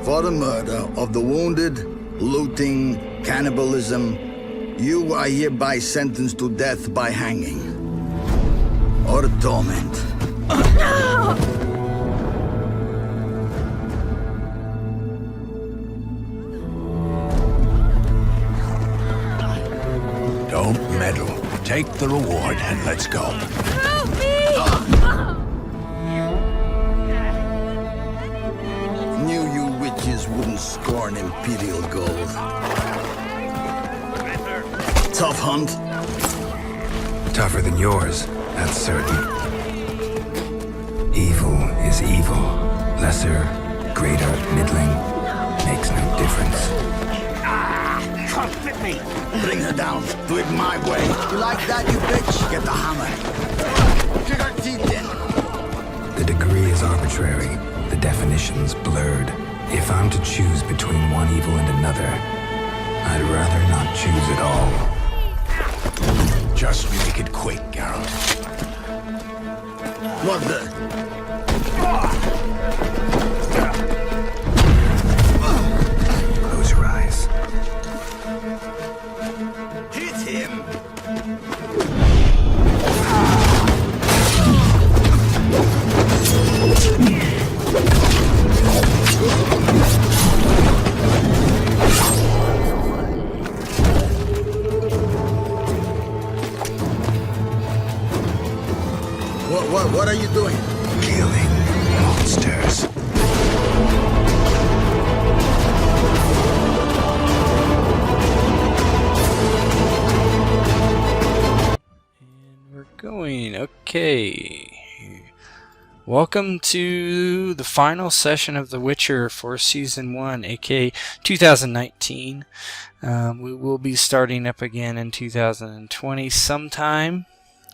For the murder of the wounded, looting, cannibalism, you are hereby sentenced to death by hanging. Or torment. Don't meddle. Take the reward and let's go. Help me! Knew you witches wouldn't scorn imperial gold. Tough hunt. Tougher than yours, that's certain. Evil is evil. Lesser, greater, middling, makes no difference. Fit me! Bring her down. Do it my way. You like that, you bitch? Get the hammer. Kick her teeth in. The degree is arbitrary, the definition's blurred. If I'm to choose between one evil and another, I'd rather not choose at all. Just make it quick, Geralt. What the? Close your eyes. Hit him. What are you doing? Killing monsters. And we're going. Okay. Welcome to the final session of The Witcher for Season 1, aka 2019. We will be starting up again in 2020 sometime.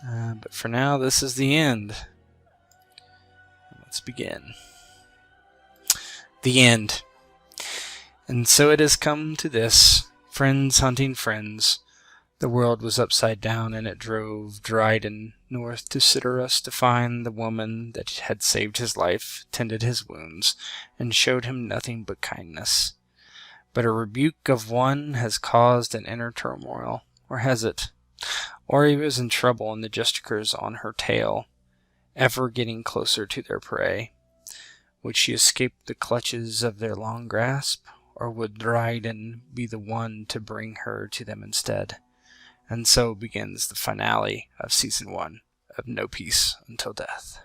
But for now, this is the end. Let's begin. The end. And so it has come to this. Friends hunting friends. The world was upside down, and it drove Dryden north to Cidaris to find the woman that had saved his life, tended his wounds, and showed him nothing but kindness. But a rebuke of one has caused an inner turmoil. Or has it? Eiry was in trouble, and the Justicars on her tail, ever getting closer to their prey. Would she escape the clutches of their long grasp, or would Dryden be the one to bring her to them instead? And so begins the finale of Season 1 of No Peace Until Death.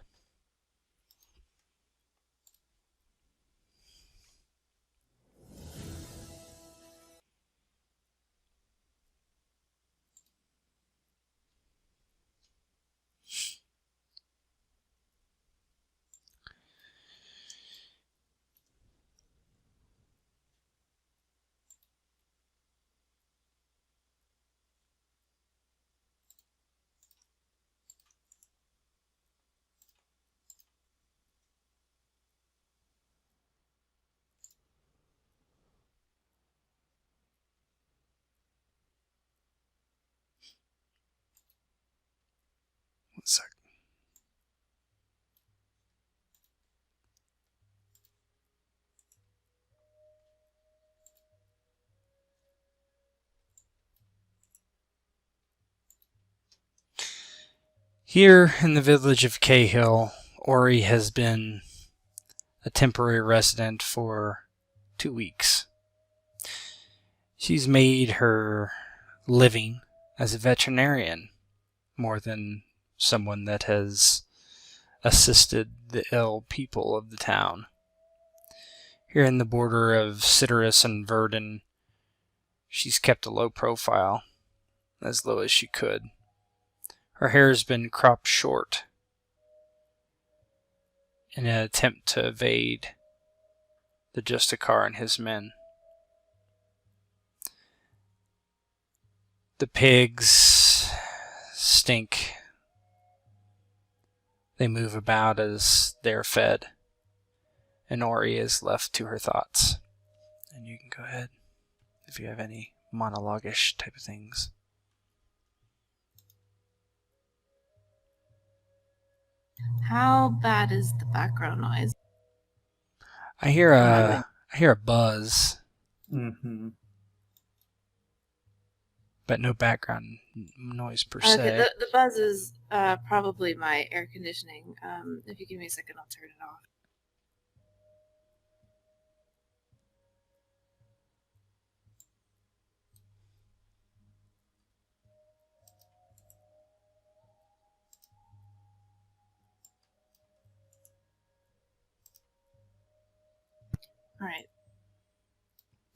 One sec. Here in the village of Cahill, Eiry has been a temporary resident for 2 weeks. She's made her living as a veterinarian more than someone that has assisted the ill people of the town. Here in the border of Cidaris and Verdun, she's kept a low profile, as low as she could. Her hair has been cropped short in an attempt to evade the Justicar and his men. The pigs stink. They move about as they're fed, and Eiry is left to her thoughts. And you can go ahead if you have any monologue-ish type of things. How bad is the background noise? I hear a I hear a buzz, Mm-hmm. but no background noise per Okay, se. the buzz is probably my air conditioning. If you give me a second, I'll turn it off. All right.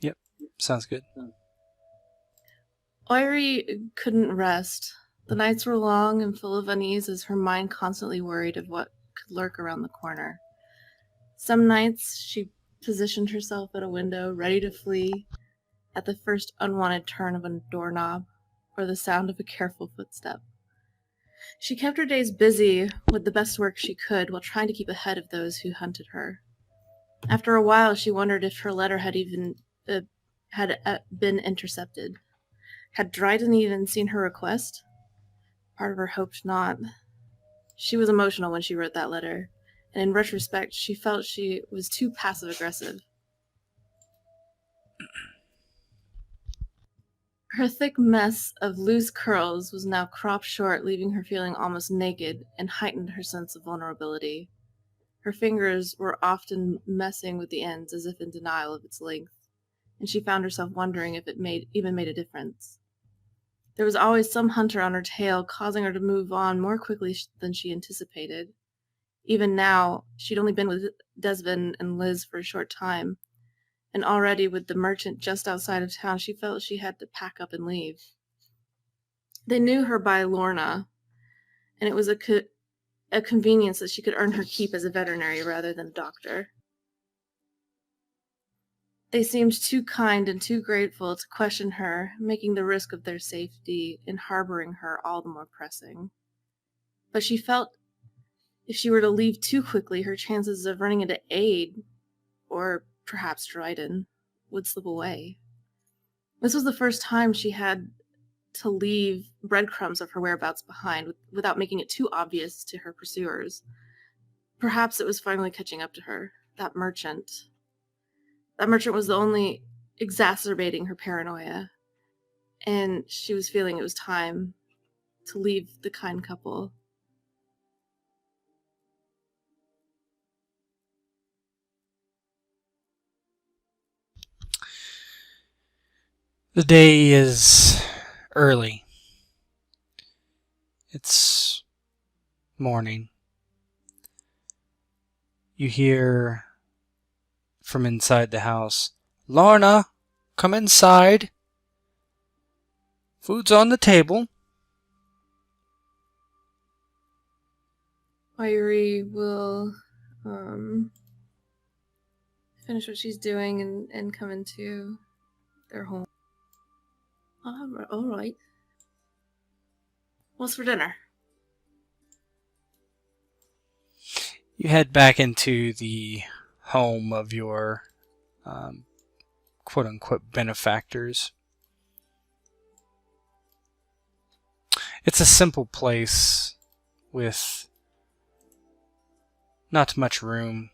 Yep, sounds good. Eiry couldn't rest. The nights were long and full of unease as her mind constantly worried of what could lurk around the corner. Some nights she positioned herself at a window, ready to flee at the first unwanted turn of a doorknob or the sound of a careful footstep. She kept her days busy with the best work she could while trying to keep ahead of those who hunted her. After a while, she wondered if her letter had been intercepted. Had Dryden even seen her request? Part of her hoped not. She was emotional when she wrote that letter, and in retrospect, she felt she was too passive-aggressive. Her thick mess of loose curls was now cropped short, leaving her feeling almost naked, and heightened her sense of vulnerability. Her fingers were often messing with the ends as if in denial of its length, and she found herself wondering if it even made a difference. There was always some hunter on her tail, causing her to move on more quickly than she anticipated. Even now, she'd only been with Desmond and Liz for a short time, and already with the merchant just outside of town, she felt she had to pack up and leave. They knew her by Lorna, and it was a convenience that she could earn her keep as a veterinary rather than a doctor. They seemed too kind and too grateful to question her, making the risk of their safety in harboring her all the more pressing. But she felt if she were to leave too quickly, her chances of running into Aid, or perhaps Dryden, would slip away. This was the first time she had to leave breadcrumbs of her whereabouts behind without making it too obvious to her pursuers. Perhaps it was finally catching up to her. That merchant was the only exacerbating her paranoia, and she was feeling it was time to leave the kind couple. The day is early. It's morning. You hear from inside the house, "Lorna, come inside. Food's on the table." Eiry will finish what she's doing and come into their home. All right. What's for dinner? You head back into the home of your quote-unquote benefactors. It's a simple place with not much room,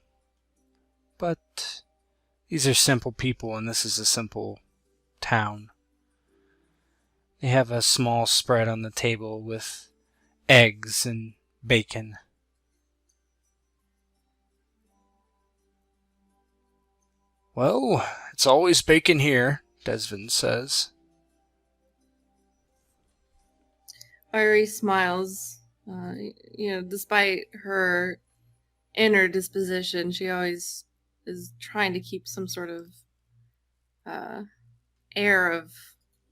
but these are simple people and this is a simple town. They have a small spread on the table with eggs and bacon. "Well, it's always bacon here," Desmond says. Eiry smiles. Despite her inner disposition, she always is trying to keep some sort of air of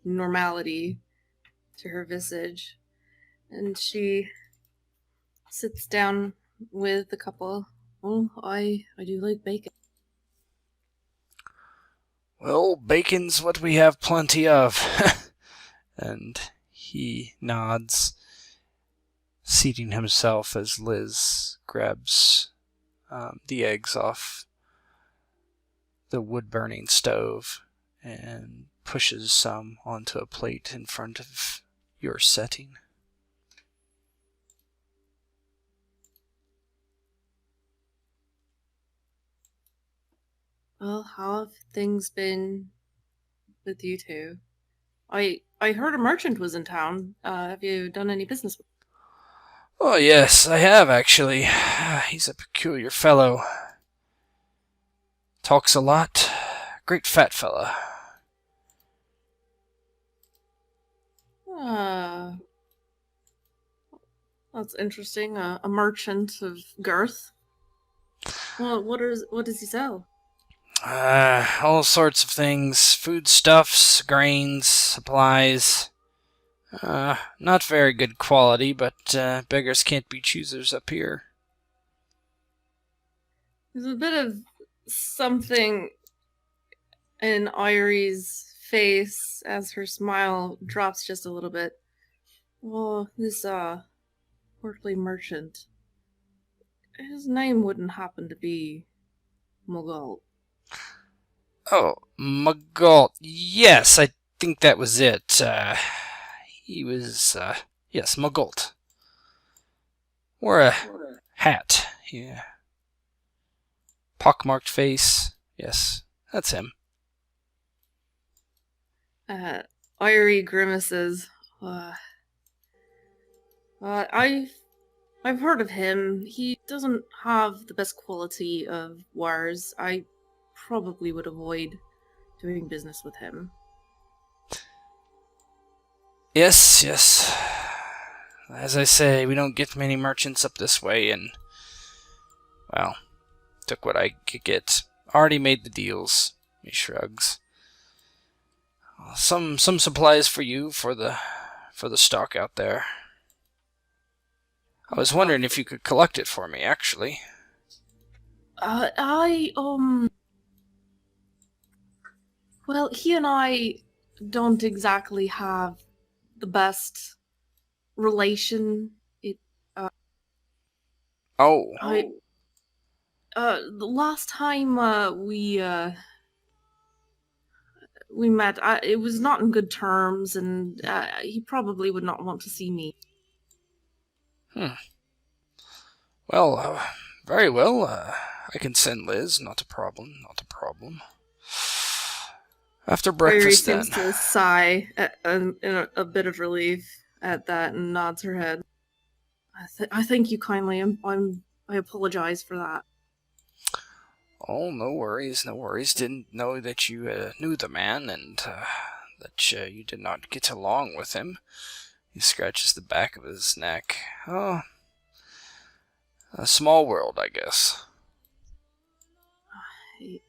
normality to her visage. And she sits down with the couple. "Oh, I do like bacon." "Well, bacon's what we have plenty of." And he nods, seating himself as Liz grabs the eggs off the wood-burning stove and pushes some onto a plate in front of your setting. Well, how have things been with you two? I heard a merchant was in town. Have you done any business with Oh, yes, I have, actually. He's a peculiar fellow. Talks a lot. Great fat fella. Uh, that's interesting. A merchant of girth. Well, what does he sell? All sorts of things. Foodstuffs, grains, supplies. Not very good quality, but beggars can't be choosers up here. There's a bit of something in Eiry's face as her smile drops just a little bit. Well, this portly merchant. His name wouldn't happen to be Mogul. Oh, Mugalt. Yes, I think that was it. He was, yes, Mugalt. Wore a hat. Yeah. Pockmarked face. Yes, that's him. Eiry grimaces. I've heard of him. He doesn't have the best quality of wares. I probably would avoid doing business with him. Yes. As I say, we don't get many merchants up this way, and, well, took what I could get. Already made the deals. He shrugs. Some supplies for you for the stock out there. I was wondering if you could collect it for me, actually. Well, he and I don't exactly have the best relation. Oh. The last time we met, it was not in good terms, and he probably would not want to see me. Well, very well. I can send Liz. Not a problem. After breakfast, Eiry then. seems to sigh in a bit of relief at that and nods her head. I thank you kindly. I apologize for that. Oh, no worries. Didn't know that you knew the man, and that you did not get along with him. He scratches the back of his neck. Oh, a small world, I guess.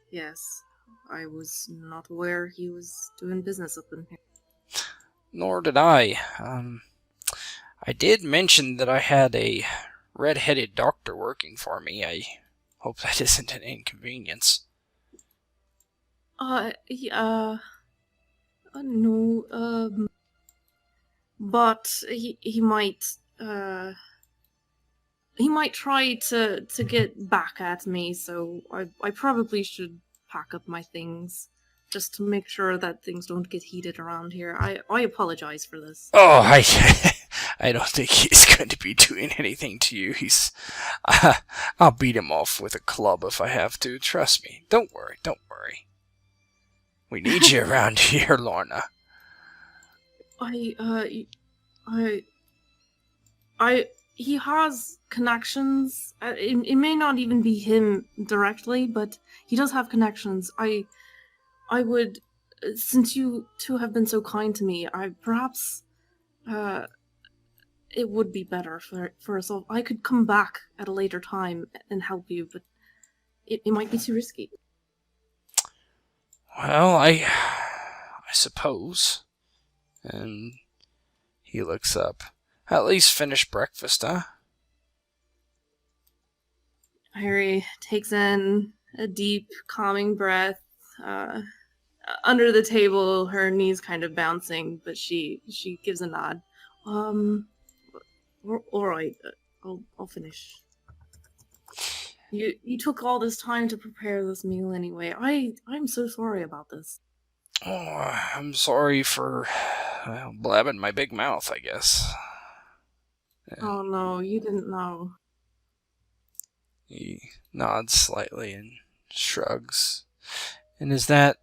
Yes, I was not aware he was doing business up in here. Nor did I. I did mention that I had a red-headed doctor working for me. I hope that isn't an inconvenience. No, but he might try to get back at me, so I probably should pack up my things just to make sure that things don't get heated around here. I apologize for this. Oh, I don't think he's going to be doing anything to you. I'll beat him off with a club if I have to. Trust me. Don't worry. We need you around here, Lorna. He has connections. It may not even be him directly, but he does have connections. I would, since you two have been so kind to me, it would be better for us all. I could come back at a later time and help you, but it might be too risky. Well, I suppose. And he looks up. At least finish breakfast, huh? Eiry takes in a deep, calming breath. Under the table, her knees kind of bouncing, but she gives a nod. All right, I'll finish. You took all this time to prepare this meal anyway. I'm so sorry about this. Oh, I'm sorry for blabbing my big mouth, I guess. Oh no, you didn't know. He nods slightly and shrugs. And as that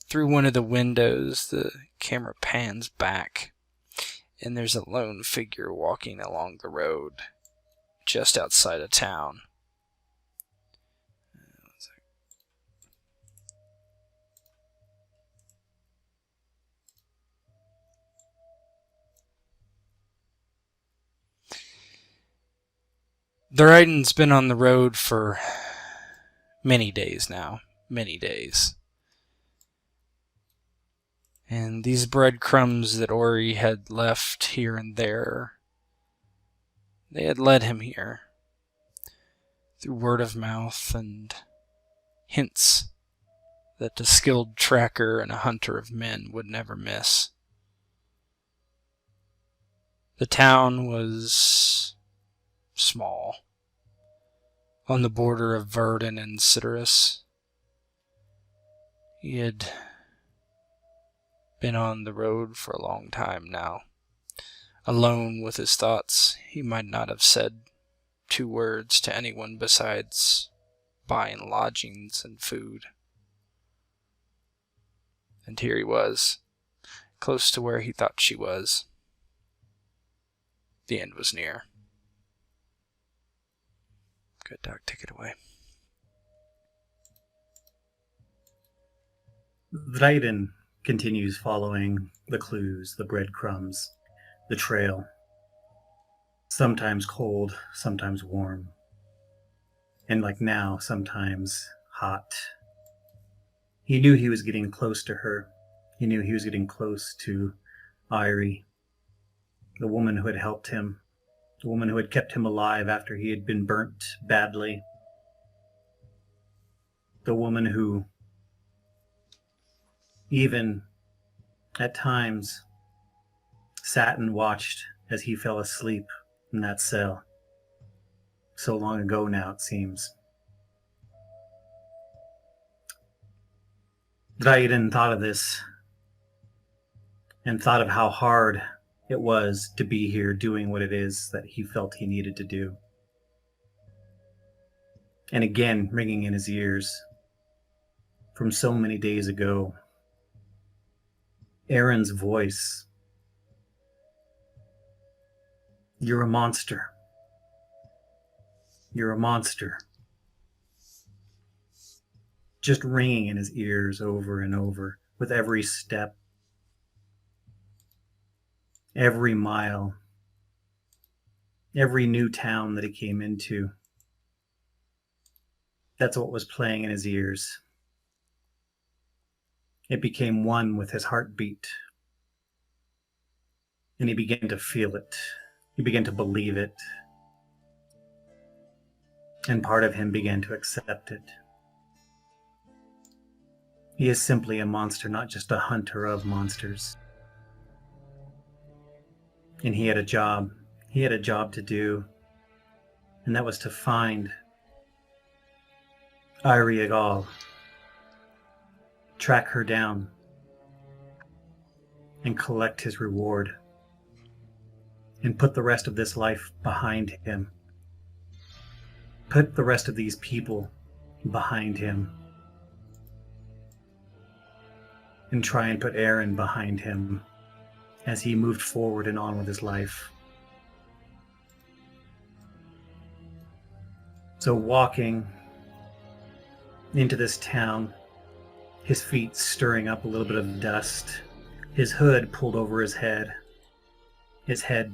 through one of the windows, the camera pans back, and there's a lone figure walking along the road just outside of town. Dryden's been on the road for many days now. Many days. And these breadcrumbs that Eiry had left here and there, they had led him here through word of mouth and hints that the skilled tracker and a hunter of men would never miss. The town was small, on the border of Verdun and Citrus. He had been on the road for a long time now. Alone with his thoughts, he might not have said 2 words to anyone besides buying lodgings and food. And here he was, close to where he thought she was. The end was near. Good, Doc, take it away. Dryden continues following the clues, the breadcrumbs, the trail. Sometimes cold, sometimes warm. And like now, sometimes hot. He knew he was getting close to her. He knew he was getting close to Eiry, the woman who had helped him, the woman who had kept him alive after he had been burnt badly, the woman who even at times sat and watched as he fell asleep in that cell. So long ago now, it seems. Dryden thought of this and thought of how hard it was to be here doing what it is that he felt he needed to do. And again, ringing in his ears from so many days ago, Aaron's voice. You're a monster. You're a monster. Just ringing in his ears over and over with every step, every mile, every new town that he came into. That's what was playing in his ears. It became one with his heartbeat. And he began to feel it. He began to believe it. And part of him began to accept it. He is simply a monster, not just a hunter of monsters. And he had a job. He had a job to do. And that was to find Eiry Agal, track her down, and collect his reward, and put the rest of this life behind him. Put the rest of these people behind him. And try and put Aaron behind him as he moved forward and on with his life. So walking into this town, his feet stirring up a little bit of dust, his hood pulled over his head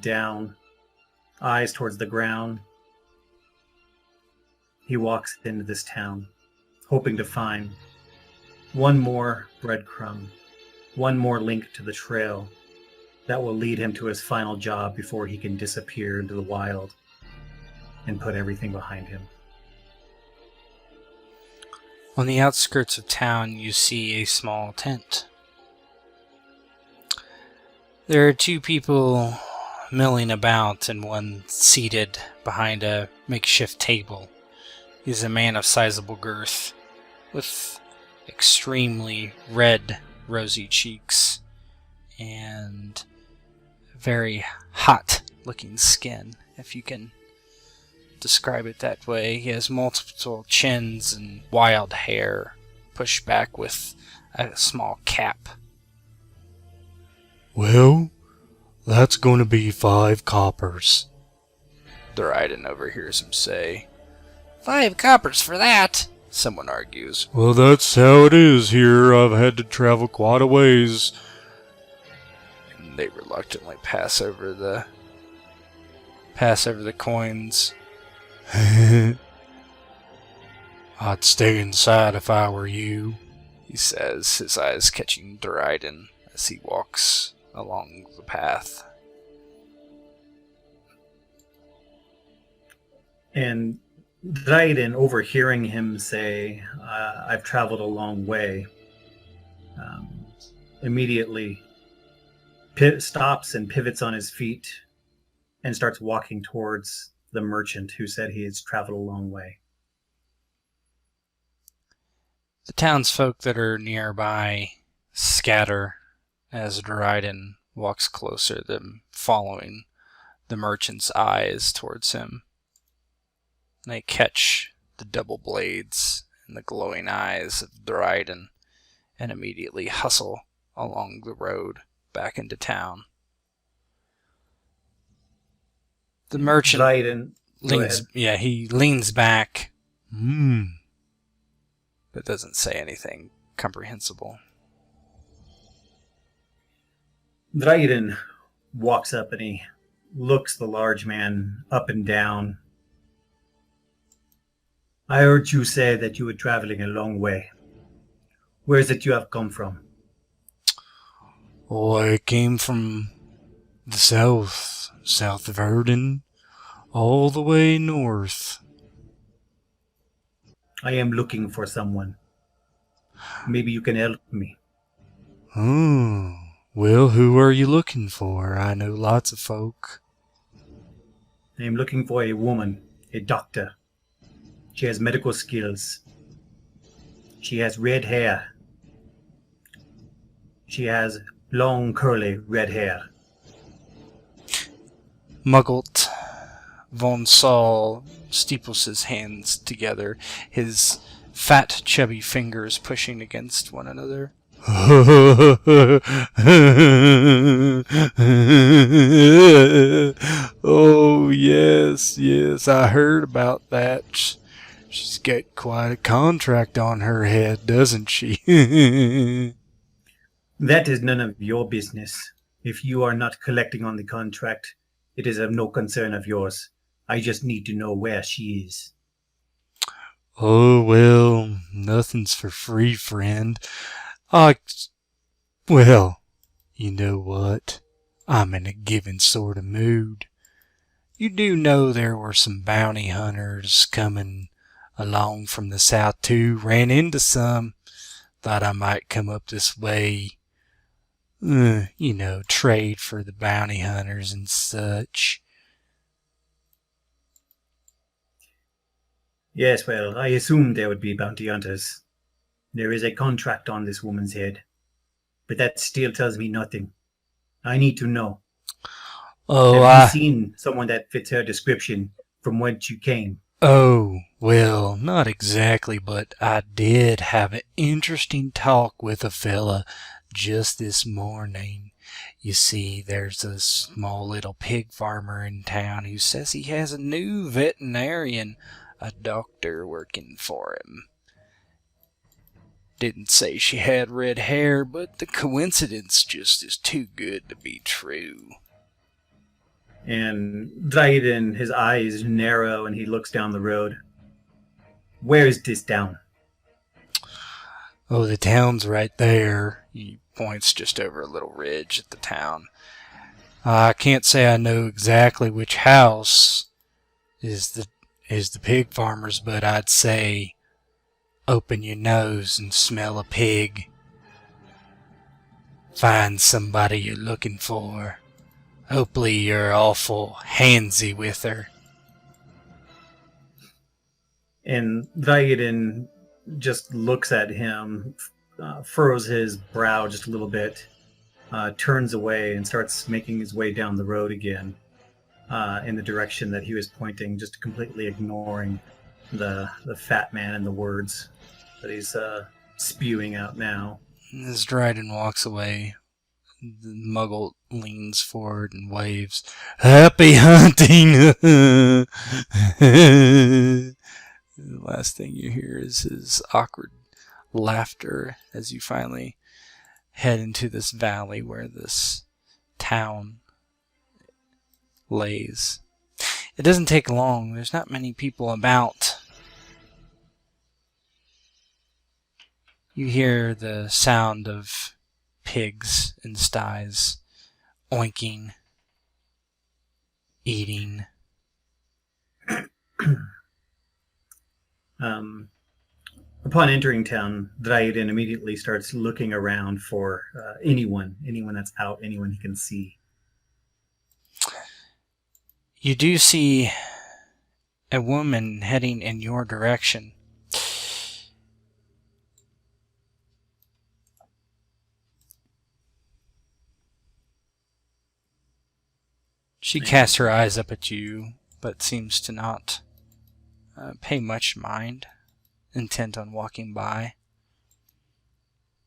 down, eyes towards the ground. He walks into this town, hoping to find one more breadcrumb, one more link to the trail that will lead him to his final job before he can disappear into the wild and put everything behind him. On the outskirts of town, you see a small tent. There are 2 people milling about and one seated behind a makeshift table. He's a man of sizable girth, with extremely red, rosy cheeks and very hot-looking skin, if you can describe it that way. He has multiple chins and wild hair pushed back with a small cap. Well, that's going to be 5 coppers. Dryden overhears him say. 5 coppers for that, someone argues. Well, that's how it is here. I've had to travel quite a ways. And they reluctantly pass over the coins. I'd stay inside if I were you. He says, his eyes catching Dryden as he walks along the path. And Dryden, overhearing him say, I've traveled a long way, immediately stops and pivots on his feet and starts walking towards the merchant who said he has traveled a long way. The townsfolk that are nearby scatter as Dryden walks closer, them following the merchant's eyes towards him. They catch the double blades in the glowing eyes of Dryden and immediately hustle along the road back into town. The merchant Dryden he leans back, but doesn't say anything comprehensible. Dryden walks up and he looks the large man up and down. I heard you say that you were traveling a long way. Where is it you have come from? Oh, I came from the south of Erden, all the way north. I am looking for someone. Maybe you can help me. Oh, well, who are you looking for? I know lots of folk. I am looking for a woman, a doctor. She has medical skills. She has red hair. She has long, curly red hair. Muggles von Saul steeples his hands together, his fat, chubby fingers pushing against one another. Oh, yes, I heard about that. She's got quite a contract on her head, doesn't she? That is none of your business. If you are not collecting on the contract, it is of no concern of yours. I just need to know where she is. Oh, well, nothing's for free, friend. Well, you know what? I'm in a giving sort of mood. You do know there were some bounty hunters coming along from the south too. Ran into some. Thought I might come up this way. Trade for the bounty hunters and such. Yes, well, I assumed there would be bounty hunters. There is a contract on this woman's head. But that still tells me nothing. I need to know. Oh, Have you seen someone that fits her description from whence you came? Oh, well, not exactly, but I did have an interesting talk with a fella just this morning. You see, there's a small little pig farmer in town who says he has a new veterinarian, a doctor, working for him. Didn't say she had red hair, but the coincidence just is too good to be true. And Dryden, his eyes narrow and he looks down the road. Where is this town? Oh, the town's right there. He points just over a little ridge at the town. I can't say I know exactly which house is the pig farmer's, but I'd say open your nose and smell a pig. Find somebody you're looking for. Hopefully you're awful handsy with her. And Dryden just looks at him, furrows his brow just a little bit, turns away and starts making his way down the road again in the direction that he was pointing, just completely ignoring the fat man and the words that he's spewing out now. As Dryden walks away, the muggle leans forward and waves, "Happy hunting!" The last thing you hear is his awkward laughter as you finally head into this valley where this town lays. It doesn't take long. There's not many people about. You hear the sound of pigs in sties oinking, eating. Upon entering town, Dryden immediately starts looking around for anyone that's out, anyone he can see. You do see a woman heading in your direction. She casts her eyes up at you, but seems to not pay much mind, intent on walking by.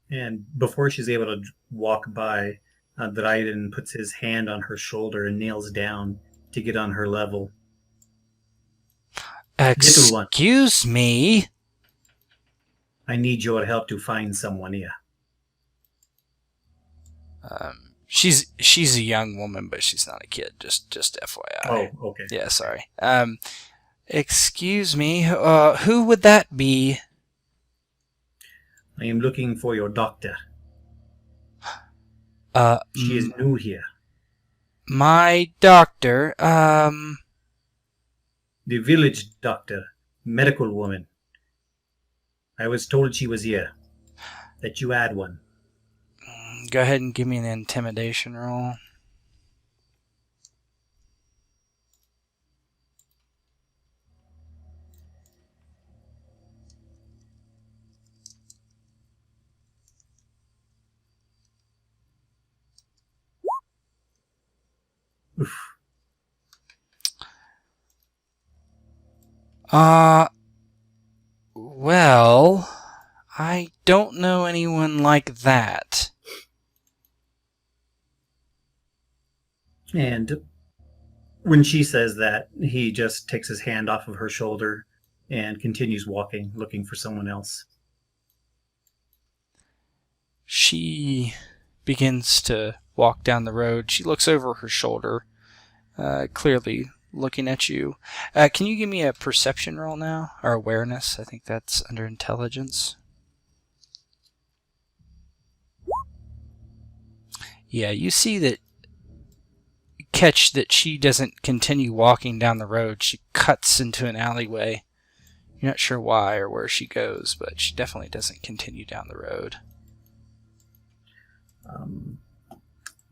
And before she's able to walk by, Dryden puts his hand on her shoulder and kneels down to get on her level. Excuse me? I need your help to find someone here. She's a young woman, but she's not a kid. Just FYI. Oh, okay. Yeah, sorry. Excuse me. Who would that be? I am looking for your doctor. She is new here. My doctor. The village doctor, medical woman. I was told she was here. That you had one. Go ahead and give me an intimidation roll. Oof. Well, I don't know anyone like that. And when she says that, he just takes his hand off of her shoulder and continues walking, looking for someone else. She begins to walk down the road. She looks over her shoulder, clearly looking at you. Can you give me a perception roll now? Or awareness? I think that's under intelligence. Yeah, you see that catch that she doesn't continue walking down the road. She cuts into an alleyway. You're not sure why or where she goes, but she definitely doesn't continue down the road.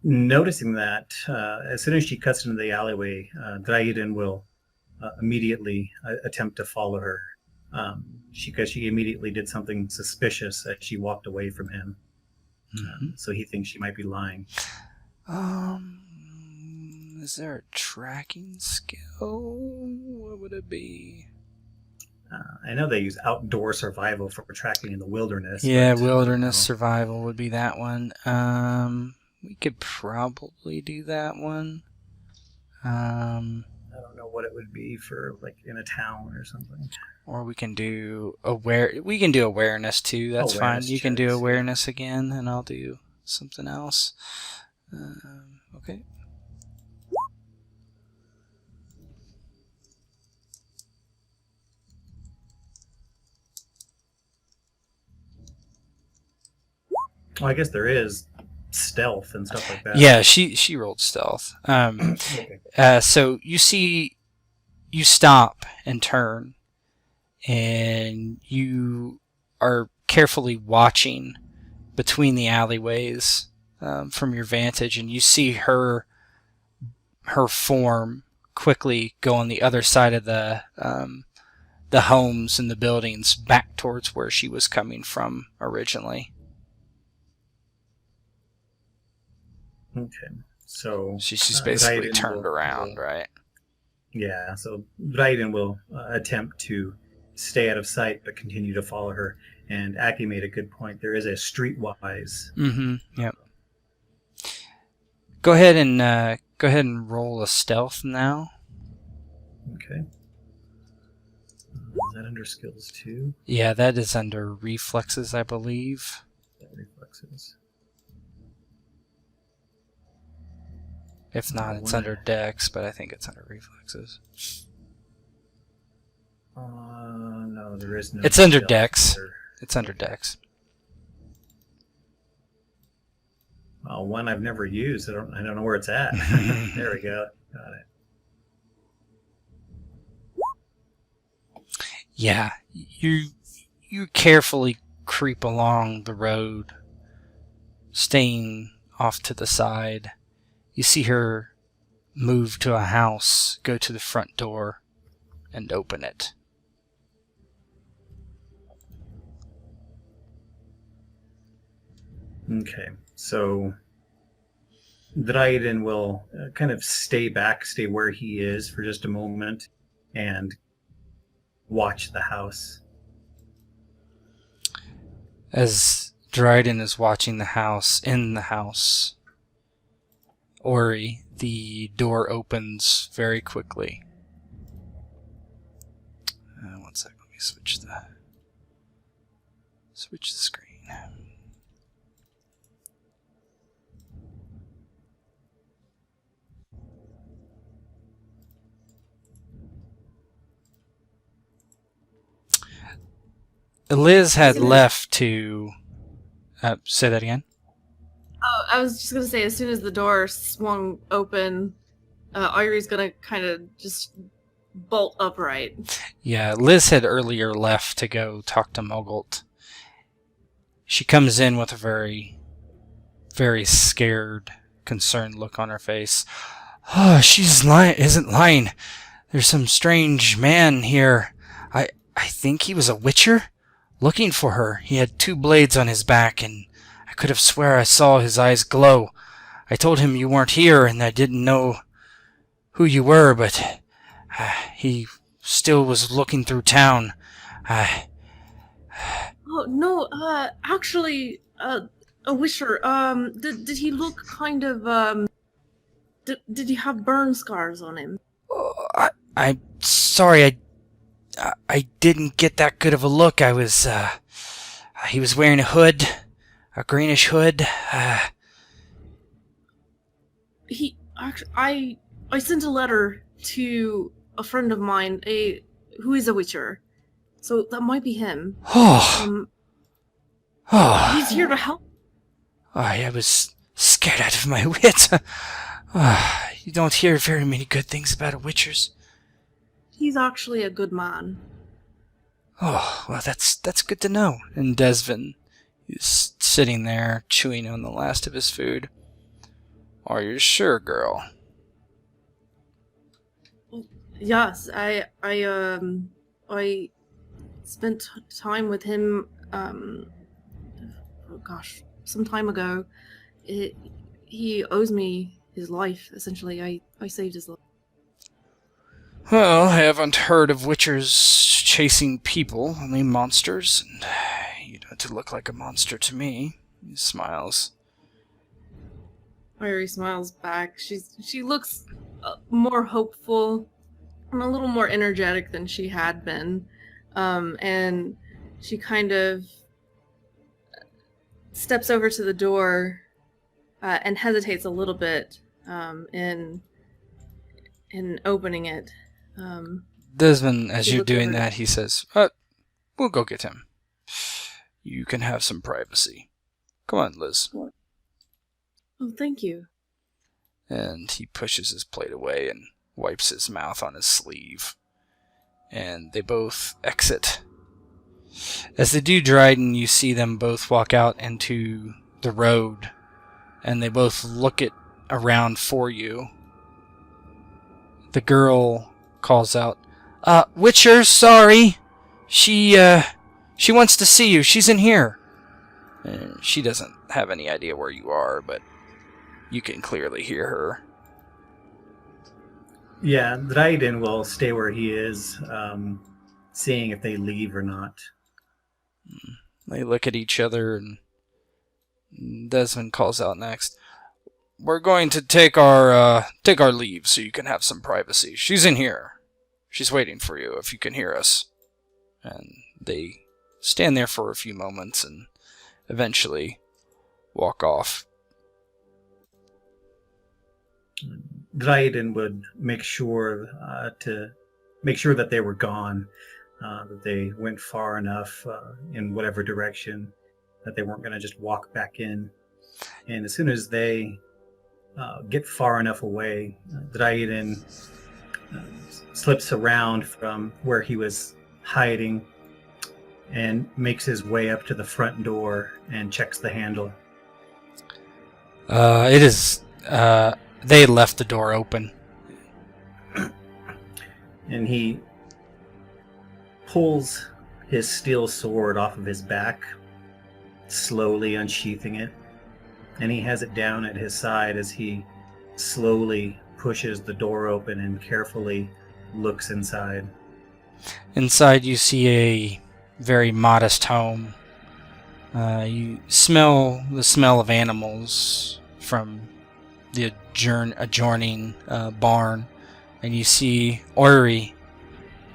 Noticing that, as soon as she cuts into the alleyway, Dryden will immediately attempt to follow her. Because she immediately did something suspicious as she walked away from him. Mm-hmm. So he thinks she might be lying. Is there a tracking skill? What would it be? I know they use outdoor survival for tracking in the wilderness. Yeah, wilderness survival would be that one. We could probably do that one. I don't know what it would be for, like, in a town or something. Or we can do awareness too. That's Awareness fine. You can do checks, awareness again, and I'll do something else. Okay. Well, I guess there is stealth and stuff like that. Yeah, she rolled stealth. Okay. So you stop and turn, and you are carefully watching between the alleyways from your vantage, and you see her form quickly go on the other side of the homes and the buildings back towards where she was coming from originally. Okay. So She's basically Dryden turned will- around, right? Yeah, so Dryden will attempt to stay out of sight but continue to follow her. And Aki made a good point. There is a streetwise. Yep. Go ahead and roll a stealth now. Okay. Is that under skills too? Yeah, that is under reflexes, I believe. Yeah, reflexes. If not, it's under dex, but I think it's under reflexes. No, there is no. It's under stealth dex. there. It's under dex. Well, one I've never used. I don't know where it's at. There we go. Got it. Yeah, you carefully creep along the road, staying off to the side. You see her move to a house, go to the front door, and open it. Okay, so Dryden will kind of stay where he is for just a moment, and watch the house. As Dryden is watching the house, Eiry, the door opens very quickly. One sec, let me switch the screen. Liz had left to... say that again? Oh, I was just going to say, as soon as the door swung open, Eiry's going to kind of just bolt upright. Yeah, Liz had earlier left to go talk to Moggult. She comes in with a very, very scared, concerned look on her face. Oh, isn't lying. There's some strange man here. I think he was a witcher? Looking for her. He had 2 blades on his back, and I could have swear I saw his eyes glow. I told him you weren't here, and I didn't know who you were, but he still was looking through town. Oh, no, actually, a wisher, did he look kind of, did he have burn scars on him? I'm sorry, I didn't get that good of a look. He was wearing a hood, a greenish hood. I sent a letter to a friend of mine, who is a witcher, so that might be him. He's here to help. I was scared out of my wits. You don't hear very many good things about a witchers. He's actually a good man. Oh, well, that's good to know. And Desvin is sitting there, chewing on the last of his food. Are you sure, girl? Yes, I spent time with him, some time ago. He owes me his life, essentially. I saved his life. Well, I haven't heard of witchers chasing people, only monsters, and you don't look like a monster to me. He smiles. Eiry smiles back. She looks more hopeful and a little more energetic than she had been. And she kind of steps over to the door and hesitates a little bit in opening it. Desmond, as you're doing that, he says, we'll go get him. You can have some privacy. Come on, Liz. Oh, thank you. And he pushes his plate away and wipes his mouth on his sleeve. And they both exit. As they do, Dryden, you see them both walk out into the road, and they both look around for you. The girl calls out, Witcher, sorry. She wants to see you. She's in here. She doesn't have any idea where you are, but you can clearly hear her. Yeah, Dryden will stay where he is, seeing if they leave or not. They look at each other, and Desmond calls out next. We're going to take our leave so you can have some privacy. She's in here. She's waiting for you if you can hear us. And they stand there for a few moments and eventually walk off. Dryden would make sure that they were gone, that they went far enough in whatever direction, that they weren't going to just walk back in. And as soon as they get far enough away, Dryden slips around from where he was hiding and makes his way up to the front door and checks the handle. It is, they left the door open. And he pulls his steel sword off of his back, slowly unsheathing it, and he has it down at his side as he slowly pushes the door open and carefully looks inside. Inside you see a very modest home. You smell the smell of animals from the adjoining barn, and you see Eiry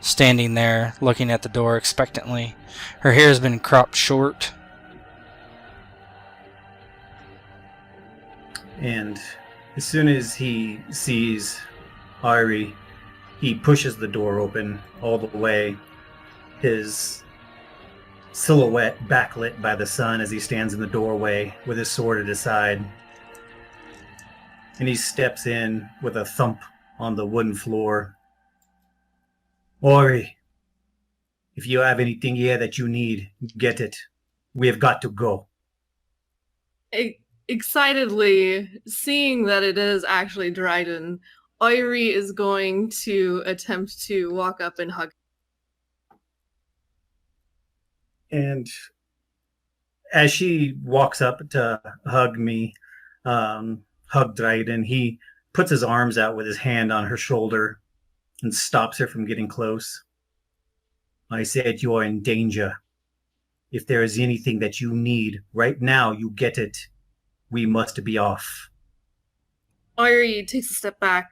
standing there looking at the door expectantly. Her hair has been cropped short. And as soon as he sees Eiry, he pushes the door open all the way, his silhouette backlit by the sun as he stands in the doorway with his sword at his side. And he steps in with a thump on the wooden floor. Eiry, if you have anything here that you need, get it. We have got to go. Excitedly, seeing that it is actually Dryden, Eiry is going to attempt to walk up and hug. And as she walks up to hug Dryden, he puts his arms out with his hand on her shoulder and stops her from getting close. I said you are in danger. If there is anything that you need right now, you get it. We must be off. Eiry takes a step back.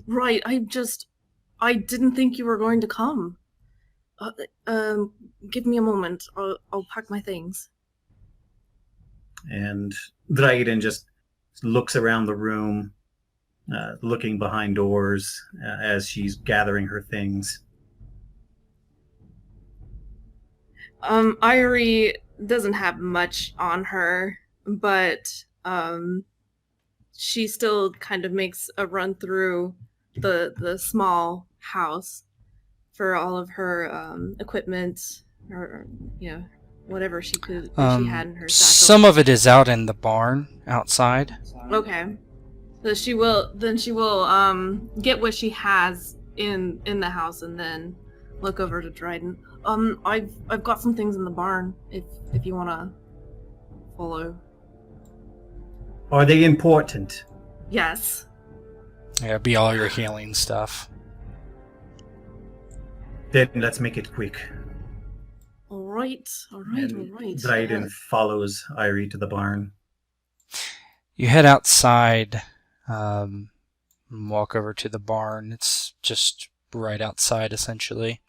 Right, I didn't think you were going to come. Give me a moment. I'll pack my things. And Dryden just looks around the room, looking behind doors as she's gathering her things. Eiry doesn't have much on her, but she still kind of makes a run through the small house for all of her equipment, or whatever she had in her satchel. Some of it is out in the barn outside. Okay, so she will get what she has in the house and then look over to Dryden. I've got some things in the barn if you want to follow. Are they important? Yes. Yeah, be all your healing stuff. Then let's make it quick. All right. Dryden follows Eiry to the barn. You head outside, and walk over to the barn. It's just right outside, essentially.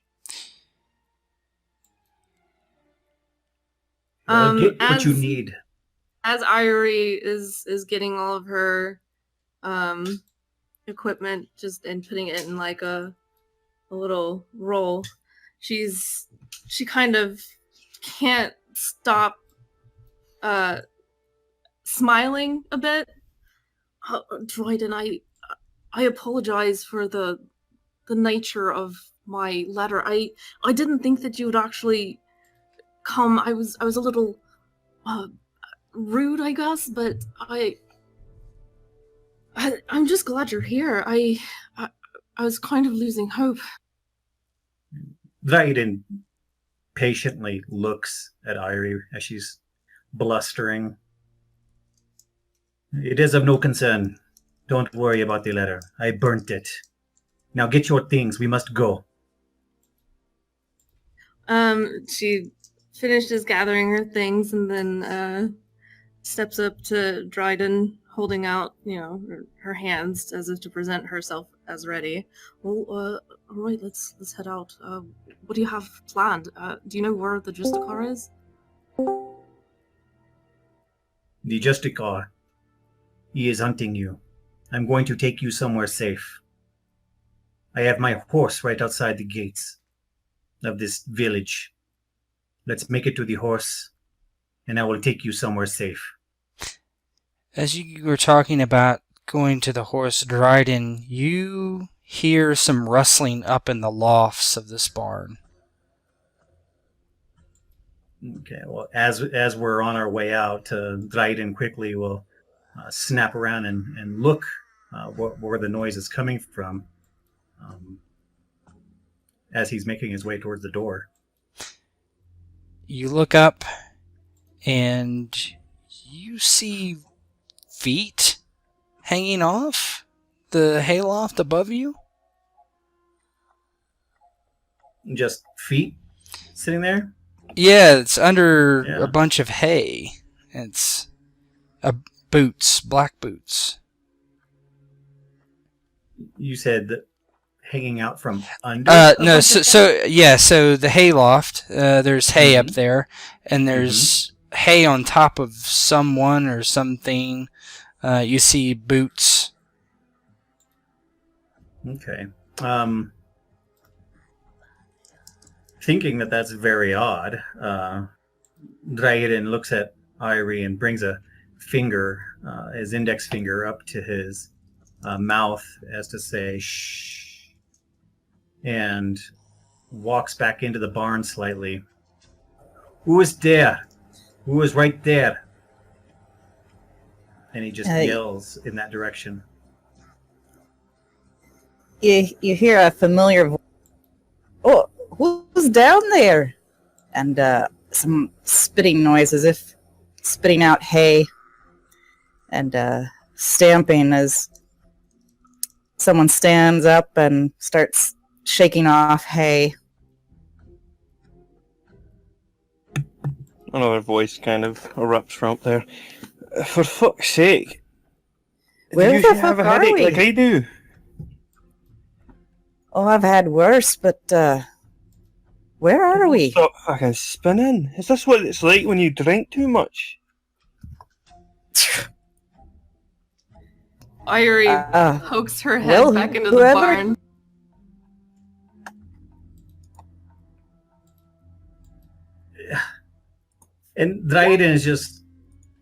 Get what you need. As Eiry is getting all of her equipment and putting it in like a little roll, she kind of can't stop smiling a bit. Dryden, I apologize for the nature of my letter. I didn't think that you would actually come. I was a little rude, I guess, but I'm just glad you're here. I was kind of losing hope. Dryden patiently looks at Eiry as she's blustering. It is of no concern. Don't worry about the letter. I burnt it. Now get your things. We must go. She finishes gathering her things and then steps up to Dryden, holding out, her hands as if to present herself as ready. Well, all right, let's head out. What do you have planned? Do you know where the Justicar is? The Justicar. He is hunting you. I'm going to take you somewhere safe. I have my horse right outside the gates of this village. Let's make it to the horse, and I will take you somewhere safe. As you were talking about going to the horse, Dryden, you hear some rustling up in the lofts of this barn. Okay, well, as we're on our way out, Dryden quickly will snap around and look where the noise is coming from as he's making his way towards the door. You look up and you see feet hanging off the hayloft above you. Just feet sitting there? Yeah, it's under a bunch of hay. It's boots, black boots. You said that hanging out from under? No, so the hayloft, there's hay up there, and there's hay on top of someone or something. You see boots. Okay. Thinking that that's very odd, Dryden looks at Eiry and brings a finger, his index finger, up to his mouth as to say, shh, and walks back into the barn slightly. Who is there? Who is right there? And he just yells in that direction. You hear a familiar voice. Oh, who's down there? And some spitting noise as if spitting out hay, and stamping as someone stands up and starts shaking off hay. Another voice kind of erupts from up there. For fuck's sake. Where the fuck have a are headache we? like I do? Oh, I've had worse, but where are we? Stop fucking spinning. Is this what it's like when you drink too much? Eiry pokes her head back into the barn. And Dryden is just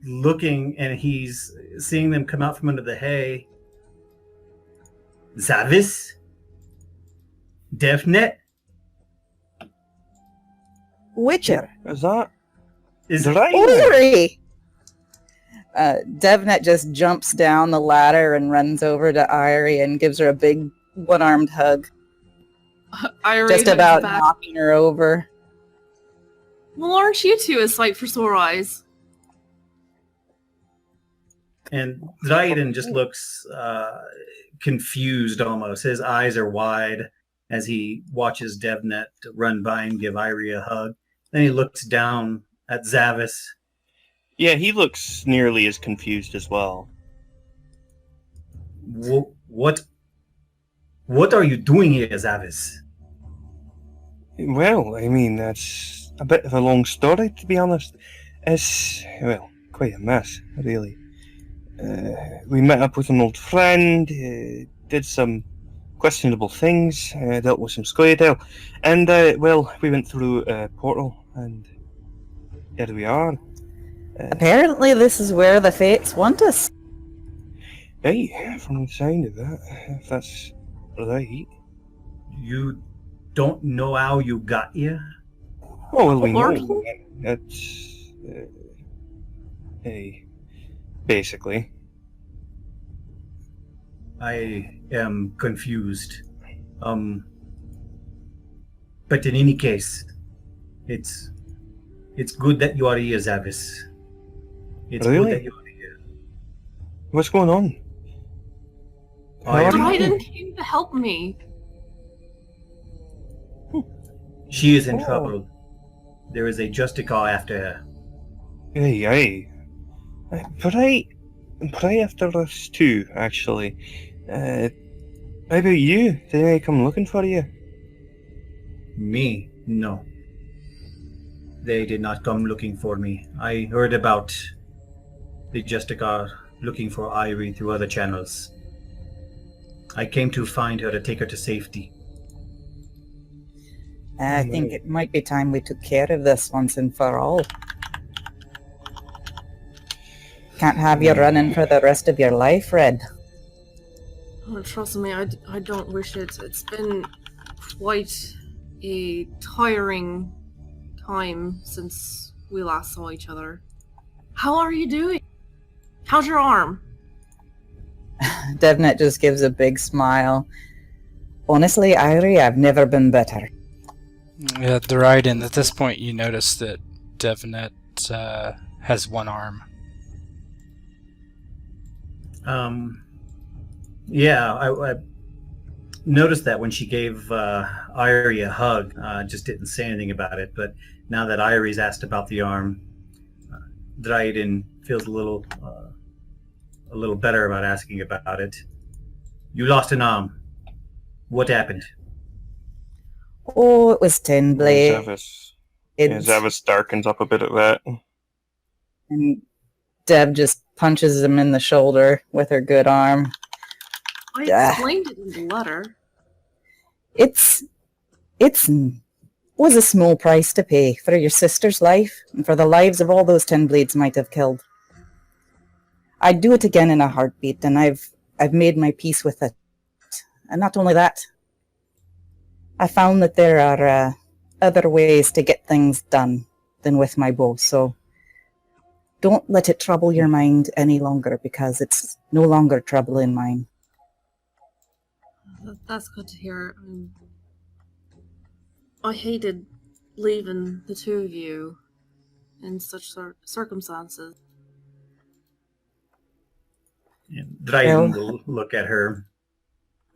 looking, and he's seeing them come out from under the hay. Zavis? Devnet? Witcher. Is that? Is Eiry! Devnet just jumps down the ladder and runs over to Eiry and gives her a big one-armed hug. Eiry just hugs about back. knocking her over. Well, aren't you two a sight for sore eyes? And Dryden just looks confused almost. His eyes are wide as he watches Devnet run by and give Eiry a hug. Then he looks down at Zavis. Yeah, he looks nearly as confused as well. What are you doing here, Zavis? Well, I mean, that's a bit of a long story, to be honest. It's, well, quite a mess, really. We met up with an old friend, did some questionable things, dealt with some Scoia'tael, and, well, we went through a portal, and here we are. Apparently this is where the fates want us. Right, from the sound of that, if that's right. You don't know how you got here? Oh, well, we know. It's, basically. I am confused. But in any case, it's good that you are here, Zavis. It's Really? good that you are here. What's going on? Dryden came to help me. She is in trouble. There is a Justica after her. Aye. Pray after us too, actually. How about you? Did they come looking for you? Me? No. They did not come looking for me. I heard about the Justica looking for Eiry through other channels. I came to find her to take her to safety. I think it might be time we took care of this once and for all. Can't have you running for the rest of your life, Red. Oh, trust me, I don't wish it. It's been quite a tiring time since we last saw each other. How are you doing? How's your arm? Devnet just gives a big smile. Honestly, Eiry, I've never been better. Yeah, Dryden, at this point you notice that Devnet has one arm. Yeah, I noticed that when she gave Eiry a hug. Just didn't say anything about it, but now that Eiry's asked about the arm, Dryden feels a little better about asking about it. You lost an arm. What happened? Oh, it was Tin Blade. Zavis darkens up a bit at that. And Deb just punches him in the shoulder with her good arm. I explained it in the letter. It's was a small price to pay for your sister's life and for the lives of all those Tin Blades might have killed. I'd do it again in a heartbeat, and I've made my peace with it. And not only that, I found that there are other ways to get things done than with my bow, so don't let it trouble your mind any longer, because it's no longer troubling mine. That's good to hear. I hated leaving the two of you in such circumstances. And Dryden will look at her.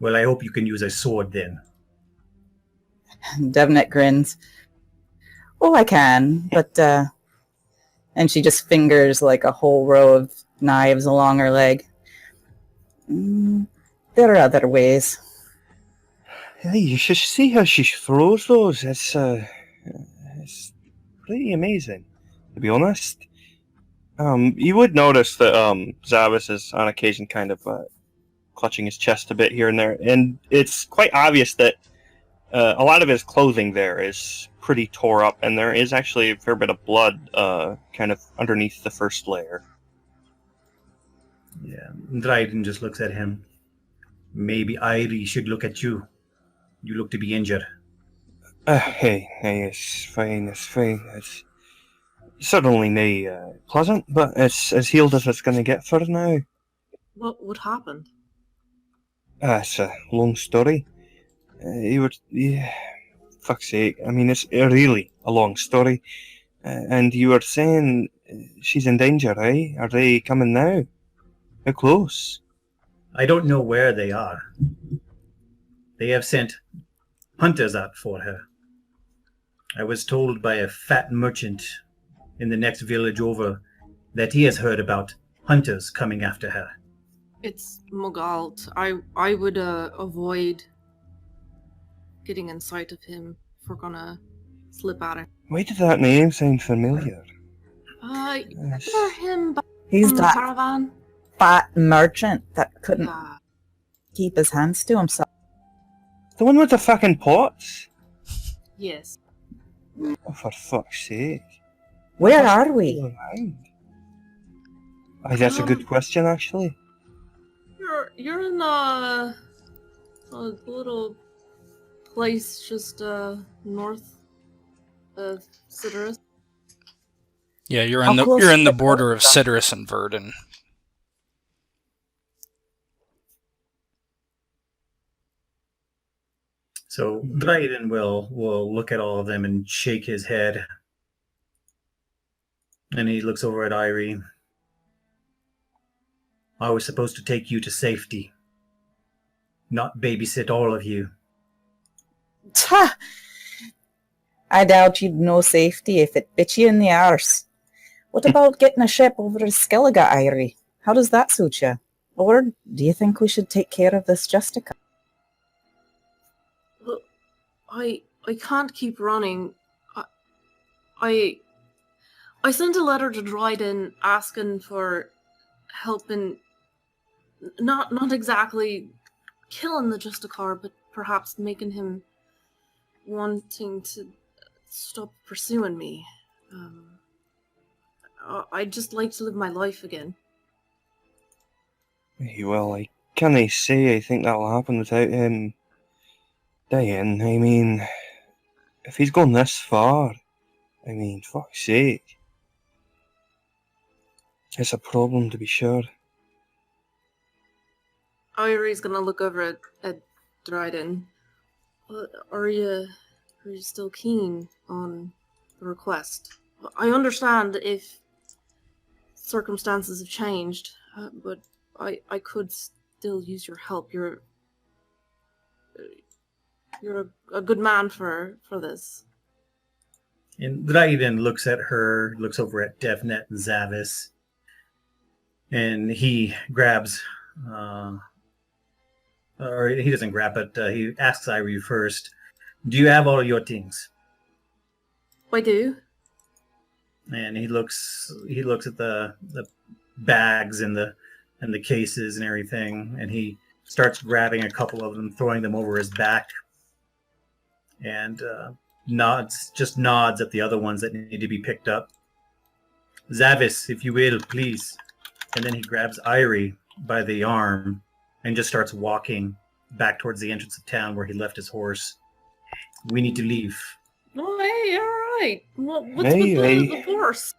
Well, I hope you can use a sword then. Devnet grins. Oh, I can, but and she just fingers like a whole row of knives along her leg. There are other ways. Hey, you should see how she throws those. It's pretty amazing, to be honest. You would notice that Zavis is on occasion kind of clutching his chest a bit here and there, and it's quite obvious that a lot of his clothing there is pretty tore up, and there is actually a fair bit of blood kind of underneath the first layer. Yeah, Dryden just looks at him. Maybe Eiry should look at you. You look to be injured. Hey, it's fine. It's certainly no pleasant, but it's as healed as it's going to get for now. What happened? It's a long story. Fuck's sake. I mean, it's really a long story. And you were saying she's in danger, eh? Are they coming now? How close? I don't know where they are. They have sent hunters out for her. I was told by a fat merchant in the next village over that he has heard about hunters coming after her. It's Mogalt. I would avoid getting in sight of him if we're gonna slip out of. Why did that name sound familiar? Remember him back He's from the that caravan? fat merchant that couldn't keep his hands to himself. The one with the fucking pots? Yes. Oh, for fuck's sake. Where are we? That's a good question, actually. You're in a little place just north of Citrus. Yeah, you're in the border of Citrus and Verdun. So Dryden will look at all of them and shake his head. And he looks over at Eiry. I was supposed to take you to safety, not babysit all of you. I doubt you'd know safety if it bit you in the arse. What about getting a ship over to Skellige, Eiry? How does that suit you? Or do you think we should take care of this Justica? Well, I can't keep running. I sent a letter to Dryden asking for help in not exactly killing the Justicar, but perhaps making him wanting to stop pursuing me. I'd just like to live my life again. Well, I can't say I think that'll happen without him dying. I mean, if he's gone this far, I mean, fuck's sake. It's a problem to be sure. Eiry's gonna look over at Dryden. Are you still keen on the request? I understand if circumstances have changed, but I could still use your help. You're a good man for this. And Dryden looks at her, looks over at Devnet and Zavis, and he grabs, or he doesn't grab it, he asks Eiry first, do you have all your things? I do. And he looks at the bags and the cases and everything, and he starts grabbing a couple of them, throwing them over his back, and nods at the other ones that need to be picked up. Zavis, if you will, please. And then he grabs Eiry by the arm and just starts walking back towards the entrance of town where he left his horse. We need to leave. Oh, hey, all right. What's with the horse?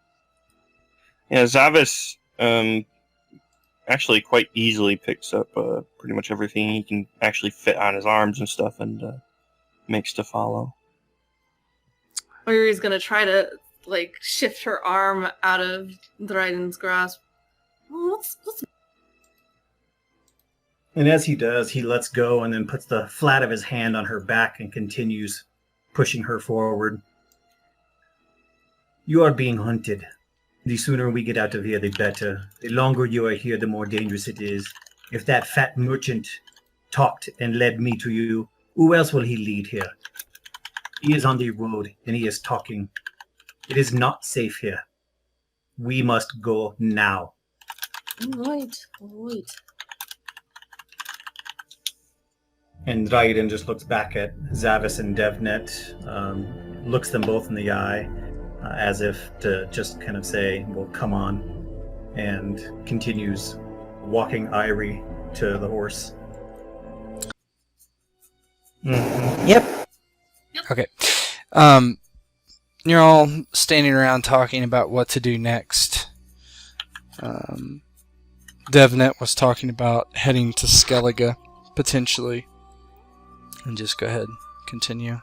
Yeah, Zavis actually quite easily picks up pretty much everything he can actually fit on his arms and stuff, and makes to follow. Eiry's gonna try to shift her arm out of Dryden's grasp. What's And as he does, he lets go and then puts the flat of his hand on her back and continues pushing her forward. You are being hunted. The sooner we get out of here, the better. The longer you are here, the more dangerous it is. If that fat merchant talked and led me to you, who else will he lead here? He is on the road and he is talking. It is not safe here. We must go now. all right. And Dryden just looks back at Zavis and Devnet, looks them both in the eye, as if to just kind of say, well, come on, and continues walking Eiry to the horse. Mm-hmm. Yep. Okay. You're all standing around talking about what to do next. Devnet was talking about heading to Skellige, potentially. And just go ahead, continue.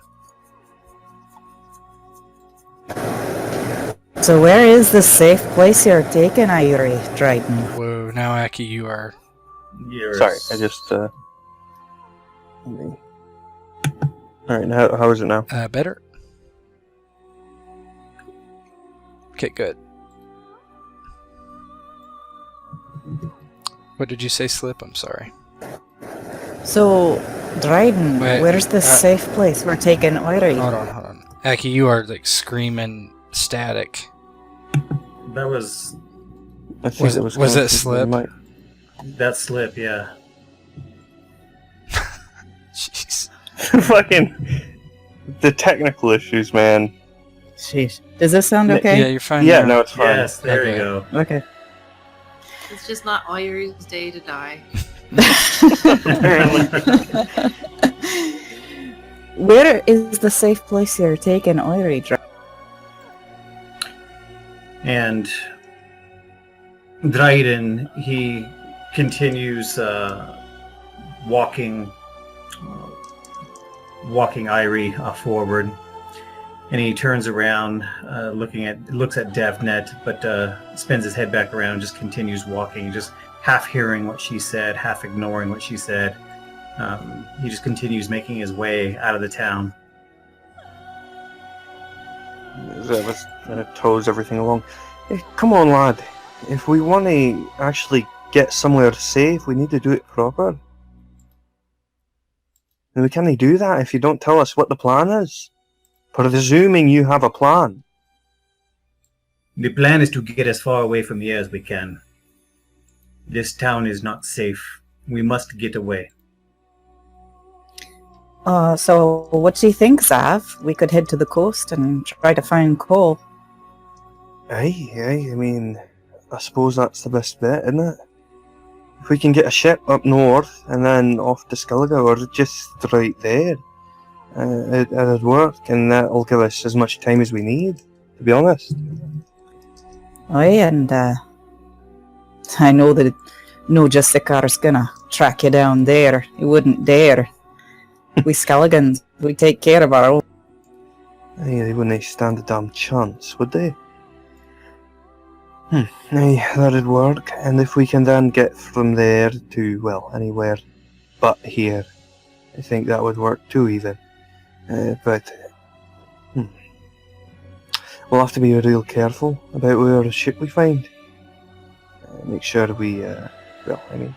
So where is the safe place you're taking, Eiry, Dryden? Whoa, now Aki, you are... Sorry, I just... Alright, how is it now? Better? Okay, good. What did you say, Slip? I'm sorry. So, Dryden, Wait, where's the safe place we're taking Eiry? Hold on. Aki, you are screaming static. That was... I think was it Slip? That Slip, yeah. Jeez. Fucking... The technical issues, man. Jeez. Does this sound okay? Yeah, you're fine. Yeah, now. no, it's fine. Yes, there you go. Okay. It's just not Eiry's day to die. Where is the safe place you're taking Eiry? And Dryden, he continues walking Eiry forward, and he turns around, looks at Devnet, but spins his head back around and just continues walking, just half hearing what she said, half ignoring what she said. He just continues making his way out of the town. Zavis toes everything along. Come on, lad. If we want to actually get somewhere safe, we need to do it proper. And we can't do that if you don't tell us what the plan is. Presuming you have a plan. The plan is to get as far away from here as we can. This town is not safe. We must get away. So what do you think, Zav? We could head to the coast and try to find coal. Aye, I mean, I suppose that's the best bet, isn't it? If we can get a ship up north and then off to Skellige, or just right there, it'd work, and that'll give us as much time as we need, to be honest. Aye, and I know that no Justicar's gonna track you down there. He wouldn't dare. We Skelligans, we take care of our own. Aye, they wouldn't stand a damn chance, would they? Aye, that'd work, and if we can then get from there to, well, anywhere but here, I think that would work too, even. But we'll have to be real careful about where ship we find. Make sure we, well, I mean,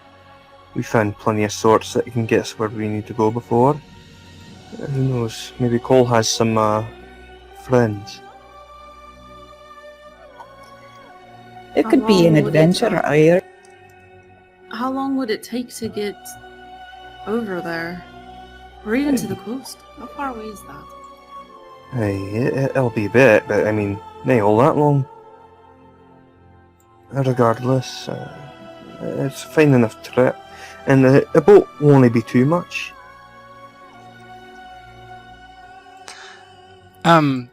we found plenty of sorts that can get us where we need to go before. Who knows, maybe Cole has some friends. It could be an adventure, Eiry. How long would it take to get over there? Or even to the coast? How far away is that? Hey, it'll be a bit, but I mean, not all that long. Regardless, it's a fine enough trip, and a boat won't only be too much. Devnet,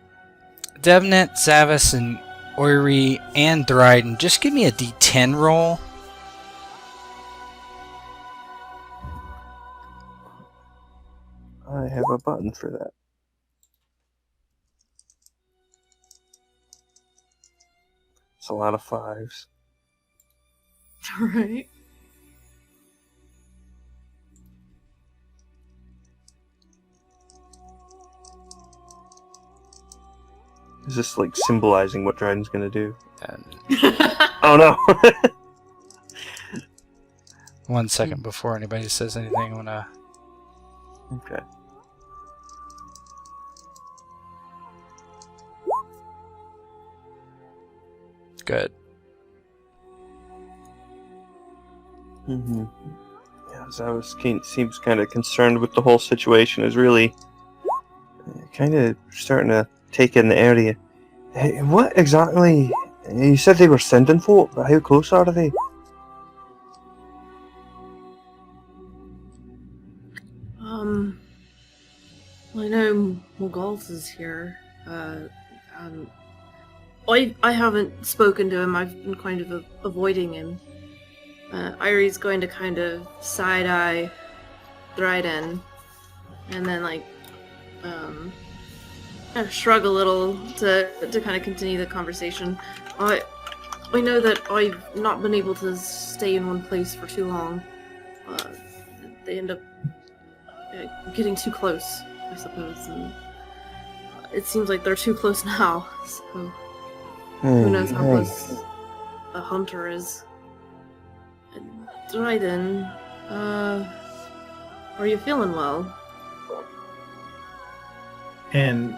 Zavis, and Eiry, and Dryden, just give me a D10 roll. I have a button for that. It's a lot of 5s. Right. Is this like symbolizing what Dryden's gonna do? And Oh no! 1 second before anybody says anything, I wanna. Okay. Good. Mm-hmm. Yeah, Zavis seems kind of concerned with the whole situation. Is really kind of starting to take in the area. Hey, what exactly? You said they were sending folk, but how close are they? I know Mogul's is here. I haven't spoken to him. I've been kind of avoiding him. Eiry's going to kind of side-eye Dryden, and then like shrug a little to kind of continue the conversation. I know that I've not been able to stay in one place for too long. They end up getting too close, I suppose, and it seems like they're too close now. So who knows how close a hunter is. Dryden, are you feeling well? And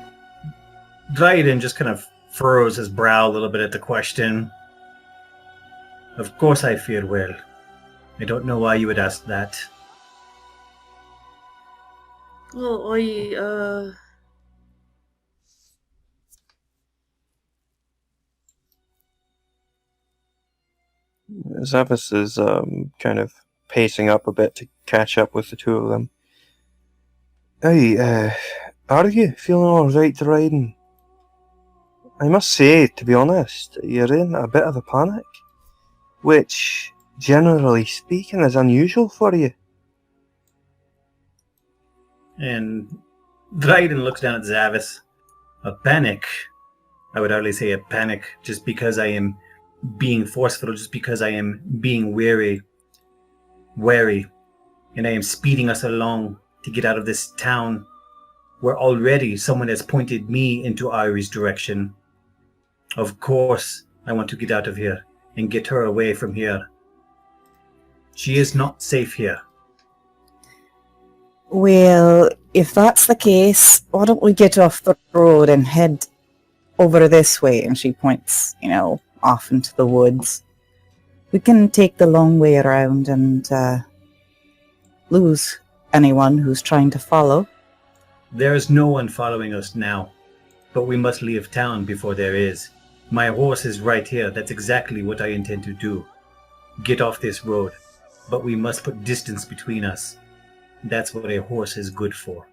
Dryden just kind of furrows his brow a little bit at the question. Of course I feel well. I don't know why you would ask that. Well, Zavis is kind of pacing up a bit to catch up with the two of them. Hey, are you feeling alright, Dryden? I must say, to be honest, you're in a bit of a panic, which, generally speaking, is unusual for you. And Dryden looks down at Zavis. A panic? I would hardly say a panic just because I am being forceful, just because I am being wary, and I am speeding us along to get out of this town where already someone has pointed me into Eiry's direction. Of course, I want to get out of here and get her away from here. She is not safe here. Well, if that's the case, why don't we get off the road and head over this way? And she points, off into the woods. We can take the long way around and lose anyone who's trying to follow. There is no one following us now, but we must leave town before there is. My horse is right here. That's exactly what I intend to do. Get off this road, but we must put distance between us. That's what a horse is good for.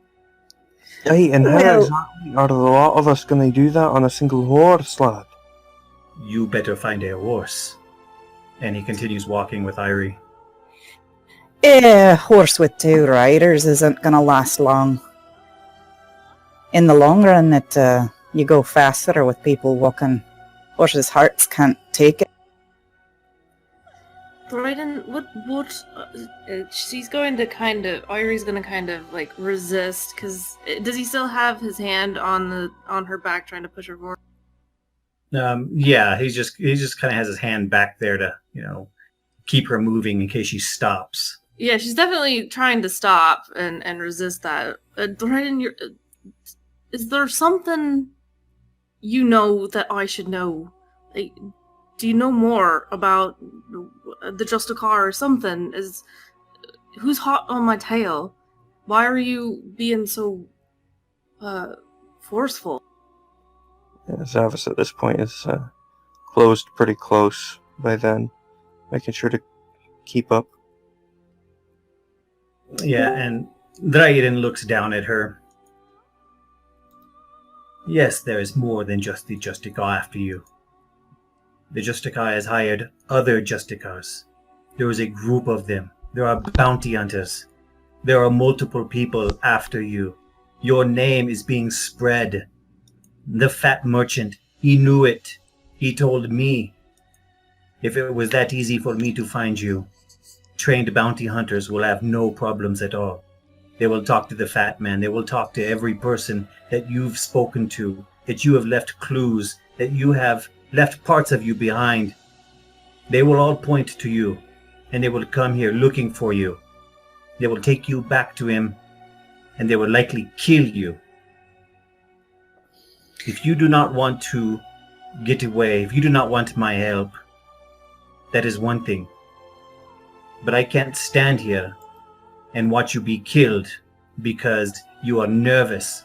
Right, and how Well- exactly are the lot of us going to do that on a single horse, lad? You better find a horse. And he continues walking with Eiry. A horse with 2 riders isn't going to last long. In the long run, you go faster with people walking. Horses' hearts can't take it. Dryden, she's going to Eiry's going to resist, because does he still have his hand on her back trying to push her forward? Yeah, he just kind of has his hand back there to, keep her moving in case she stops. Yeah, she's definitely trying to stop and resist that. Dryden, is there something that I should know? Do you know more about the Justicar or something? Who's hot on my tail? Why are you being so forceful? Zavis at this point is closed pretty close by then, making sure to keep up. Yeah, and Dryden looks down at her. Yes, there is more than just the Justicar after you. The Justicar has hired other Justicars. There is a group of them. There are bounty hunters. There are multiple people after you. Your name is being spread. The fat merchant, he knew it. He told me. If it was that easy for me to find you, trained bounty hunters will have no problems at all. They will talk to the fat man. They will talk to every person that you've spoken to, that you have left clues, that you have left parts of you behind. They will all point to you, and they will come here looking for you. They will take you back to him, and they will likely kill you. If you do not want to get away, if you do not want my help, that is one thing. But I can't stand here and watch you be killed because you are nervous.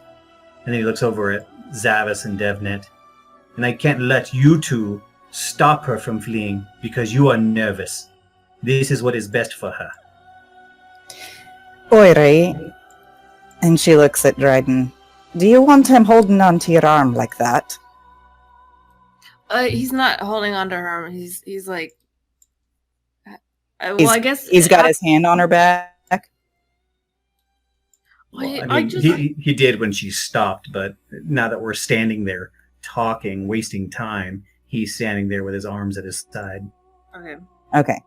And then he looks over at Zavis and Devnet. And I can't let you two stop her from fleeing because you are nervous. This is what is best for her. Eiry, and she looks at Dryden. Do you want him holding onto your arm like that? He's not holding onto her arm. He's like, I guess he's got his hand on her back. He did when she stopped, but now that we're standing there talking, wasting time, he's standing there with his arms at his side. Okay.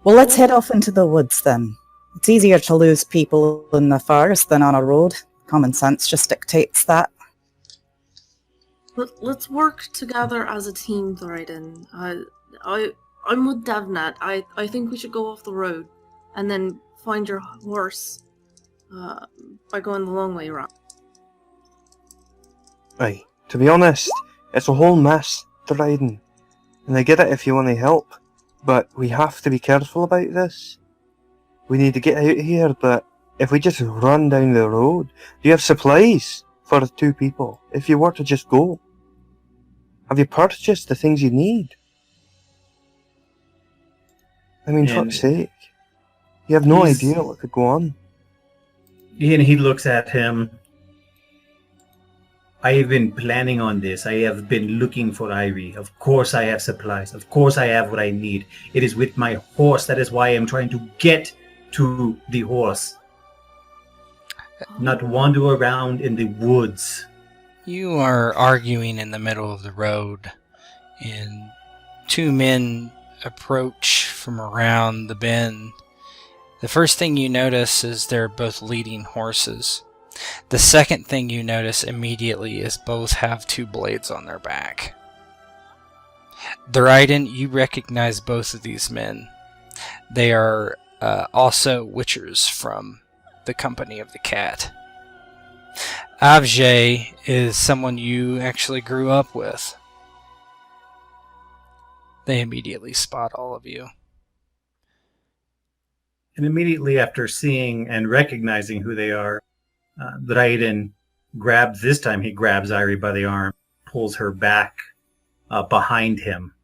Well, let's head off into the woods then. It's easier to lose people in the forest than on a road. Common sense just dictates that. Let's work together as a team, Dryden. I'm with Devnet. I think we should go off the road and then find your horse by going the long way around. Right, to be honest, it's a whole mess, Dryden. And I get it if you want to help, but we have to be careful about this. We need to get out of here, but if we just run down the road, do you have supplies for 2 people? If you were to just go, have you purchased the things you need? I mean, fuck's sake. You have no idea what could go on. And he looks at him. I have been planning on this. I have been looking for Eiry. Of course I have supplies. Of course I have what I need. It is with my horse. That is why I am trying to get to the horse. Not wander around in the woods. You are arguing in the middle of the road, and 2 men approach from around the bend. The first thing you notice is they're both leading horses. The second thing you notice immediately is both have 2 blades on their back. Dryden, you recognize both of these men. They are also witchers from the Company of the Cat. Avjay is someone you actually grew up with. They immediately spot all of you. And immediately after seeing and recognizing who they are, Dryden grabs Eiry by the arm, pulls her back behind him,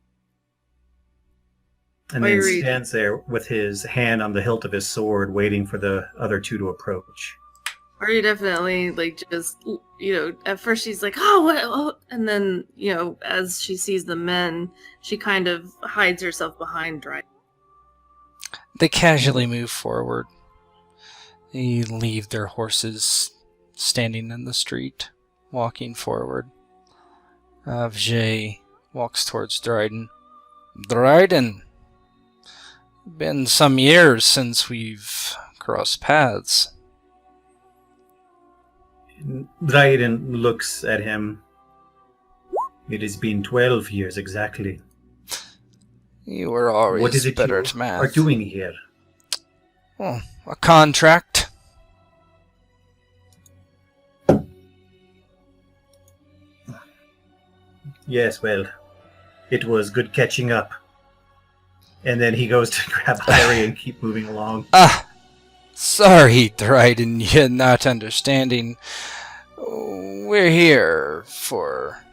and then Eiry stands there with his hand on the hilt of his sword, waiting for the other two to approach. Eiry definitely, like, just, at first she's like, oh, what? Oh, and then, as she sees the men, she kind of hides herself behind Dryden. They casually move forward. They leave their horses standing in the street, walking forward. Avjay walks towards Dryden. Dryden! Been some years since we've crossed paths. Dryden looks at him. It has been 12 years exactly. You were always What is it better you at math. are doing here? Oh, a contract. Yes, well, it was good catching up. And then he goes to grab Eiry and keep moving along. Sorry, Dryden, you're not understanding. We're here for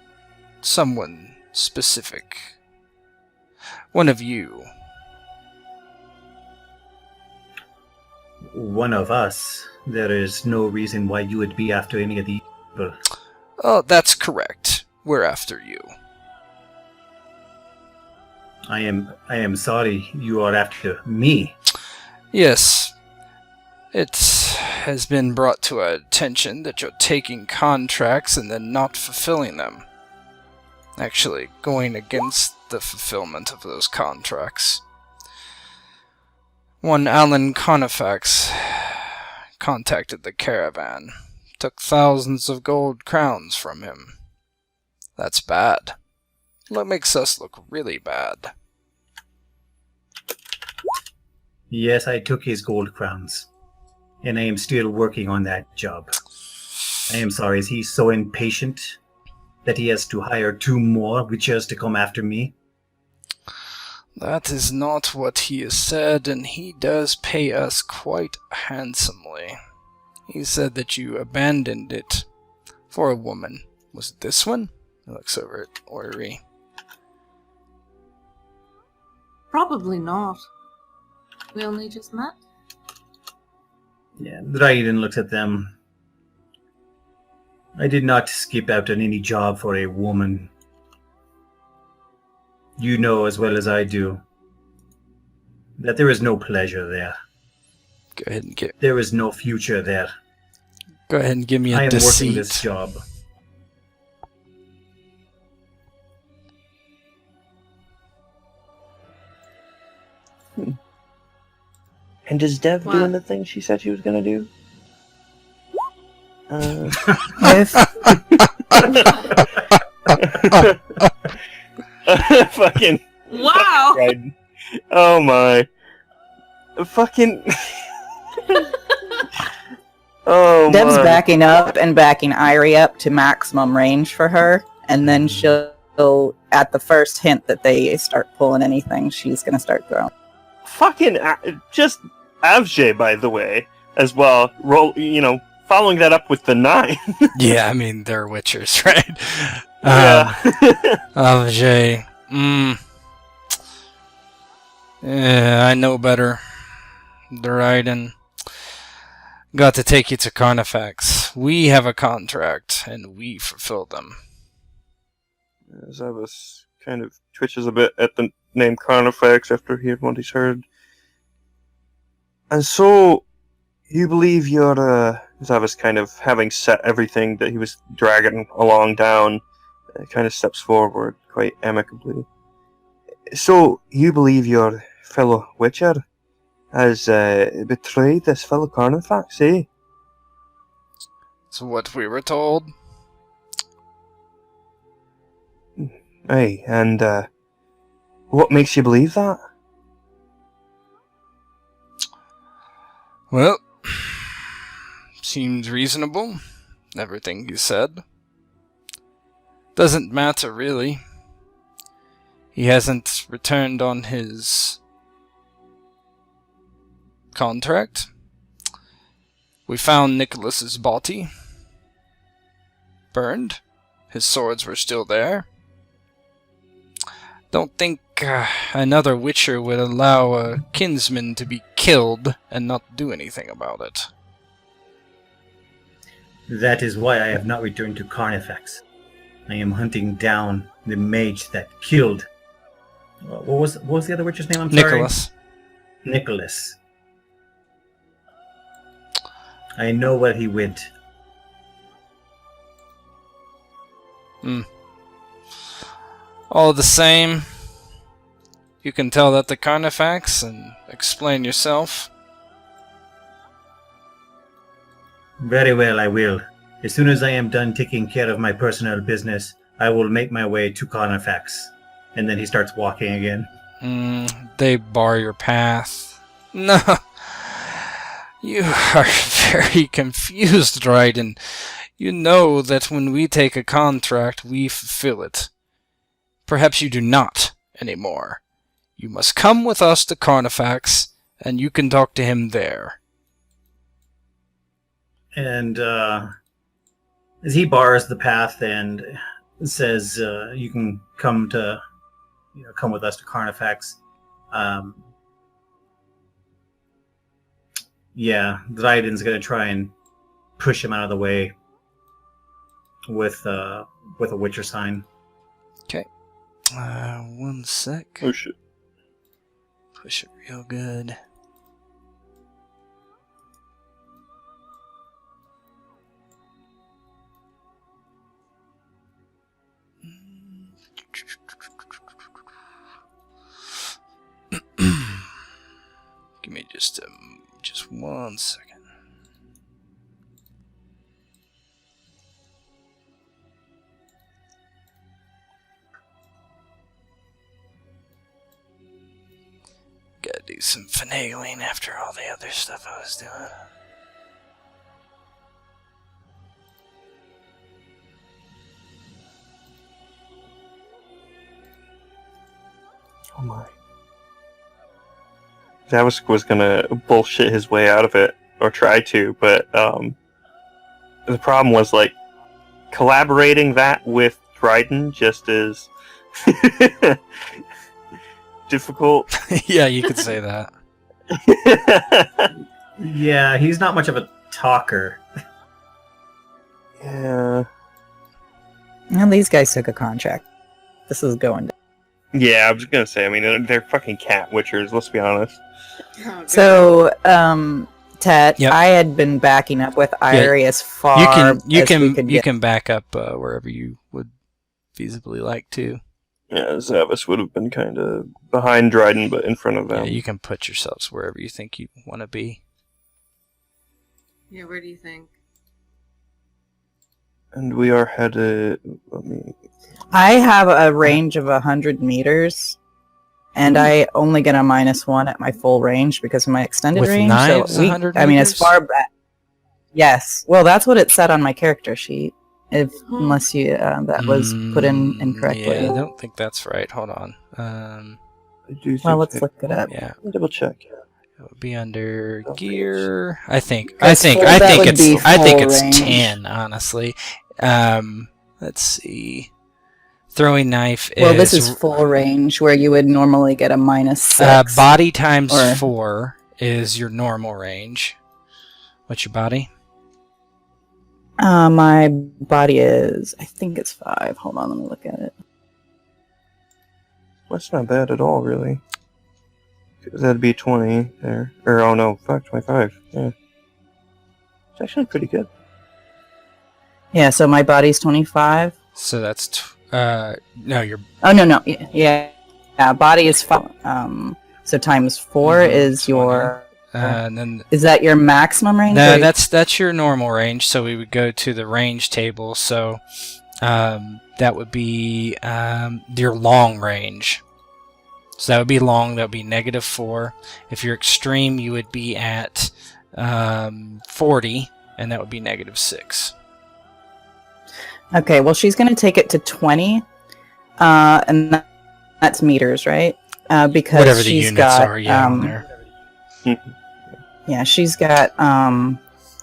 someone specific. One of you. One of us. There is no reason why you would be after any of these people. Oh, that's correct. We're after you. I am sorry you are after me. Yes. It has been brought to our attention that you're taking contracts and then not fulfilling them. Actually, going against the fulfillment of those contracts. One Alan Carnifax contacted the caravan, took thousands of gold crowns from him. That's bad. That makes us look really bad. Yes, I took his gold crowns. And I am still working on that job. I am sorry, is he so impatient that he has to hire 2 more witches to come after me? That is not what he has said, and he does pay us quite handsomely. He said that you abandoned it for a woman. Was it this one? He looks over at Eiry. Probably not. We only just met. Yeah, Dryden looks at them. I did not skip out on any job for a woman. You know as well as I do that there is no pleasure there. Go ahead and There is no future there. Go ahead and give me a I am deceit. working this job. And is Dev What? doing the thing she said she was gonna do? If Fucking. Wow! Dryden. Oh my. Fucking. Oh Deb's my. backing up and backing Eiry up to maximum range for her, and then she'll, at the first hint that they start pulling anything, she's gonna start throwing. Fucking. Just Avjay, by the way, as well. Following that up with the 9. Yeah, I mean, they're witchers, right? Yeah. Avjay. Yeah, I know better. Dryden. Got to take you to Carnifax. We have a contract, and we fulfill them. Zavis kind of twitches a bit at the name Carnifax after what he's heard. And so, you believe you're, Zavis kind of having set everything that he was dragging along down, kind of steps forward quite amicably. So, you believe your fellow Witcher has betrayed this fellow Carnifax, eh? That's what we were told. Aye, and What makes you believe that? Well, seems reasonable, everything you said. Doesn't matter, really. He hasn't returned on his contract. We found Nicholas's body. Burned. His swords were still there. Don't think another Witcher would allow a kinsman to be killed and not do anything about it. That is why I have not returned to Carnifex. I am hunting down the mage that killed... What was the other witch's name? I'm sorry. Nicholas. Nicholas. I know where he went. All the same, you can tell that the Carnifex and explain yourself. Very well, I will. As soon as I am done taking care of my personal business, I will make my way to Carnifex. And then he starts walking again. They bar your path. No. You are very confused, Dryden. You know that when we take a contract, we fulfill it. Perhaps you do not anymore. You must come with us to Carnifex, and you can talk to him there. And as he bars the path and says, "You can come with us to Carnifex." Yeah, Dryden's gonna try and push him out of the way with a Witcher sign. Okay. 1 sec. Oh shit. Push it real good. Give me just 1 second. Gotta do some finagling after all the other stuff I was doing. Oh my. Zavis was gonna bullshit his way out of it, or try to, but the problem was, like, collaborating that with Dryden just is difficult. Yeah, you could say that. Yeah, he's not much of a talker. Yeah. And these guys took a contract. This is going down. Yeah, I was gonna say, I mean, they're fucking cat witchers, let's be honest. So, Tet, Yep. I had been backing up with Eiry as far as we could You get. can back up wherever you would feasibly like to. Yeah, Zavis would have been kind of behind Dryden, but in front of them. Yeah, you can put yourselves wherever you think you want to be. Yeah, where do you think? And we are headed... Let me... I have a range of 100 meters, and I only get a -1 at my full range because of my extended With range. knives, so 100 I mean, as meters? far back. Yes. Well, that's what it said on my character sheet. Unless you that was put in incorrectly. Yeah, I don't think that's right. Hold on. I do think Well, let's look it up. Yeah, double check. it would be under gear. I think That would be it's full range. 10. Honestly, let's see. Throwing knife Well, this is full range, where you would normally get a -6. body times or- 4 is your normal range. What's your body? My body is, I think it's 5. Hold on, let me look at it. That's not bad at all, really. 'Cause that'd be 20 there. Or, oh no, fuck, 25. Yeah. It's actually pretty good. Yeah, so my body's 25. So that's no, your Oh, no. Yeah. Body is 5. So times 4 is 20. your... and then Is that your maximum range? no, or- that's your normal range. So we would go to the range table. So that would be your long range. So that would be long. That would be -4. If you're extreme, you would be at 40, and that would be -6. Okay, well, she's going to take it to 20, and that's meters, right? Because Whatever the she's units got, are, yeah, on there. Yeah, she's got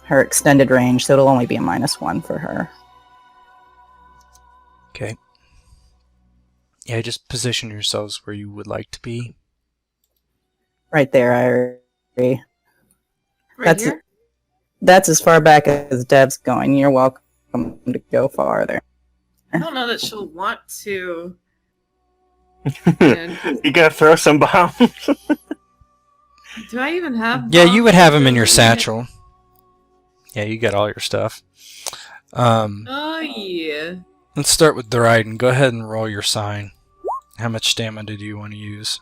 her extended range, so it'll only be a -1 for her. Okay. Yeah, just position yourselves where you would like to be. Right there, Eiry. Right here? That's as far back as Dev's going. You're welcome to go farther. I don't know that she'll want to. You gotta throw some bombs. Do I even have? Yeah, you would have them in your bombs? satchel. Yeah, you got all your stuff. Oh yeah. Let's start with Dryden. Go ahead and roll your sign. How much stamina do you want to use?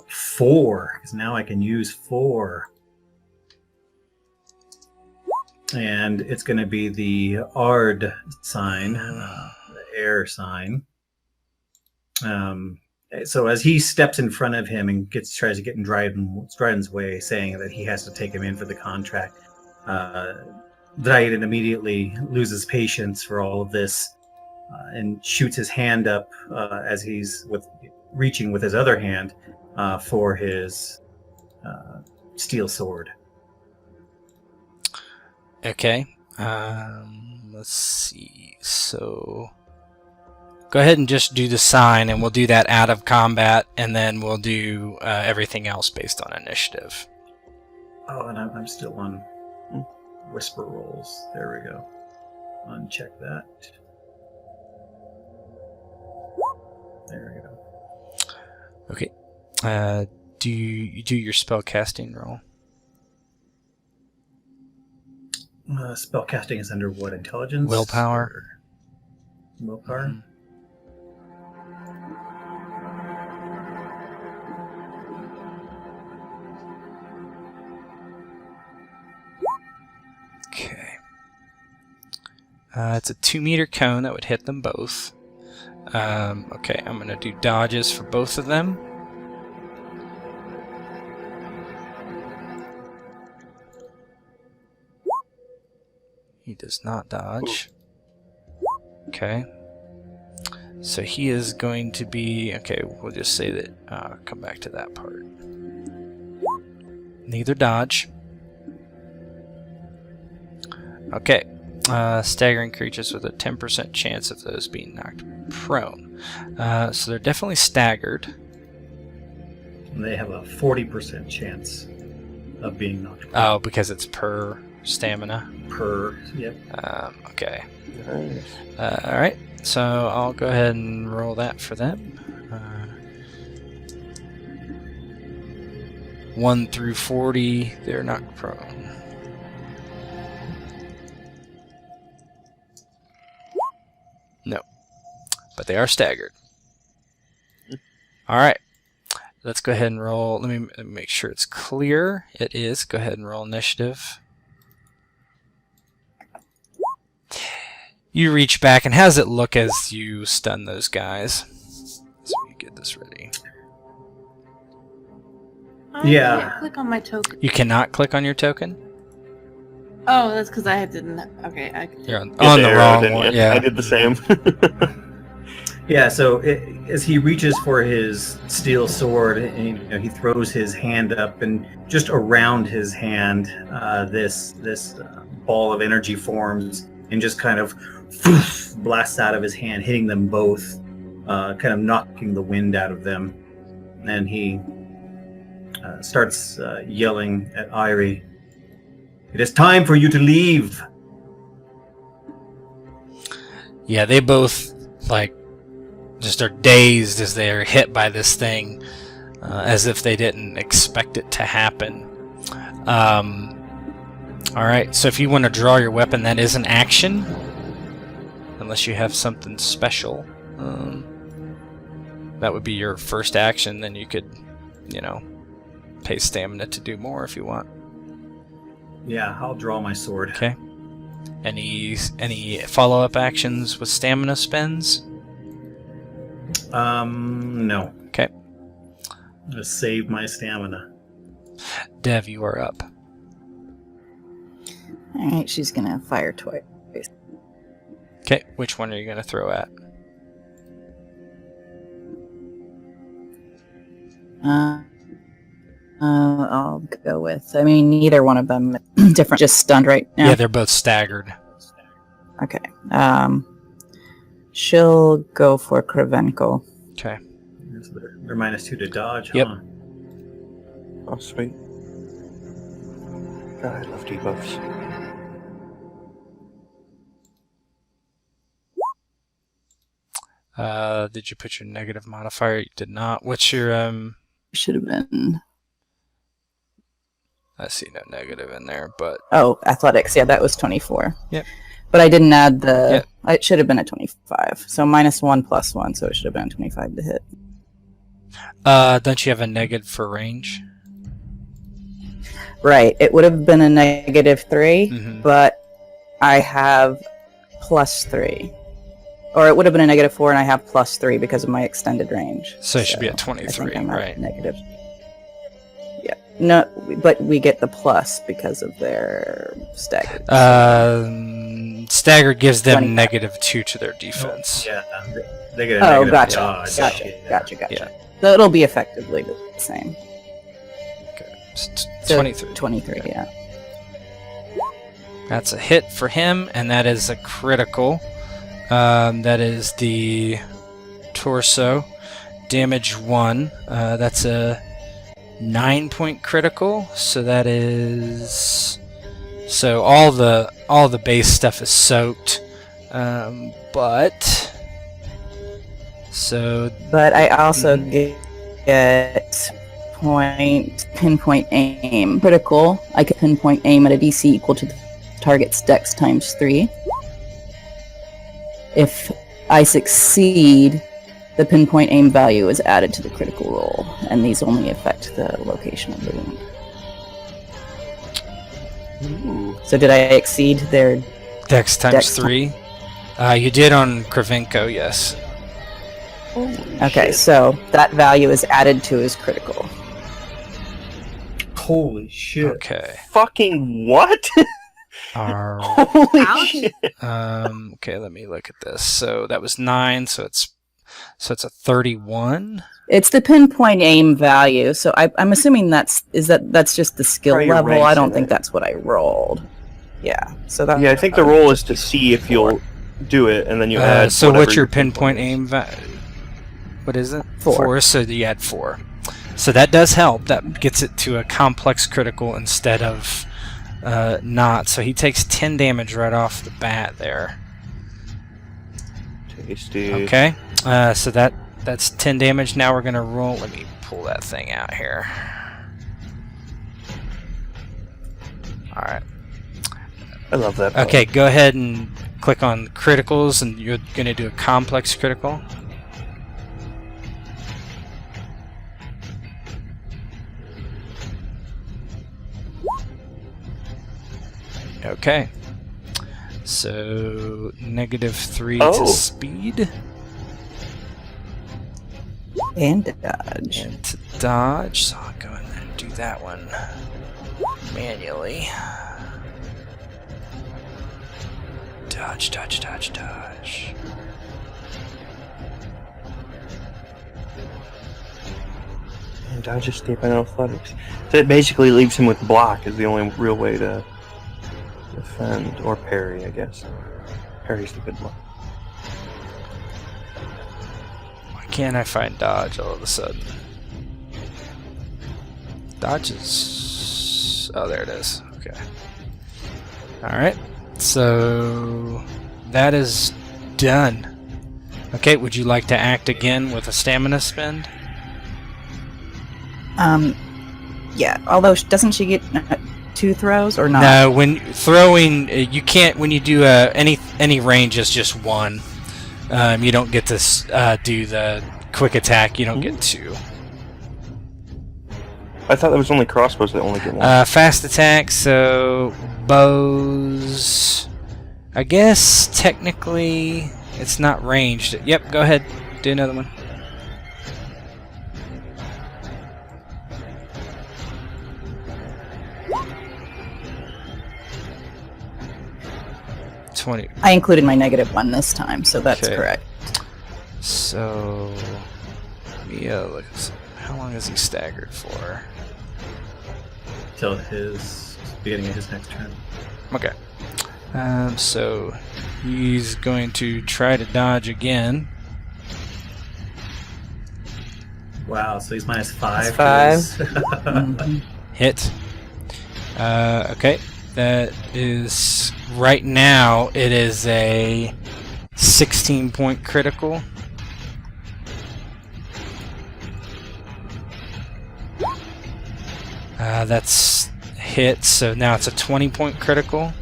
4, because now I can use 4. And it's going to be the Ard sign, the air sign. So as he steps in front of him and tries to get in Dryden's way, saying that he has to take him in for the contract, Dryden immediately loses patience for all of this and shoots his hand up as he's reaching with his other hand for his steel sword. Okay. Let's see. So go ahead and just do the sign, and we'll do that out of combat, and then we'll do everything else based on initiative. Oh, and I'm still on whisper rolls. There we go. Uncheck that. There we go. Okay. Do you do your spell casting roll? Spell casting is under what? Intelligence? Willpower. Or willpower? Mm-hmm. Okay. It's a 2-meter cone that would hit them both. Okay, I'm going to do dodges for both of them. He does not dodge. Okay. So he is going to be... Okay, we'll just say that... come back to that part. Neither dodge. Okay. Staggering creatures with a 10% chance of those being knocked prone. So they're definitely staggered. And they have a 40% chance of being knocked prone. Oh, because it's per stamina. Yep. Okay. Alright, so I'll go ahead and roll that for them. 1 through 40, they're knocked prone. No. But they are staggered. Alright. Let's go ahead and roll. Let me make sure it's clear. It is. Go ahead and roll initiative. You reach back, and how does it look as you stun those guys? So you get this ready. Yeah. Can't click on my token. You cannot click on your token? Oh, that's because I didn't. Okay, I could. You're on the wrong one. Yeah. I did the same. Yeah, so as he reaches for his steel sword, and, he throws his hand up, and just around his hand, this ball of energy forms and just kind of blasts out of his hand, hitting them both, kind of knocking the wind out of them. And he starts yelling at Eiry, "It is time for you to leave!" Yeah, they both, just are dazed as they are hit by this thing, as if they didn't expect it to happen. Alright, so if you want to draw your weapon, that is an action. Unless you have something special. That would be your first action, then you could, pay stamina to do more if you want. Yeah, I'll draw my sword. Okay. Any follow-up actions with stamina spends? No. Okay. to save my stamina. Dev, you are up. Alright, she's gonna fire twice. Okay, which one are you going to throw at? I'll go with, I mean, neither one of them different, just stunned right now. Yeah, they're both staggered. Okay. She'll go for Kravenko. Okay. So they're -2 to dodge, Yep. huh? Oh, sweet. God, I love debuffs. Did you put your negative modifier? You did not. What's your Should have been. I see no negative in there, but Oh, athletics. Yeah, that was 24. Yep. But I didn't add the. Yep. It should have been a 25. So -1 +1, so it should have been a 25 to hit. don't you have a negative for range? Right. It would have been a -3, Mhm. but I have +3. Or it would have been a -4 and I have +3 because of my extended range. So it should be at I 23, think I'm at right? negative. Yeah. No, but we get the plus because of their staggered. Stagger gives them 25. -2 to their defense. Yeah, they get a Oh, negative gotcha. dodge. Gotcha. Yeah. Gotcha. Yeah. So it'll be effectively the same. Okay. So 23. 23, yeah. That's a hit for him, and that is a critical. That is the torso. Damage 1. That's a 9-point critical. So that is. So all the base stuff is soaked. But. So. But I also get pinpoint aim. Critical. I can pinpoint aim at a DC equal to the target's dex times 3. If I succeed, the pinpoint aim value is added to the critical roll, and these only affect the location of the wound. Ooh. So did I exceed their... Dex times Dex 3. You did on Kravenko, yes. Okay, so that value is added to his critical. Holy shit. Okay. Fucking what? Alright. Holy Ouch. shit. Okay, let me look at this. So that was 9, so it's a 31. It's the pinpoint aim value, so I'm assuming that's just the skill Probably your level. ranks I don't in think it. that's what I rolled. Yeah, so that. Yeah, I think the roll is to see if you'll do it, and then you add. So whatever what's your pinpoint aim what is it? 4. So you add 4. So that does help. That gets it to a complex critical instead of not. So he takes 10 damage right off the bat there. Tasty. Okay. So that's 10 damage. Now we're gonna roll. Let me pull that thing out here. All right. I love that. Okay, go ahead and click on criticals, and you're gonna do a complex critical. Okay. So -3 Oh. to speed And dodge. and to dodge. So I'll go in there and do that one manually. Dodge, dodge, dodge, dodge. And dodge escape and athletics. So it basically leaves him with block is the only real way to defend, or parry, I guess. Parry's the good one. Why can't I find dodge all of a sudden? Dodge is... Oh, there it is. Okay. Alright. So... That is done. Okay, would you like to act again with a stamina spend? Yeah. Although doesn't she get 2 throws or not? No, when throwing, you can't. When you do any range, it's just 1. You don't get to do the quick attack. You don't get 2. I thought there was only crossbows that only get 1. Fast attack. So bows. I guess technically it's not ranged. Yep. Go ahead. Do another one. 20. I included my -1 this time, so that's Okay. correct. So, let me look. How long is he staggered for? Till his beginning of his next turn. Okay. So he's going to try to dodge again. Wow, so he's -5. That's 5. Mhm. Hit. Okay. That is right now. It is a 16-point critical. That's hit. So now it's a 20-point critical.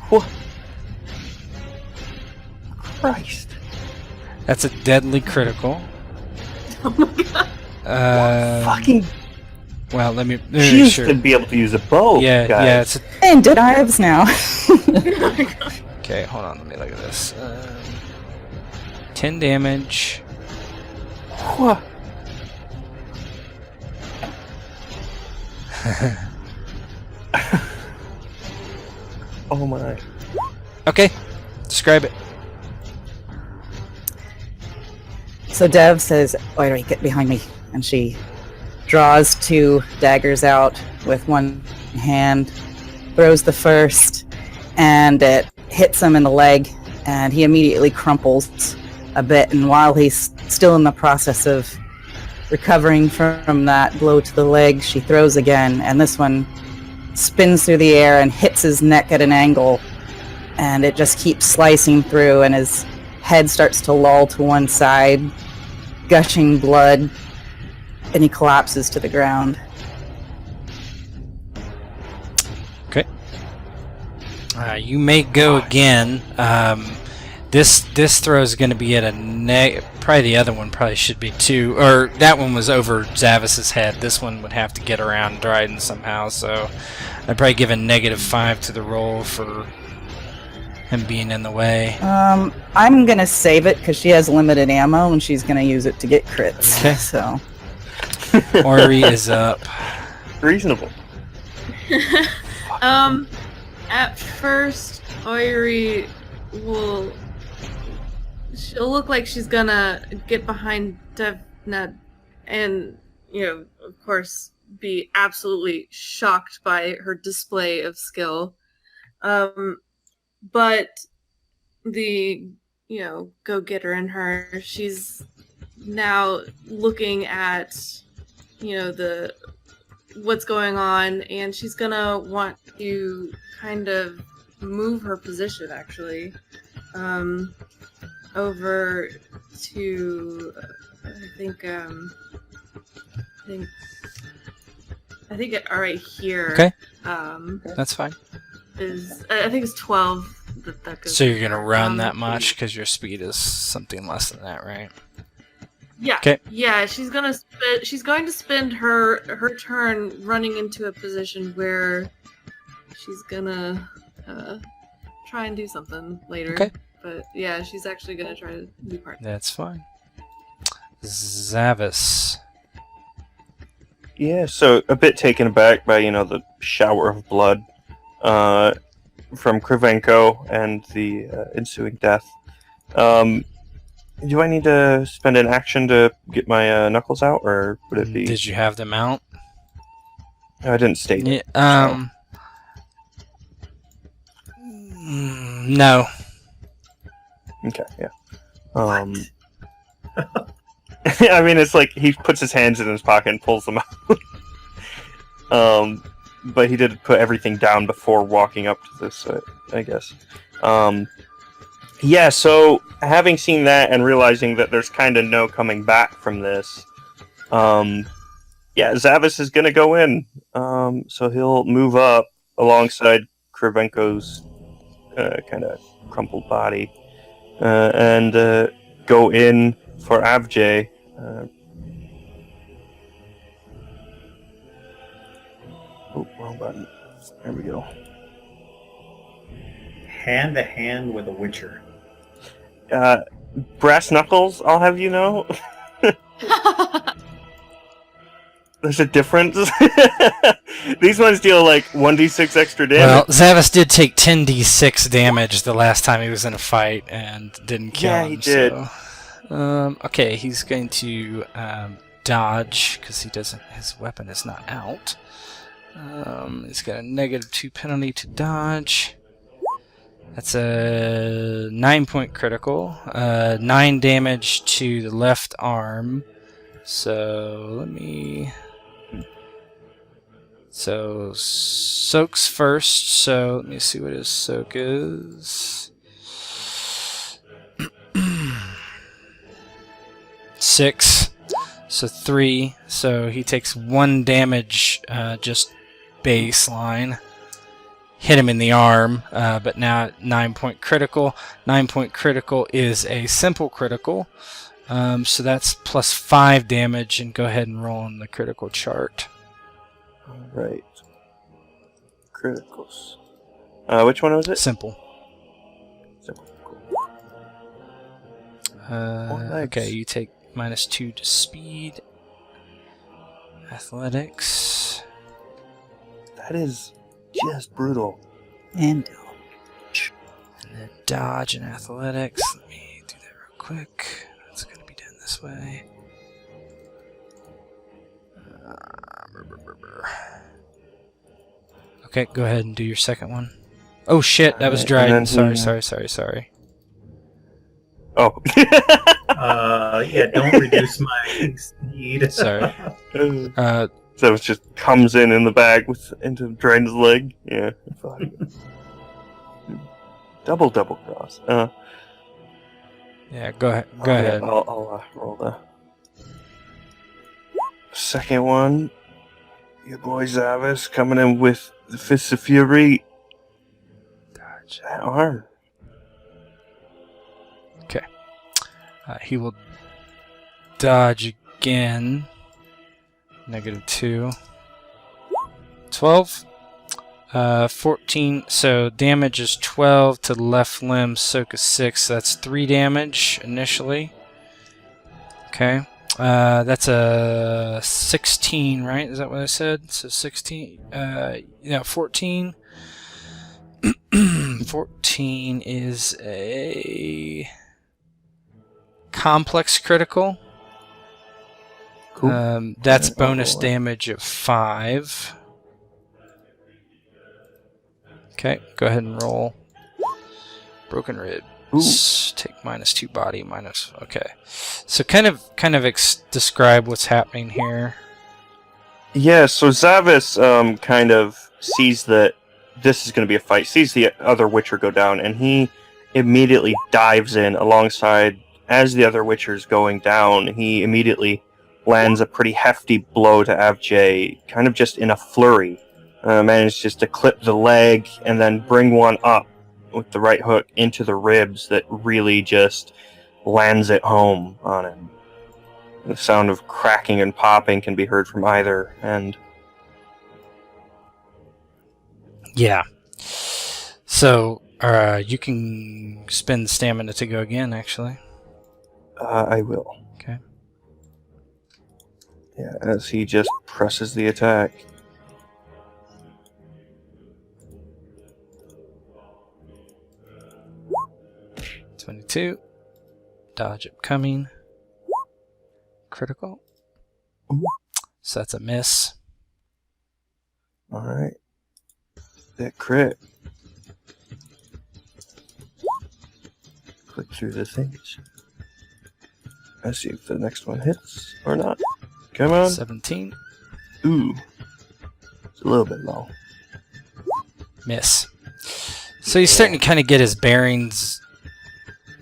What? Christ. That's a deadly critical. Oh my god. Fucking. Well, let me. She used sure. to be able to use a bow. Yeah, guys. yeah. It's a, And dead Ives now. okay. Hold on. Let me look at this. 10 damage. What? Oh my. Okay. Describe it. So Dev says, Eiry, get behind me. And she draws 2 daggers out with one hand, throws the first, and it hits him in the leg, and he immediately crumples a bit. And while he's still in the process of recovering from that blow to the leg, she throws again, and this one spins through the air and hits his neck at an angle, and it just keeps slicing through, and his head starts to loll to one side, gushing blood, and he collapses to the ground. Okay. You may go again. This throw is going to be at a probably the other one probably should be 2, or that one was over Zavis's head. This one would have to get around Dryden somehow, so I'd probably give a -5 to the roll for him being in the way. I'm gonna save it because she has limited ammo and she's gonna use it to get crits. Okay. So Eiry is up. Reasonable. At first, Eiry she'll look like she's gonna get behind Devnet and, of course, be absolutely shocked by her display of skill. But the, go-getter in her, she's now looking at, what's going on, and she's gonna want to kind of move her position, actually, over to, I think it right here. Okay. That's That's fine. I think it's 12 that goes. So you're going to run that much because your speed is something less than that, right? Yeah. Okay. Yeah, she's going to spend her turn running into a position where she's going to try and do something later. Okay. But yeah, she's actually going to try to do part. That's fine. Zavis. Yeah, so a bit taken aback by, the shower of blood from Krivenko and the ensuing death. Do I need to spend an action to get my knuckles out, or would it be... Did you have them out? I didn't state Yeah, it. No. Okay, yeah. I mean, it's like he puts his hands in his pocket and pulls them out. But he did put everything down before walking up to this, I guess. Yeah, so having seen that and realizing that there's kind of no coming back from this, Zavis is going to go in. So he'll move up alongside Krivenko's kind of crumpled body and go in for Avjay. Wrong button. There we go. Hand to hand with a witcher. Brass knuckles, I'll have you know. There's a difference. These ones deal like 1d6 extra damage. Well, Zavis did take 10d6 damage the last time he was in a fight and didn't kill him. He did. So, okay, he's going to dodge because his weapon is not out. He's got a -2 penalty to dodge. That's a 9-point critical. 9 damage to the left arm. So let me. So soaks first. So let me see what his soak is. 6. So 3. So he takes 1 damage, just baseline. Hit him in the arm, but now 9-point critical. 9-point critical is a simple critical. So that's plus 5 damage, and go ahead and roll on the critical chart. Alright. Criticals. Which one was it? Simple. Simple. Cool. Okay, you take -2 to speed. Athletics. That is just brutal. And And then dodge and athletics. Let me do that real quick. It's going to be done this way. Okay, go ahead and do your second one. Oh shit, that was Dryden. Sorry. Oh. Yeah, don't reduce my speed. Sorry. So it just comes in the bag into Dryden's leg. Yeah. Double cross. Yeah, go ahead. Go ahead. I'll roll the second one. Your boy Zavis coming in with the Fists of Fury. Dodge. That arm. Okay. He will dodge again. -2. 12. 14. So damage is 12 to the left limb. Soak is 6. So that's 3 damage initially. Okay. That's a 16, right? Is that what I said? So 16. Yeah, 14. 14 is a complex critical. Cool. That's bonus damage of 5. Okay, go ahead and roll. Broken ribs. Ooh. Take -2 body, minus. Okay, so kind of describe what's happening here. Yeah. So Zavis kind of sees that this is going to be a fight. Sees the other Witcher go down, and he immediately dives in alongside. As the other Witcher's going down, he immediately lands a pretty hefty blow to Avjay, kind of just in a flurry. Manages just to clip the leg and then bring one up with the right hook into the ribs that really just lands it home on him. The sound of cracking and popping can be heard from either end. Yeah. So, you can spend stamina to go again, actually. I will. Okay. Yeah, as he just presses the attack. .22. Dodge upcoming. Critical. So that's a miss. Alright. That crit. Click through the things. Let's see if the next one hits or not. Come on. 17. Ooh. It's a little bit low. Miss. So he's starting to kind of get his bearings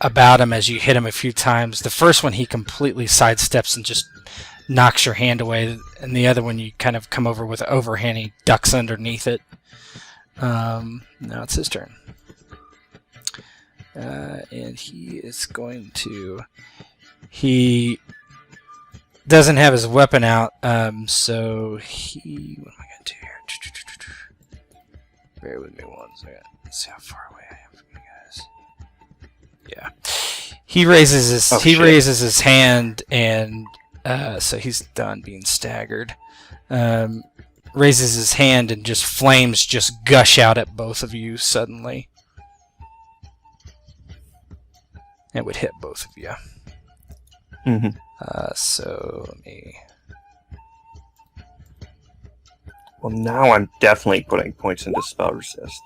about him as you hit him a few times. The first one he completely sidesteps and just knocks your hand away, and the other one you kind of come over with an overhand. He ducks underneath it. Now it's his turn. And he is going to... He doesn't have his weapon out, so he... What am I going to do here? Bear with me one second. Let's see how far away I am from you guys. Yeah. He raises his raises his hand, and so he's done being staggered. raises his hand and just flames just gush out at both of you suddenly. It would hit both of you. Mm-hmm. So let me... Well, now I'm definitely putting points into spell resist.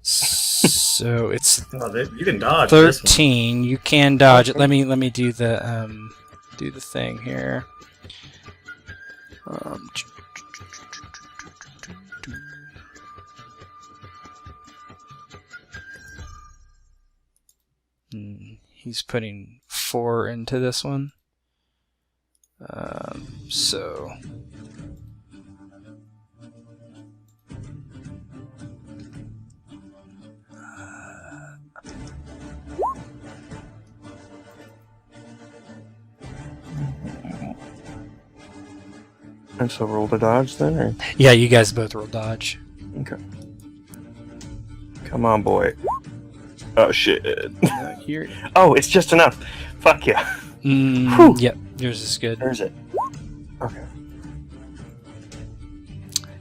So it's You can dodge this one. 13. You can dodge it. Let me do the thing here. He's putting 4 into this one. So And so roll the dodge then, or? yeah, you guys both roll dodge. Okay. Come on, boy. Oh, shit. Here. Oh, it's just enough. Fuck yeah. Yep, yours is good. Where is it? Okay.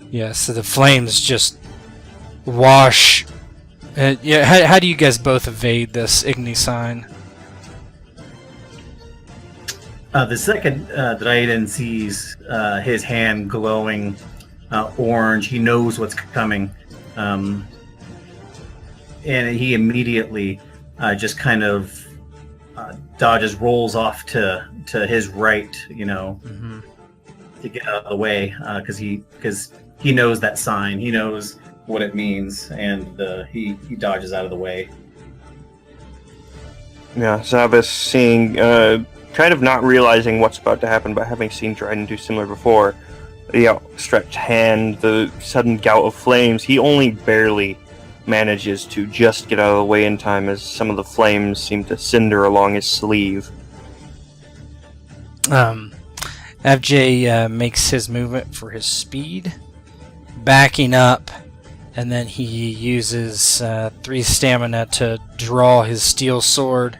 Yeah, so the flames just wash. Yeah, how do you guys both evade this Igni sign? The second Dryden sees his hand glowing orange, he knows what's coming. And he immediately just kind of dodges, rolls off to his right, to get out of the way, because he knows that sign, he knows what it means, and he dodges out of the way. Yeah, Zavis seeing, kind of not realizing what's about to happen, but having seen Dryden do similar before, the outstretched hand, the sudden gout of flames, he only barely manages to just get out of the way in time as some of the flames seem to cinder along his sleeve. FJ makes his movement for his speed, backing up, and then he uses 3 stamina to draw his steel sword,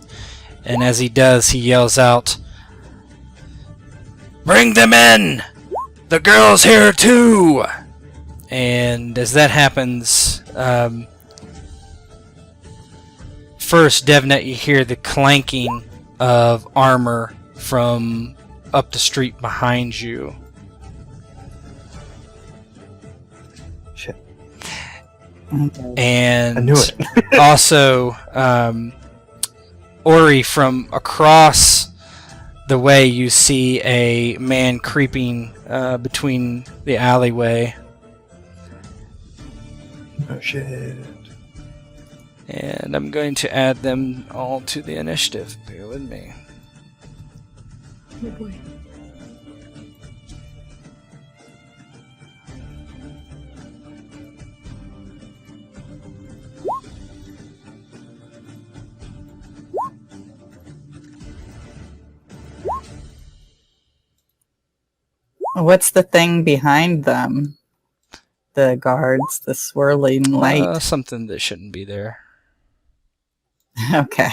and as he does, he yells out, "Bring them in! The girl's here too!" And as that happens, first, Devnet, you hear the clanking of armor from up the street behind you. Shit. And I knew it. also, Eiry, from across the way, you see a man creeping between the alleyway. Oh shit. And I'm going to add them all to the initiative. Bear with me. Oh boy. What's the thing behind them? The guards, the swirling light. Something that shouldn't be there. Okay.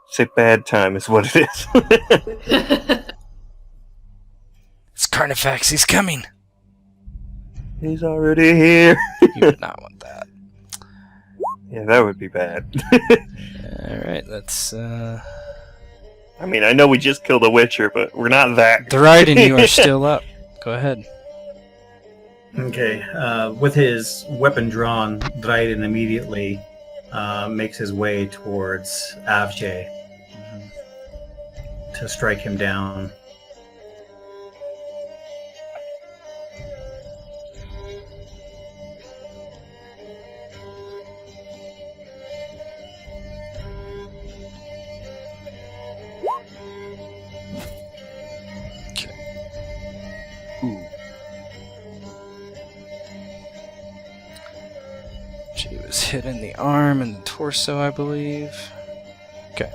It's a bad time is what it is. It's Carnifex, he's coming! He's already here. You would not want that. Yeah, that would be bad. Alright, let's... I mean, I know we just killed a Witcher, but we're not that. Dryden, you are still up. Go ahead. Okay, with his weapon drawn, Dryden immediately makes his way towards Avjay to strike him down. She was hit in the arm and the torso, I believe. Okay.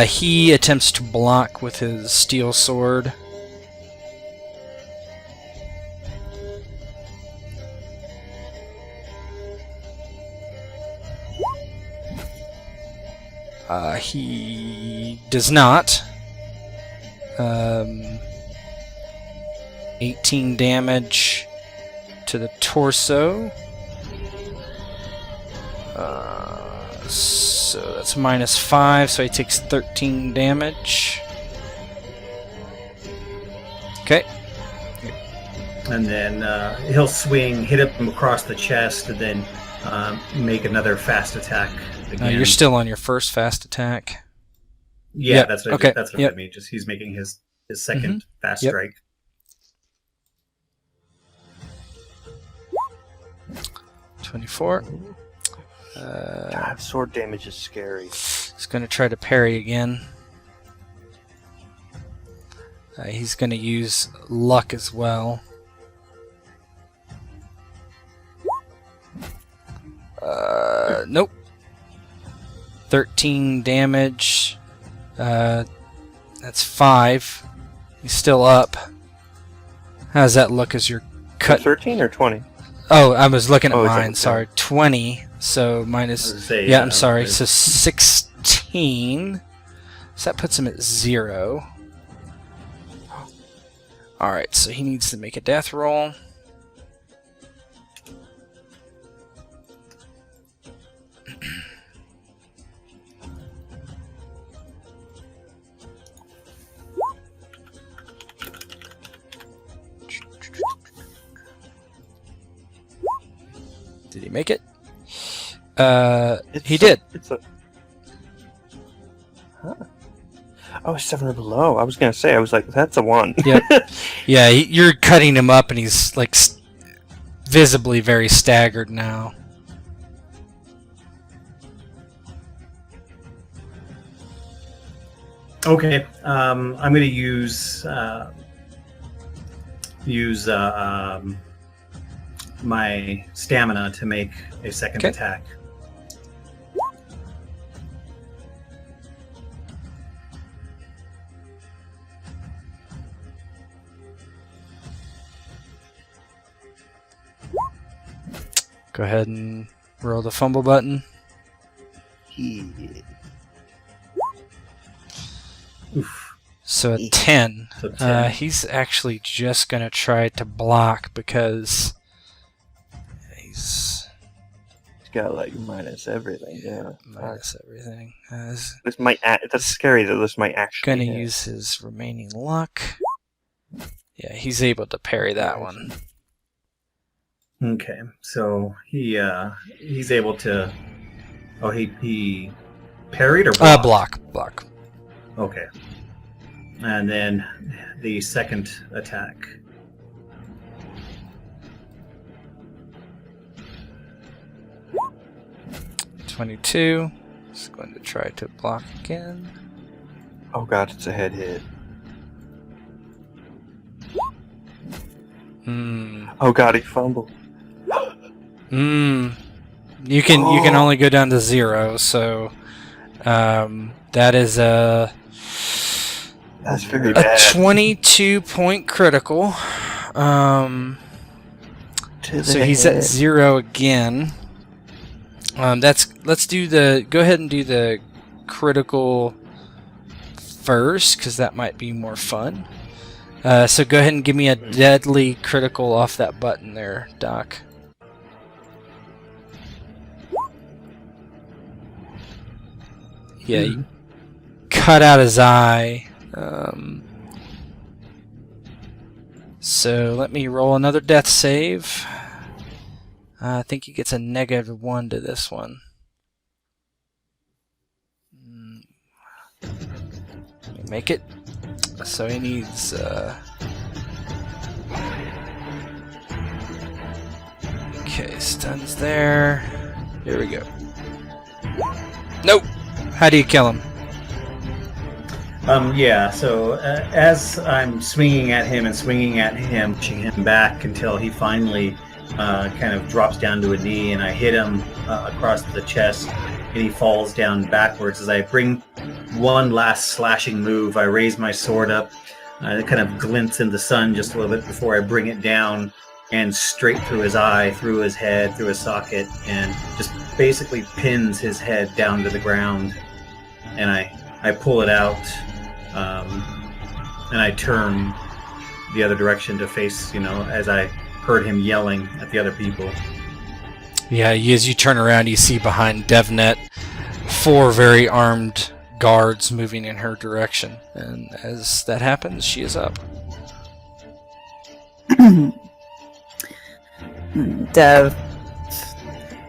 He attempts to block with his steel sword. He does not. 18 damage to the torso. So that's -5, so he takes 13 damage. Okay. And then he'll swing, hit him across the chest, and then make another fast attack again. You're still on your first fast attack. Yeah, Yep. that's what Okay. that's what I mean. Just he's making his second fast Yep. strike. 24. God, sword damage is scary. He's going to try to parry again. He's going to use luck as well. Nope. 13 damage. That's 5. He's still up. How does that look as you're cut? 13 or 20? Oh, I was looking at Oh, mine. it's Sorry, 20. So minus. Say, Yeah, I'm sorry. So 16. So that puts him at 0. Alright, so he needs to make a death roll. Did he make it? He did. Huh. Oh, 7 or below. I was gonna say. I was like, that's a 1. Yep. Yeah, you're cutting him up, and he's like visibly very staggered now. Okay, I'm going to use my stamina to make a second Okay. attack. Go ahead and roll the fumble button. Oof. So at 10, So 10. he's actually just going to try to block because he's It's got like minus everything. Yeah. minus everything. This might. That's scary that this might actually. Going to hit. use his remaining luck. Yeah, he's able to parry that one. Okay, so he's able to. Oh, he parried or blocked? Block. Okay, and then the second attack. $22. He's going to try to block again. Oh god, it's a head hit. Oh god, he fumbled. You can only go down to 0, so that is a That's very bad. 22-point critical. To the So he's at head. 0 again. Let's do the go ahead and do the critical first, because that might be more fun. So go ahead and give me a deadly critical off that button there, Doc. Yeah, you cut out his eye. So let me roll another death save. I think he gets a -1 to this one. Make it. So he needs. Okay, stuns there. Here we go. Nope. How do you kill him? Yeah, so as I'm swinging at him, pushing him back until he finally kind of drops down to a knee, and I hit him across the chest, and he falls down backwards. As I bring one last slashing move, I raise my sword up. It kind of glints in the sun just a little bit before I bring it down, and straight through his eye, through his head, through his socket, and just basically pins his head down to the ground. And I pull it out, and I turn the other direction to face, as I heard him yelling at the other people. Yeah, as you turn around, you see behind Devnet 4 very armed guards moving in her direction. And as that happens, she is up. Dev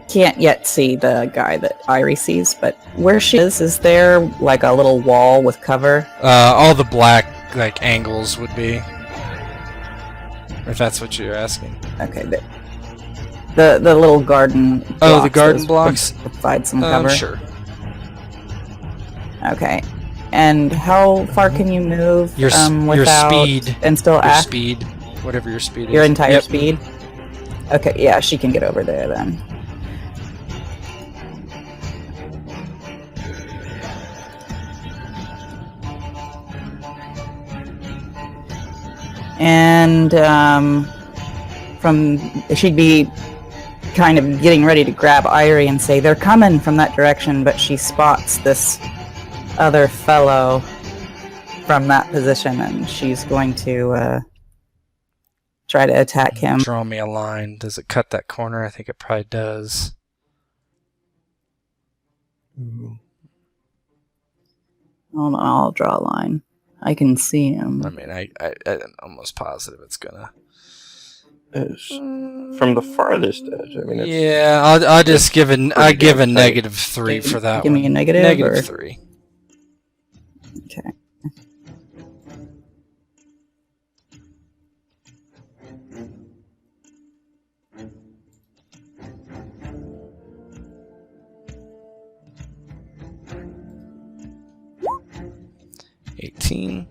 can't yet see the guy that Eiry sees, but where she is there like a little wall with cover? All the black angles would be, if that's what you're asking. Okay, the little garden. Oh, the garden blocks provide some cover. Sure. Okay, and how far can you move? Your speed and still your act? Speed, whatever your speed is. Your entire Yep. speed. Okay, yeah, she can get over there then. And she'd be kind of getting ready to grab Eiry and say, they're coming from that direction, but she spots this other fellow from that position, and she's going to try to attack him. Draw me a line. Does it cut that corner? I think it probably does. Hold on, I'll draw a line. I can see him. I mean, I'm almost positive it's gonna. It's from the farthest edge. I mean, it's Yeah, I'll just give a -3 for that Give one. me a negative? Negative or? 3. Okay. $18.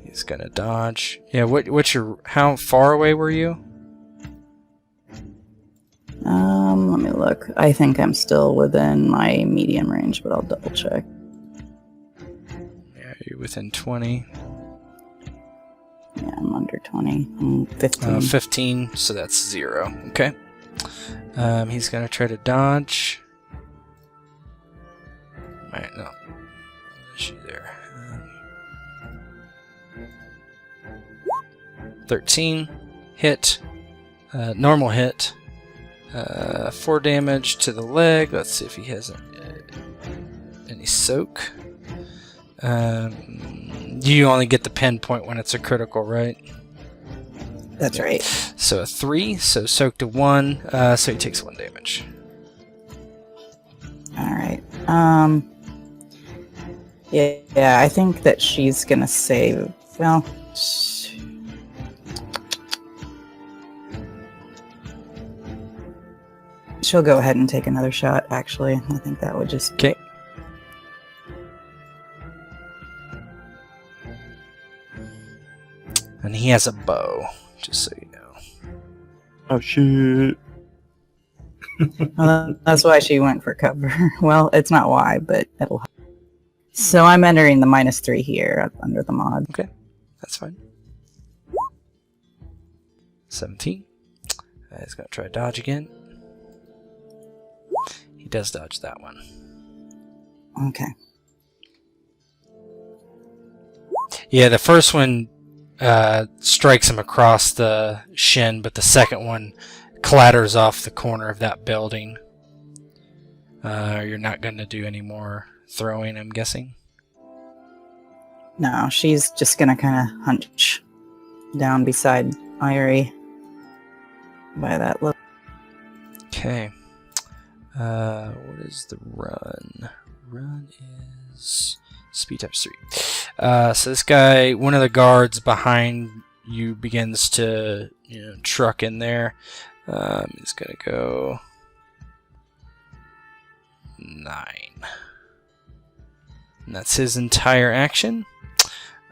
He's gonna dodge. Yeah, how far away were you? Let me look. I think I'm still within my medium range, but I'll double check. Yeah, you're within 20. Yeah, I'm under 20. I'm 15. 15, so that's 0. Okay. He's gonna try to dodge. Right, no. Is she there? 13. Hit. Normal hit. 4 damage to the leg. Let's see if he has any soak. You only get the pinpoint when it's a critical, right? That's right. So a 3, so soak to 1, so he takes 1 damage. Alright. Yeah, I think that she's gonna save. Well, she'll go ahead and take another shot, actually. I think that would just... Okay. And he has a bow, just so you know. Oh shit. Well, that's why she went for cover. Well, it's not why, but it'll help. So I'm entering the -3 here under the mod. Okay, that's fine. 17. He's going to try to dodge again. He does dodge that one. Okay. Yeah, the first one strikes him across the shin, but the second one clatters off the corner of that building. You're not going to do any more throwing, I'm guessing? No, she's just gonna kind of hunch down beside Eiry by that look. Okay. What is the run? Run is speed times 3. So this guy, one of the guards behind you, begins to truck in there. He's gonna go 9, and that's his entire action.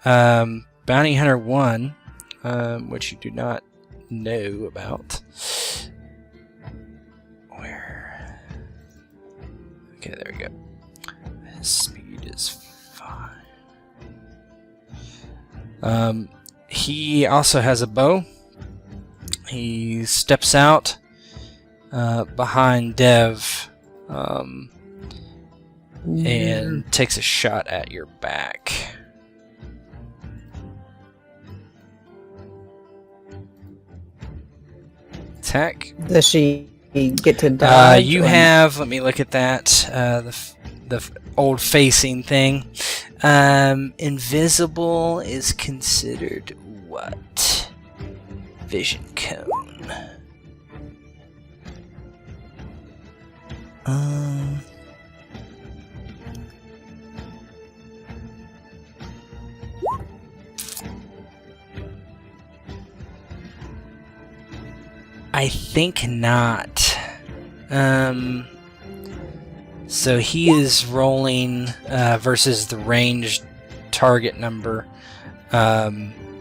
Bounty Hunter 1, which you do not know about. Where? Okay, there we go. His speed is 5. He also has a bow. He steps out behind Dev and takes a shot at your back. attack. Does she get to dodge? You or- have. Let me look at that. The old facing thing. Invisible is considered what? Vision cone. I think not. So he is rolling versus the ranged target number,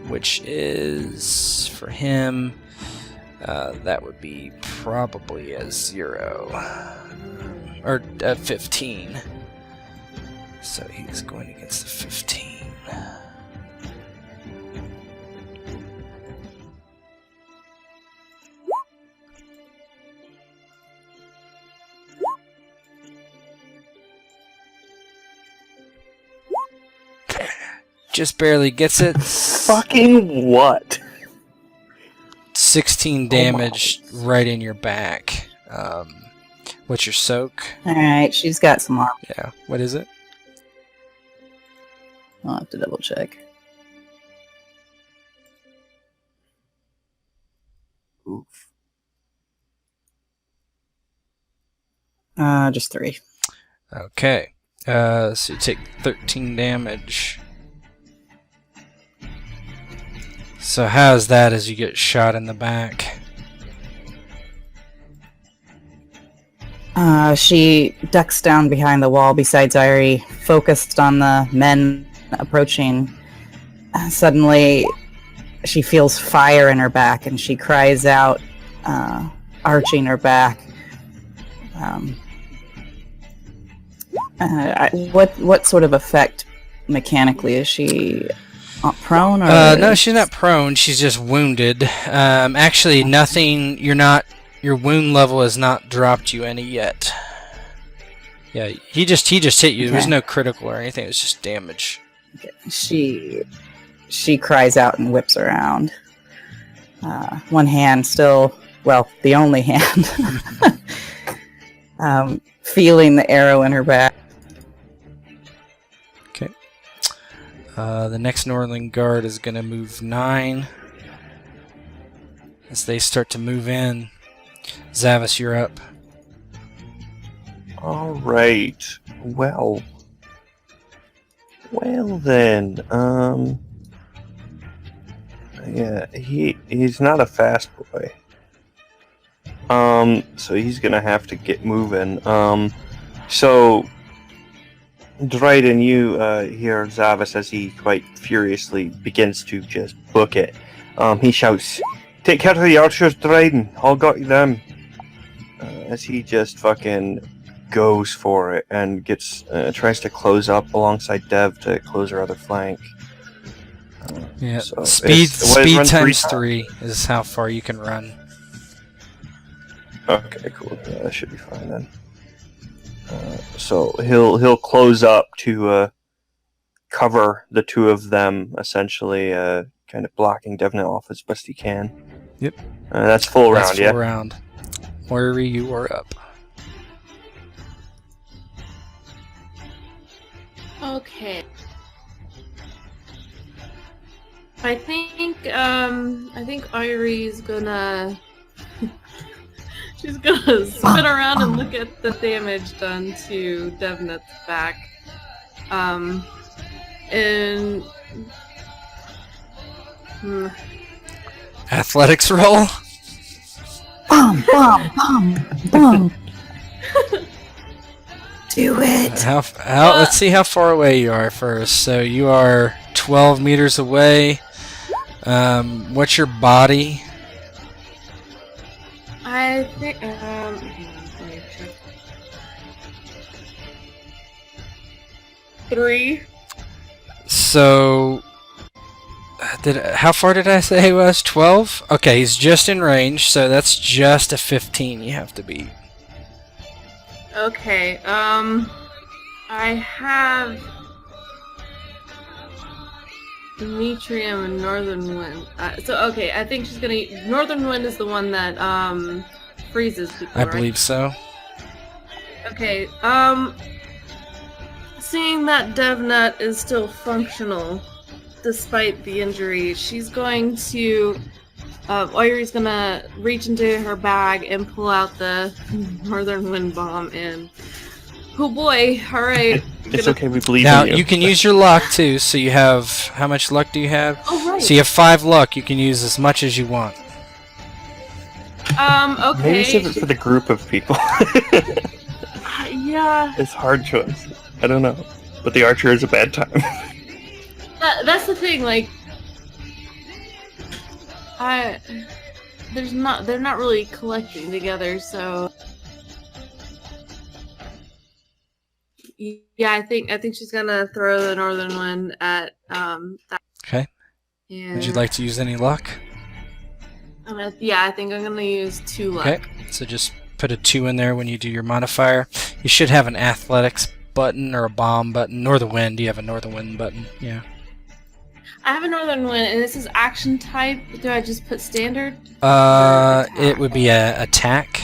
which is for him. That would be probably a 0 or a 15. So he's going against the 15. Just barely gets it. Fucking what? 16 damage right in your back. What's your soak? Alright, she's got some armor. Yeah, what is it? I'll have to double check. Oof. Just 3. Okay. So you take 13 damage. So how's that as you get shot in the back? She ducks down behind the wall besides Eiry, focused on the men approaching. Suddenly, she feels fire in her back, and she cries out, arching her back. What sort of effect mechanically is she prone? Or No, she's not prone. She's just wounded. Actually, nothing. Your wound level has not dropped you any yet. Yeah, he just hit you. There was no critical or anything. It was just damage. Okay. She cries out and whips around. One hand still, well, the only hand, feeling the arrow in her back. Okay. The next Northern Guard is going to move 9 as they start to move in. Zavis, you're up. Alright. Well then, yeah, he's not a fast boy. So he's gonna have to get moving. So Dryden, you hear Zavis as he quite furiously begins to just book it. He shouts, "Take care of the archers, Dryden! I'll got them!" As he just fucking goes for it and gets tries to close up alongside Dev to close her other flank. Yeah, so speed run times 3 is how far you can run. Okay, cool. Yeah, that should be fine then. So he'll close up to cover the two of them, essentially, kind of blocking Devnet off as best he can. Yep. That's full round, That's yeah. full round. Eiry, you are up. Okay. I think Eiry's gonna she's gonna spin around and look at the damage done to Devnet's back. And Athletics roll. Bum, bum, bum, bum. Do it. Let's see how far away you are first. So you are 12 meters away. What's your body? I think let me check. 3. So how far did I say he was? 12? Okay, he's just in range, so that's just a 15 you have to beat. Okay, I have Demetrium and Northern Wind. Okay, I think she's gonna. Northern Wind is the one that freezes people. I right? believe so. Okay. Seeing that Devnet is still functional despite the injury, she's going to. Eiry's gonna reach into her bag and pull out the Northern Wind bomb and. Oh boy! All right. It's okay, we believe Now, in you. you can use your luck, too, so you have... How much luck do you have? Oh, right. So you have 5 luck. You can use as much as you want. Okay. Maybe save it for the group of people. Yeah. It's a hard choice. I don't know. But the archer is a bad time. That's the thing, like... They're not really collecting together, so... Yeah, I think she's gonna throw the Northern Wind at that. Okay. And Would you like to use any luck? I think I'm gonna use 2 luck. Okay. So just put a 2 in there when you do your modifier. You should have an athletics button or a bomb button. Northern Wind. You have a Northern Wind button. Yeah. I have a Northern Wind, and this is action type. Do I just put standard? It would be a attack.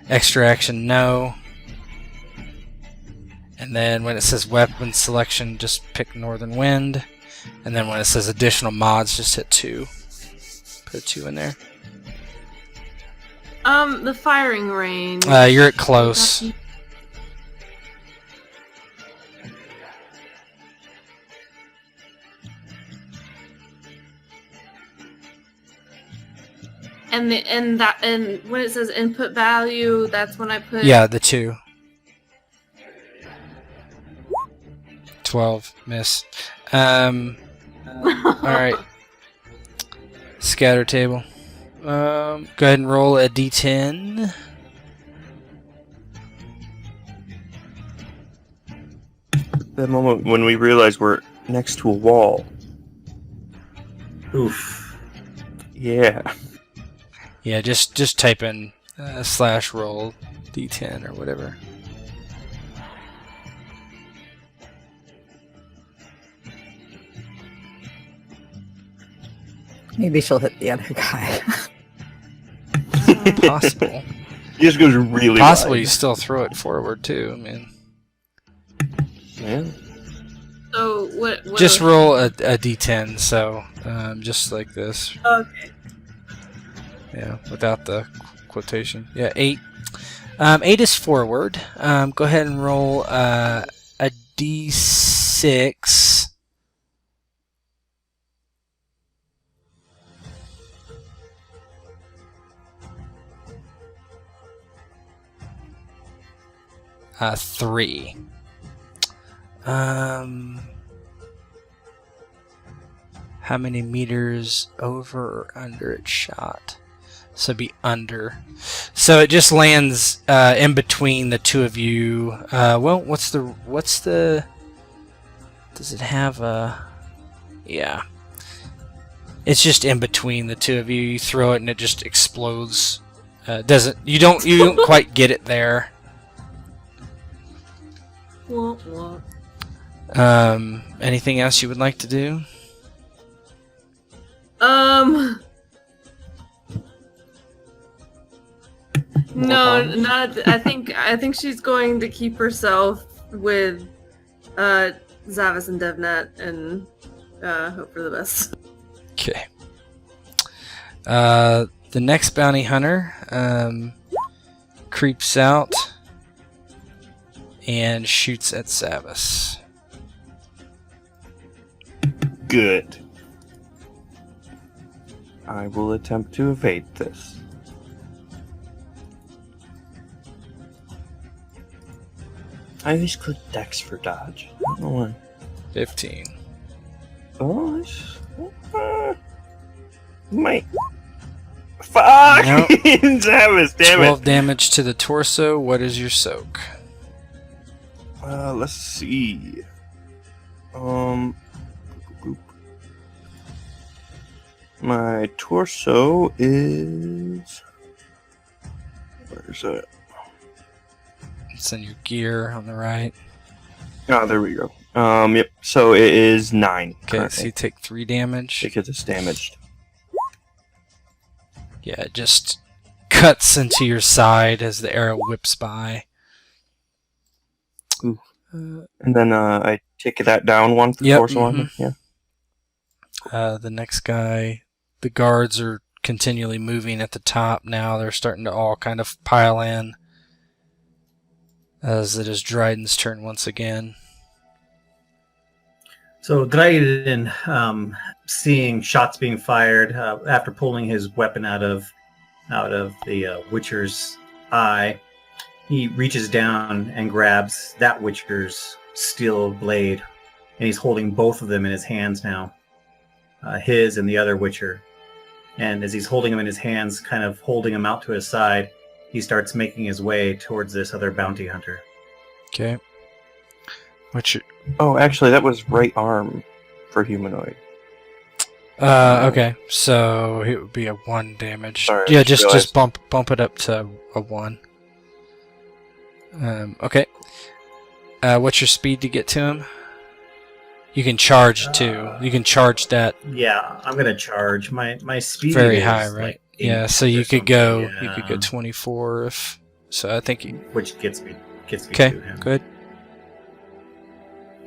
Extra action, no. And then when it says weapon selection, just pick Northern Wind. And then when it says additional mods, just hit 2. Put a 2 in there. The firing range. You're at close. And when it says input value, that's when I put. Yeah, the 2. 12, miss. Alright. Scatter table. Go ahead and roll a d10. The moment when we realize we're next to a wall. Oof. Yeah. Yeah, just type in / roll d10 or whatever. Maybe she'll hit the other guy. Possible. He just goes really Possibly you wide. still throw it forward too. I mean, Yeah. So what just roll a d10. So just like this. Okay. Yeah, without the quotation. Yeah, 8. 8 is forward. Go ahead and roll a d6. Uh, 3. How many meters over or under its shot? So be under. So it just lands in between the two of you. Well, what's the? Does it have a? Yeah. It's just in between the two of you. You throw it and it just explodes. You don't quite get it there. What? Anything else you would like to do? No, not. I think she's going to keep herself with Zavis and Devnet and hope for the best. Okay. The next bounty hunter creeps out and shoots at Zavis. Good. I will attempt to evade this. I always click Dex for dodge. I don't know why. 15. Oh, that's... Mate. Fuck! Nope. Zavis, damn 12 it! damage to the torso. What is your soak? Let's see. My torso is... Where's it? It's in your gear on the right. Oh, there we go. Yep. So it is 9. Okay, currently, so you take 3 damage. because it's damaged. Yeah, it just cuts into your side as the arrow whips by. Ooh. And then I take that down one for Yep, torso armor. Yeah. The next guy, the guards are continually moving at the top now. They're starting to all kind of pile in. As it is Dryden's turn once again. So Dryden, seeing shots being fired after pulling his weapon out of the Witcher's eye, he reaches down and grabs that Witcher's steel blade, and he's holding both of them in his hands now, his and the other Witcher. And as he's holding them in his hands, kind of holding them out to his side, he starts making his way towards this other bounty hunter. Okay. Witcher. Oh, actually, that was right arm for humanoid. Okay, so it would be a 1 damage. Sorry, Yeah, I just realized. bump it up to a 1. Okay. What's your speed to get to him? You can charge too. You can charge that Yeah, I'm gonna charge. My speed very is high, like right? 8 Yeah, so or you could something, go yeah. you could go 24 if so. I think you, which gets me okay, to him. good.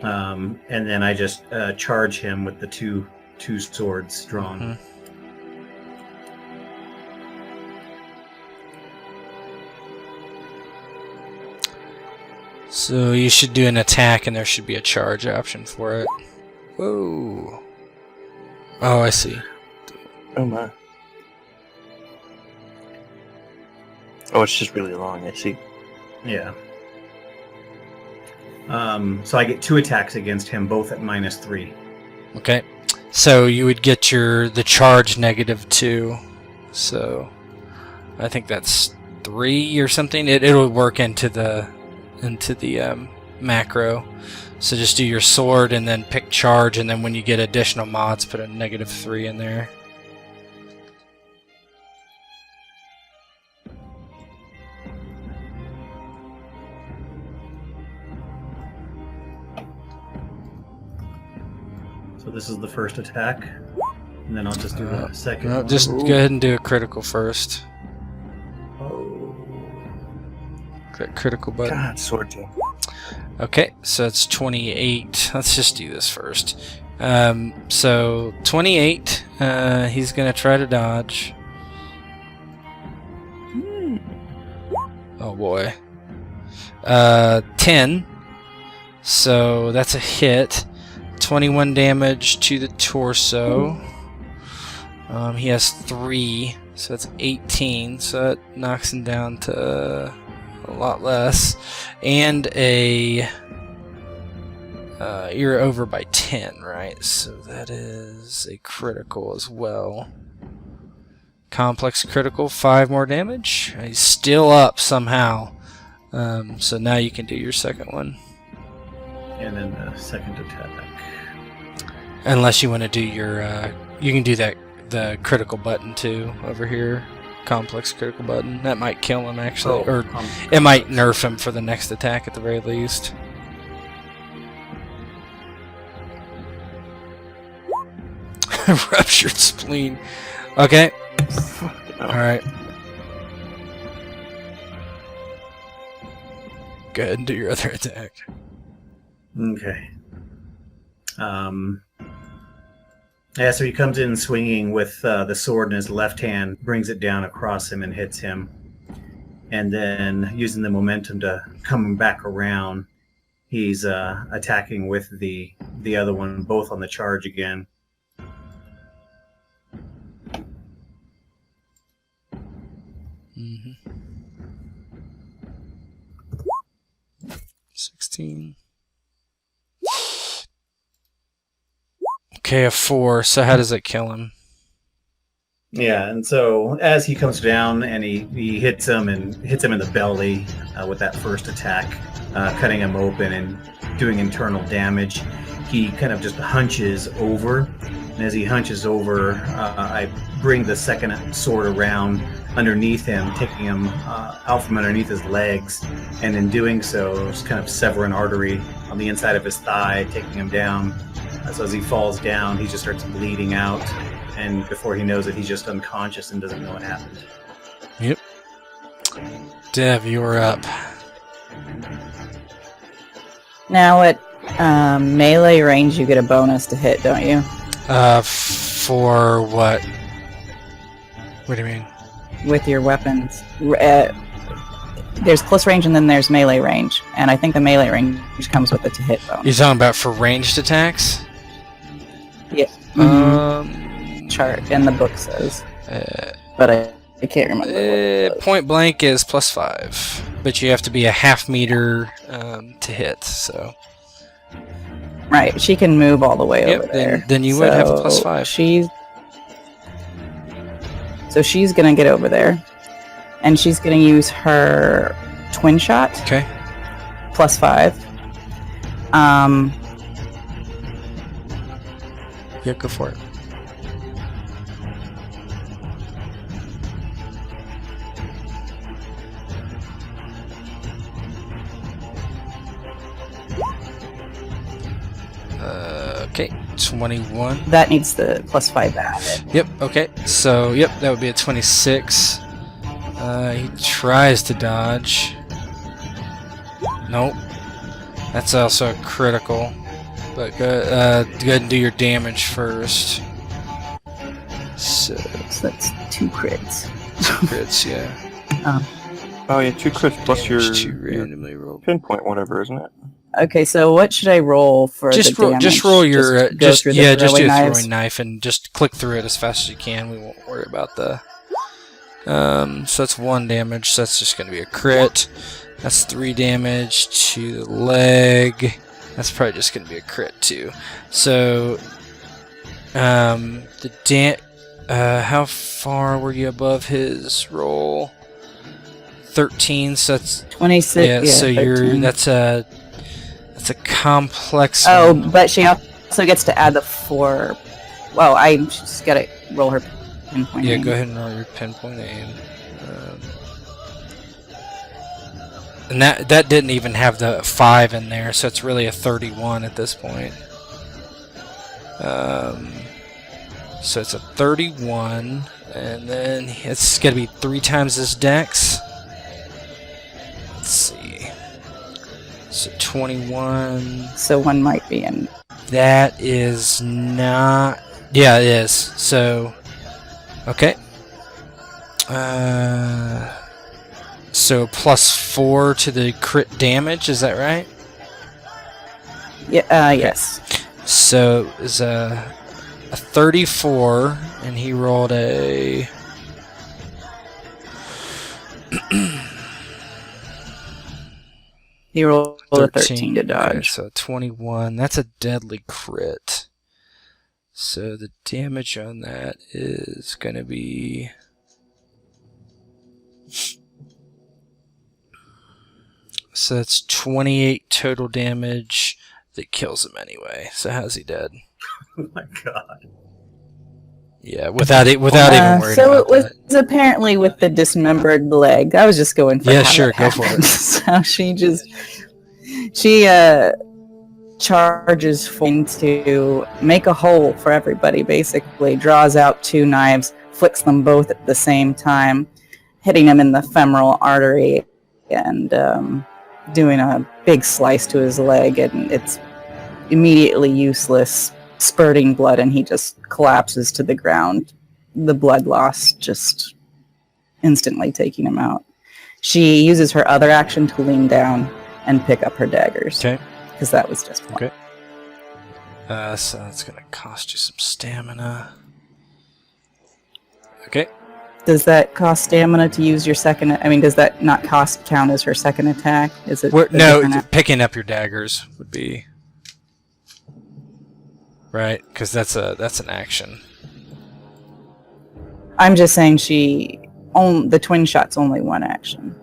And then I just charge him with the two swords drawn. Mhm. So you should do an attack, and there should be a charge option for it. Whoa! Oh, I see. Oh my. Oh, it's just really long. I see. Yeah. So I get 2 attacks against him, both at -3. Okay, so you would get the charge -2. So I think that's 3 or something. It'll work into the macro. So just do your sword and then pick charge, and then when you get additional mods, put a -3 in there. So this is the first attack, and then I'll just do the second. No, one. just go ahead and do a critical first. Oh. Click critical button. God, sword tail. Okay, so it's 28. Let's just do this first. So 28. He's gonna try to dodge. Oh boy. 10. So that's a hit. 21 damage to the torso. He has 3, so that's 18. So that knocks him down to a lot less. And you're over by 10, right? So that is a critical as well. Complex critical, 5 more damage. He's still up somehow. So now you can do your second one. And then the second attack. Unless you want to do your, you can do the critical button too over here. Complex critical button. That might kill him actually, or it might nerf him for the next attack at the very least. Ruptured spleen. Okay. Alright. Go ahead and do your other attack. Okay. Yeah, so he comes in swinging with the sword in his left hand, brings it down across him and hits him. And then, using the momentum to come back around, he's attacking with the other one, both on the charge again. Mm-hmm. 16. Okay, a 4. So how does it kill him? Yeah, and so as he comes down and he hits him in the belly with that first attack, cutting him open and doing internal damage, he kind of just hunches over. And as he hunches over, I bring the second sword around, underneath him, taking him out from underneath his legs, and in doing so, just kind of sever an artery on the inside of his thigh, taking him down. So as he falls down, he just starts bleeding out, and before he knows it, he's just unconscious and doesn't know what happened. Yep. Dev, you're up. Now at melee range, you get a bonus to hit, don't you? For what? What do you mean? With your weapons. There's close range and then there's melee range. And I think the melee range comes with a to hit bonus. You're talking about for ranged attacks? Yeah. Chart in the book says. But I can't remember. Point blank is +5. But you have to be a half meter to hit, so. Right, she can move all the way over there. Then you would have a +5. So she's gonna get over there, and she's gonna use her twin shot. Okay. +5. Yeah, go for it. Okay, 21. That needs the +5 added. Yep, okay. So, yep, that would be a 26. He tries to dodge. Nope. That's also a critical. But go ahead and do your damage first. So that's 2 crits. 2 crits, yeah. Oh yeah, 2 crits plus your randomly roll pinpoint, whatever, isn't it? Okay, so what should I roll for the damage? Just roll your just do a throwing knife and just click through it as fast as you can. We won't worry about the. So that's 1 damage. So that's just going to be a crit. That's 3 damage to the leg. That's probably just going to be a crit too. So, how far were you above his roll? 13. So that's 26. Yeah. So 13. That's a complex. Oh, but she also gets to add the 4. Well, I just gotta roll her pinpoint. Yeah, aim. go ahead and roll your pinpoint aim. And that didn't even have the 5 in there, so it's really a 31 at this point. So it's a 31, and then it's gonna be 3 times his dex. Let's see. So 21. So 1 might be in. That is not. Yeah, it is. So, okay. So +4 to the crit damage. Is that right? Yeah. Yes. So it's a 34, and he rolled a. He rolled a 13 to dodge. Okay, so 21. That's a deadly crit. So the damage on that is going to be. So that's 28 total damage that kills him anyway. So how's he dead? Oh my god. Yeah, without even worrying so about it was that. apparently with the dismembered leg. I was just going for Yeah, how sure, it go for happened. it. So she charges to make a hole for everybody. Basically, draws out 2 knives, flicks them both at the same time, hitting him in the femoral artery, and doing a big slice to his leg, and it's immediately useless, spurting blood, and he just collapses to the ground. The blood loss just instantly taking him out. She uses her other action to lean down and pick up her daggers. Okay. Because that was just one. Okay. So that's going to cost you some stamina. Okay. Does that cost stamina to use your second? I mean, does that not count as her second attack? Is it? No, picking up your daggers would be right, because that's an action. I'm just saying the twin shot's only 1 action.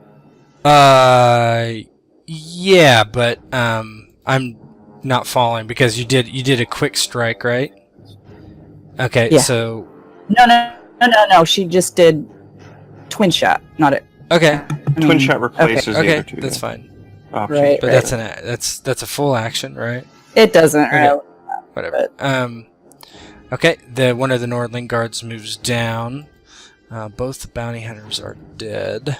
Yeah, but I'm not following because you did a quick strike, right? Okay, Yeah. so No. She just did. twin shot, not a. Okay. Twin shot replaces the Okay, other two. that's fine. Options. Right. But that's a full action, right? It doesn't. Okay. Whatever. Okay. One of the Nordling guards moves down. Both the bounty hunters are dead.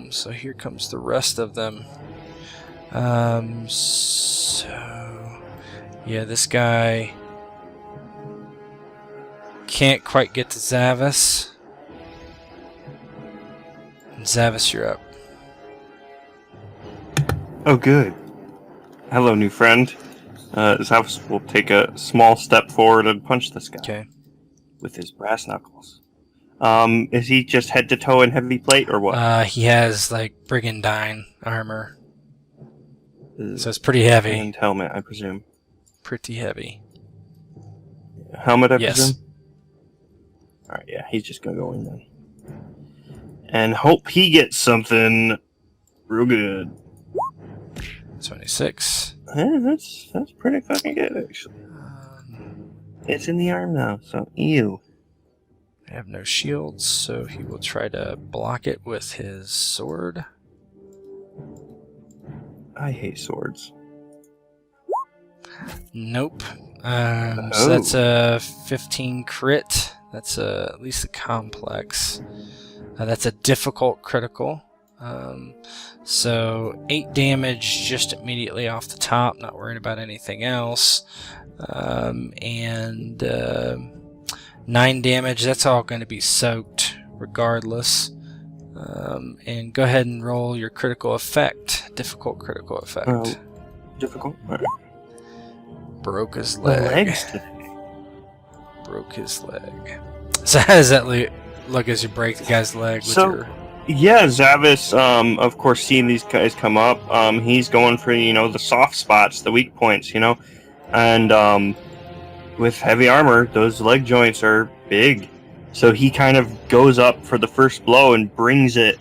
So here comes the rest of them. So yeah, this guy can't quite get to Zavis. Zavis, you're up. Oh, good. Hello, new friend. Zavis will take a small step forward and punch this guy. Okay. With his brass knuckles. Is he just head to toe in heavy plate or what? He has like brigandine armor, so it's pretty heavy. And helmet, I presume. Pretty heavy. Helmet, I Yes. presume? Alright, yeah, he's just gonna go in then. And hope he gets something real good. 26. Yeah, that's pretty fucking good, actually. It's in the arm now, so ew. I have no shields, so he will try to block it with his sword. I hate swords. Nope. So that's a 15 crit. That's at least a complex. That's a difficult critical. So 8 damage just immediately off the top, not worrying about anything else. And 9 damage, that's all going to be soaked regardless. And go ahead and roll your critical effect. Difficult critical effect. Difficult? Right. Broke his The leg. legs today. Broke his leg. So how does that look as you break the guy's leg with So- your... Yeah, Zavis, of course, seeing these guys come up, he's going for, the soft spots, the weak points, And with heavy armor, those leg joints are big. So he kind of goes up for the first blow and brings it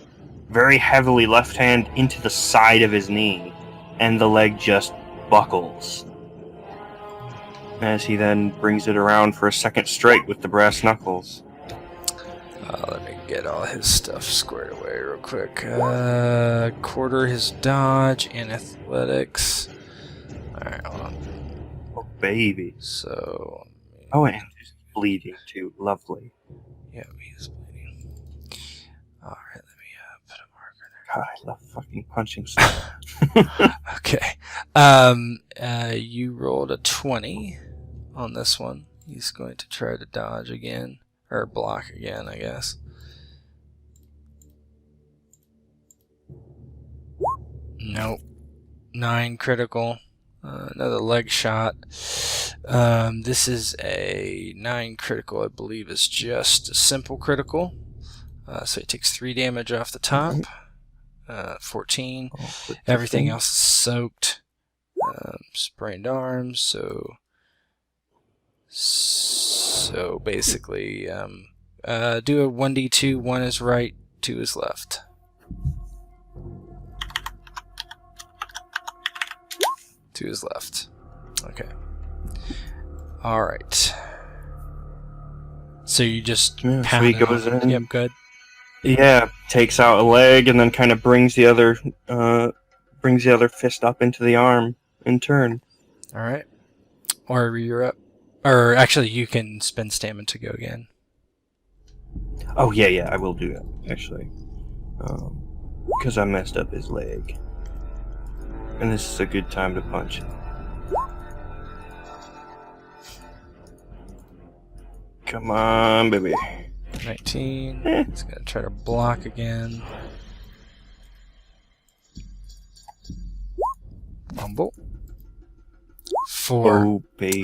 very heavily left hand into the side of his knee. And the leg just buckles. As he then brings it around for a second strike with the brass knuckles. Let me get all his stuff squared away real quick. Quarter his dodge and athletics. Alright, hold on. Oh, baby. So... Oh, and he's bleeding too. Lovely. Yeah, he's bleeding. Alright, let me put a marker God, I love fucking punching stuff. there. Okay. You rolled a 20 on this one. He's going to try to dodge again. Or block again, I guess. Nope. 9 critical. Another leg shot. This is a 9 critical, I believe, is just a simple critical. So it takes 3 damage off the top. 14. Everything else is soaked. Sprained arms, so basically, do a 1d2, 1 is right, 2 is left. Two is left. Okay. Alright. So you just Yeah, so pound he it goes on. in. Yep, good. Yeah, takes out a leg and then kind of brings the other fist up into the arm in turn. Alright. Or you're up. Or actually, you can spend stamina to go again. Oh yeah, I will do that actually, because I messed up his leg, and this is a good time to punch him. Come on, baby. 19. It's going to try to block again. Fumble. 4. Oh, baby.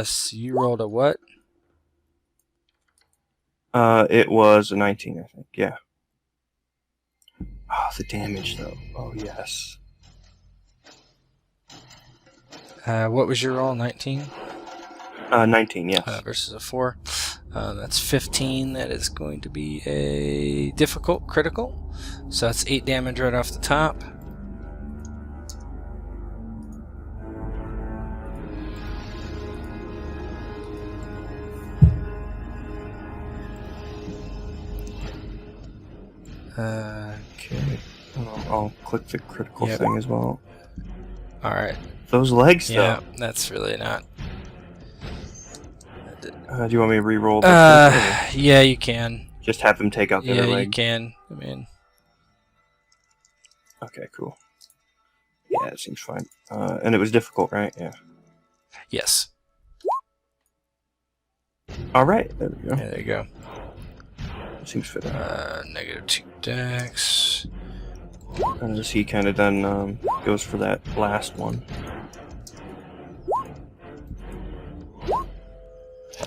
So you rolled a what? It was a 19, I think. Yeah. Oh, the damage though. Oh yes. What was your roll? 19? 19, yes. Versus a 4. That's 15. That is going to be a difficult critical. So that's 8 damage right off the top. Okay. I'll click the critical Yep. thing as well. Alright. Those legs, Yeah, though. that's really not. Do you want me to re-roll this? Yeah, you can. Just have him take out the Yeah, other you leg? can. I mean, Okay, cool. Yeah, it seems fine. And it was difficult, right? Yeah. yes. Alright, there we go. Yeah, there you go. Seems fitting. -2 dex. And as he kind of then goes for that last one.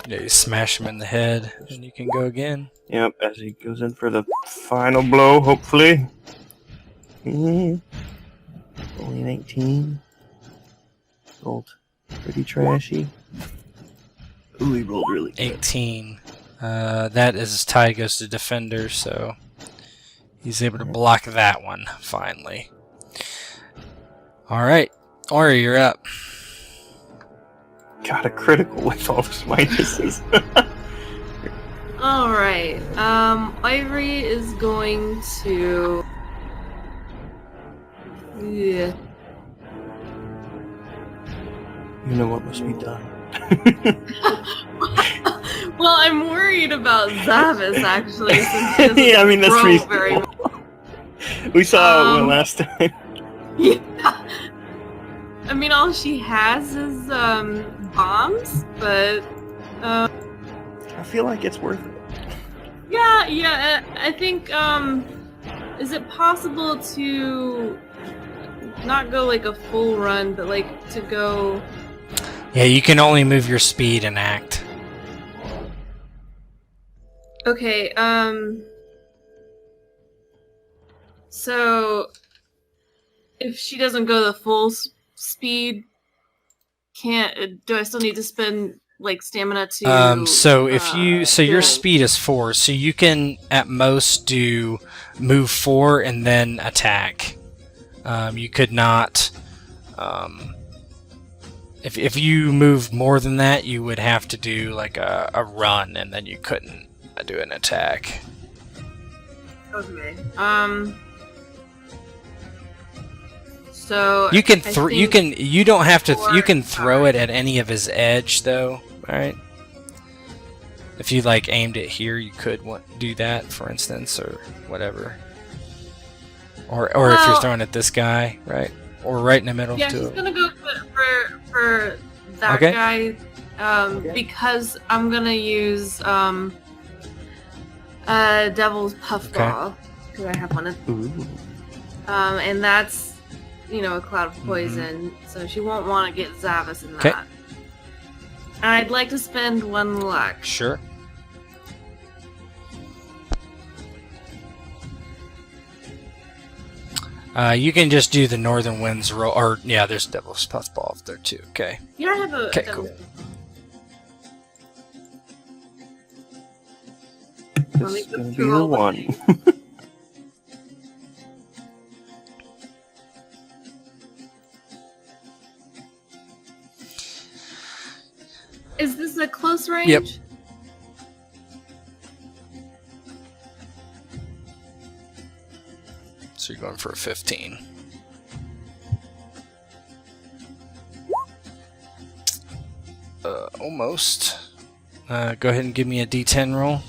Yeah, you smash him in the head, and you can go again. Yep, as he goes in for the final blow, hopefully. Only an 18. Rolled pretty trashy. Ooh, he rolled really good. 18. That is tie goes to defender, so he's able to block that one, finally. Alright, Eiry, you're up. Got a critical with all those minuses. Alright. Eiry is going to. Yeah. You know what must be done. Well, I'm worried about Zavis actually. Since he doesn't Yeah, I mean, that's grow reasonable. very well. We saw it last time. Yeah. I mean, all she has is bombs, but I feel like it's worth it. yeah. I think is it possible to not go like a full run, but like to go? Yeah, you can only move your speed and act. Okay, so if she doesn't go the full speed, do I still need to spend like stamina to? So if you your do- speed is 4, so you can at most do move 4 and then attack. You could not. If you move more than that, you would have to do like a run, and then you couldn't do an attack. Okay. So You can I you think can you don't have to you can four- throw it at any of his edge though, right? If you like aimed it here, you could do that, for instance, or whatever. Or if you're Well- throwing at this guy, right? Or right in the middle Yeah, too. she's gonna go for that Okay. guy because I'm gonna use Devil's Puffball because I have one of Ooh. and that's a cloud Mm-hmm. of poison, so she won't want to get Zavis in that. 'Kay. I'd like to spend 1 luck. Sure. You can just do the Northern Winds roll, or yeah, there's Devil's Puffball there too. Okay. Yeah, I have a. Okay, Devil's- cool. Let me It's go gonna be through the all the- one. Is this a close range? Yep. So you're going for a 15. Almost. Go ahead and give me a D10 roll.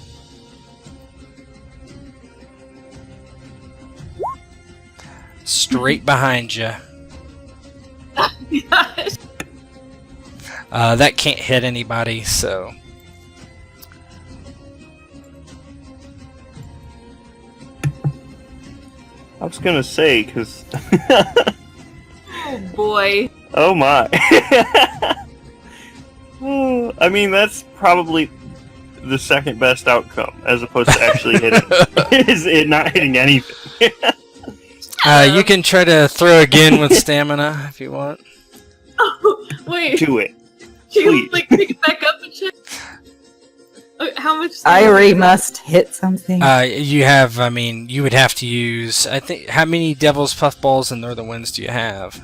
Straight behind you. Gosh. That can't hit anybody, so. I was gonna say, because. Oh boy. Oh my. Oh, I mean, that's probably the second best outcome, as opposed to actually hitting. Is it not hitting anything? You can try to throw again with stamina if you want. Oh, wait. Do it. She please. like pick it back up and shit. How much? Eiry must hit something. You have, I mean, you would have to use, I think, how many Devil's Puffballs and Northern Winds do you have?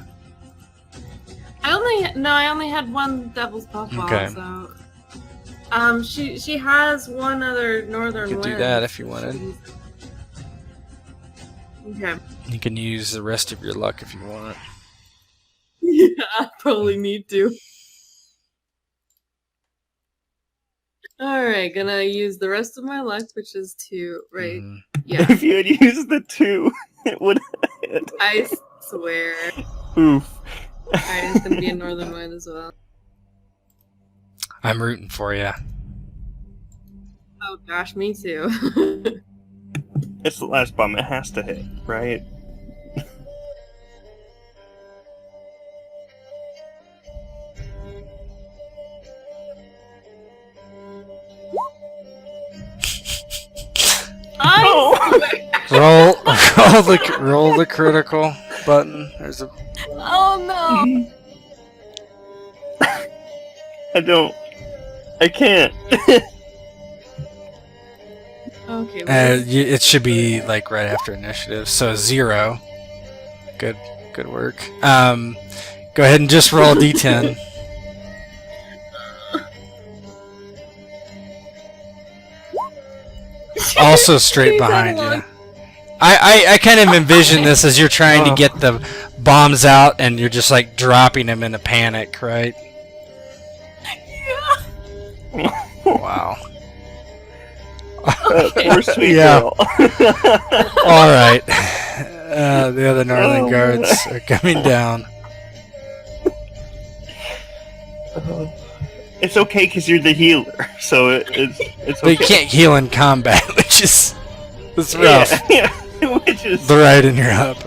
I only had 1 Devil's Puffball. Okay. So, she has one other Northern You could do Wind. that if you wanted. Okay. You can use the rest of your luck if you want. Yeah, I probably need to. Alright, gonna use the rest of my luck, which is 2, right? Mhm. Yeah. If you had used the 2, it would have hit. I swear. Oof. Alright, it's gonna be a northern wind as well. I'm rooting for you. Oh gosh, me too. It's the last bomb. It has to hit, right? Roll the critical button. There's a Oh no! I can't. Okay. it should be like right after initiative. So 0. Good work. Go ahead and just roll a d10. Also straight behind you. I kind of envision this as you're trying to get the bombs out and you're just like dropping them in a panic, right? Yeah. Wow. Poor sweet Yeah. girl. Alright. The other Northern guards are coming down. It's okay because you're the healer, so it's But okay. you can't heal in combat, which is it's rough. Yeah, which is The Dryden, you're up.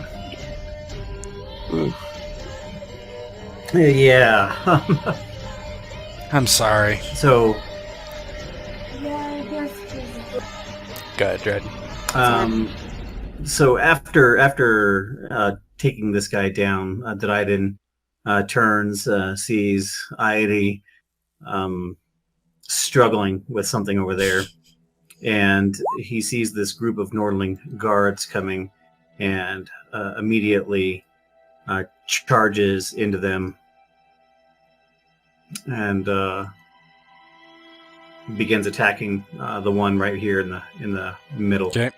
Yeah. I'm sorry. So, Go ahead, Dryden. so after taking this guy down, Dryden turns, sees Eiry struggling with something over there, and he sees this group of Nordling guards coming, and immediately charges into them and begins attacking the one right here in the middle. Okay.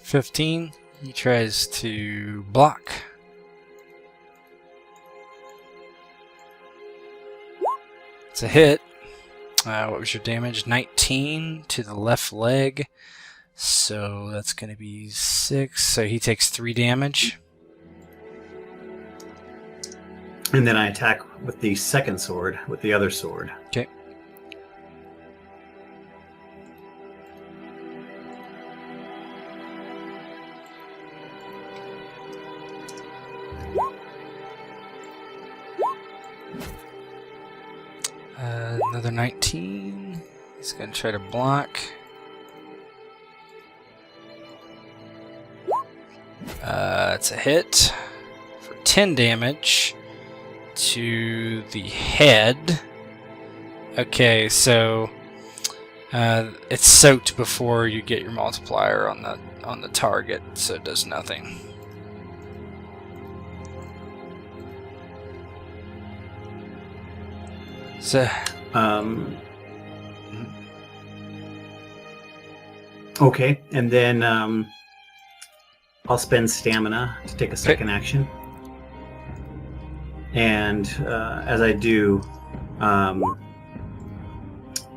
$15. He tries to block. It's a hit. What was your damage? 19 to the left leg. So that's going to be 6. So he takes 3 damage. And then I attack with the second sword, with the other sword. Okay. Another 19. He's going to try to block. It's a hit for 10 damage to the head. Okay, so it's soaked before you get your multiplier on the target, so it does nothing. So Okay, and then I'll spend stamina to take a second action. And as I do,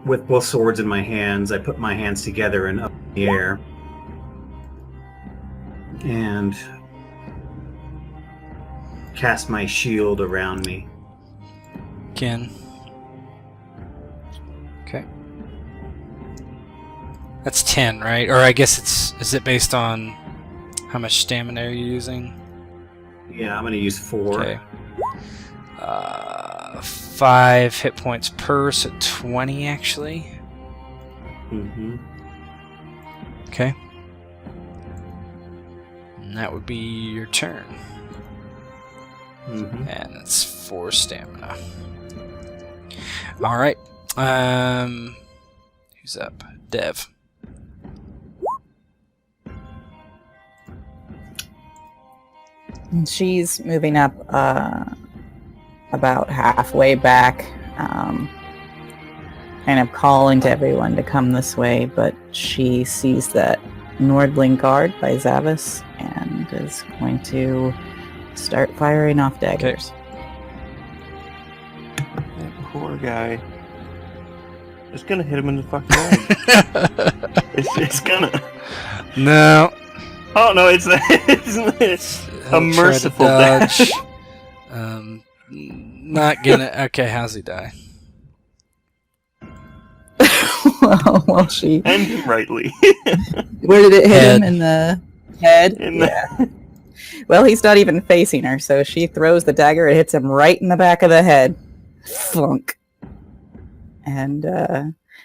with both swords in my hands, I put my hands together and up in the air. And cast my shield around me. again. Okay. That's 10, right? Or I guess is it based on how much stamina are you using? Yeah, I'm going to use 4. Okay. 5 hit points per, so 20 actually. Mm-hmm. Okay. And that would be your turn. Mm-hmm. And it's 4 stamina. All right. Who's up? Dev. And she's moving up about halfway back, kind of calling to everyone to come this way, but she sees that Nordling guard by Zavis and is going to start firing off daggers. That poor guy. It's gonna hit him in the fucking leg. it's gonna. No. Oh no, it's a merciful dodge. Not gonna. Okay, how's he die? well, she. End him rightly. Where did it hit Head. him? In the head? Well, he's not even facing her, so she throws the dagger. It hits him right in the back of the head. Flunk. And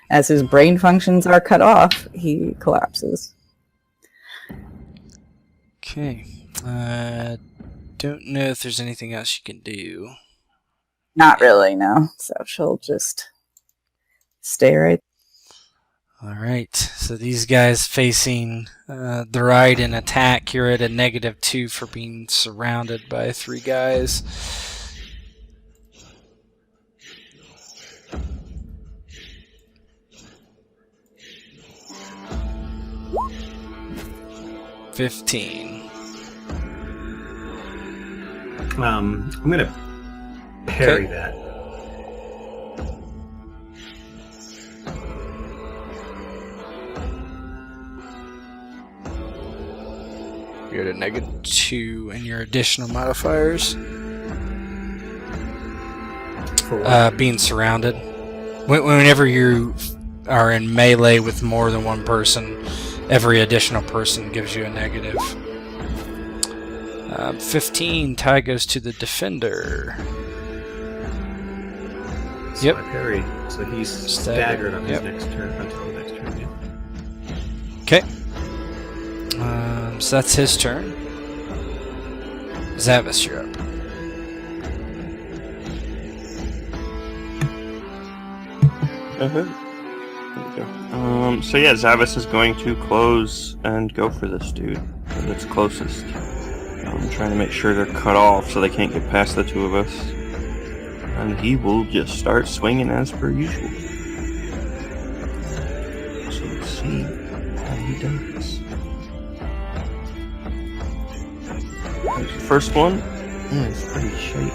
as his brain functions are cut off, he collapses. Okay. Don't know if there's anything else you can do. Not really, no. So she'll just stay right. Alright, so these guys facing the Dryden attack. You're at a -2 for being surrounded by 3 guys. $15. I'm gonna parry that. You're at a -2 and your additional modifiers. For what? Being surrounded. Whenever you are in melee with more than one person, every additional person gives you a negative. 15. Tie goes to the defender. So Yep. I parry. So he's staggered on his next turn until the next turn. Yeah. Okay. So that's his turn. Zavis, you're up. So yeah, Zavis is going to close and go for this dude that's closest. I'm trying to make sure they're cut off so they can't get past the two of us. And he will just start swinging as per usual. So let's see how he does. There's the first one. It's pretty shite.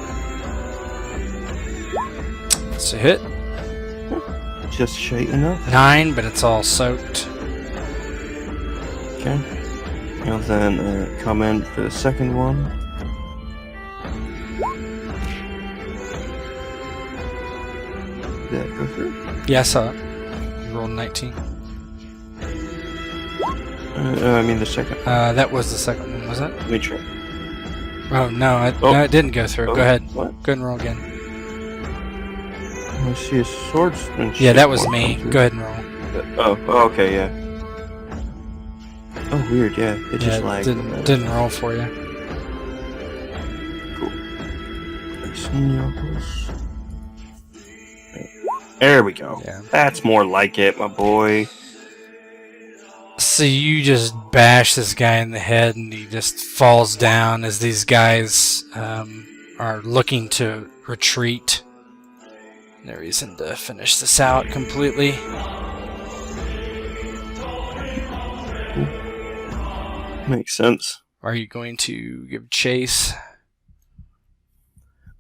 It's a hit. Just shite enough. 9, but it's all soaked. Okay. I'll then come in for the second one. Did that go through? Yeah, I saw it. You rolled 19. I mean the second. That was the second one, wasn't it? Let me try. Oh, no, no, it didn't go through. Oh, Go ahead. what? Go ahead and roll again. I see a swordsmanship. Yeah, that was one me. come through. Go ahead and roll. Oh, okay, yeah. Oh, weird, yeah. It just Yeah, lagged. didn't roll for you. Cool. There we go. Yeah. That's more like it, my boy. So you just bash this guy in the head and he just falls down as these guys are looking to retreat. No reason to finish this out completely. Makes sense. Are you going to give chase?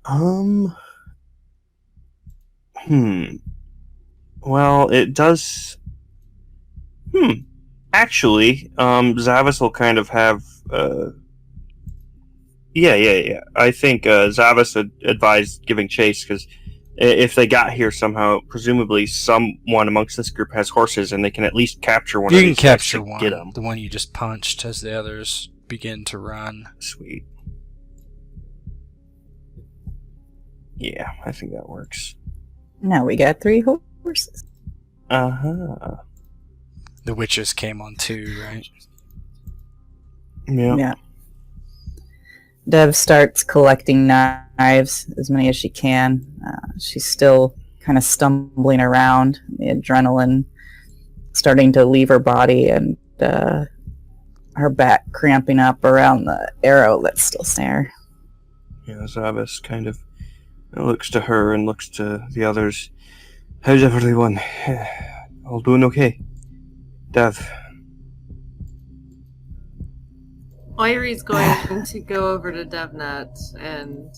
Well, it does. Actually, Zavis will kind of have. Yeah. I think Zavis would advise giving chase because if they got here somehow, presumably someone amongst this group has horses, and they can at least capture one. You of can these capture guys to one, Get them. the one you just punched, as the others begin to run. Sweet. Yeah, I think that works. Now we got 3 horses. Uh-huh. The witches came on too, right? Yeah. Dev starts collecting knives, as many as she can. She's still kind of stumbling around, the adrenaline starting to leave her body, and her back cramping up around the arrow that's still there. Yeah, Zavis kind of looks to her and looks to the others. How's everyone? All doing okay? Dev? Eiry's going to go over to Devnet and...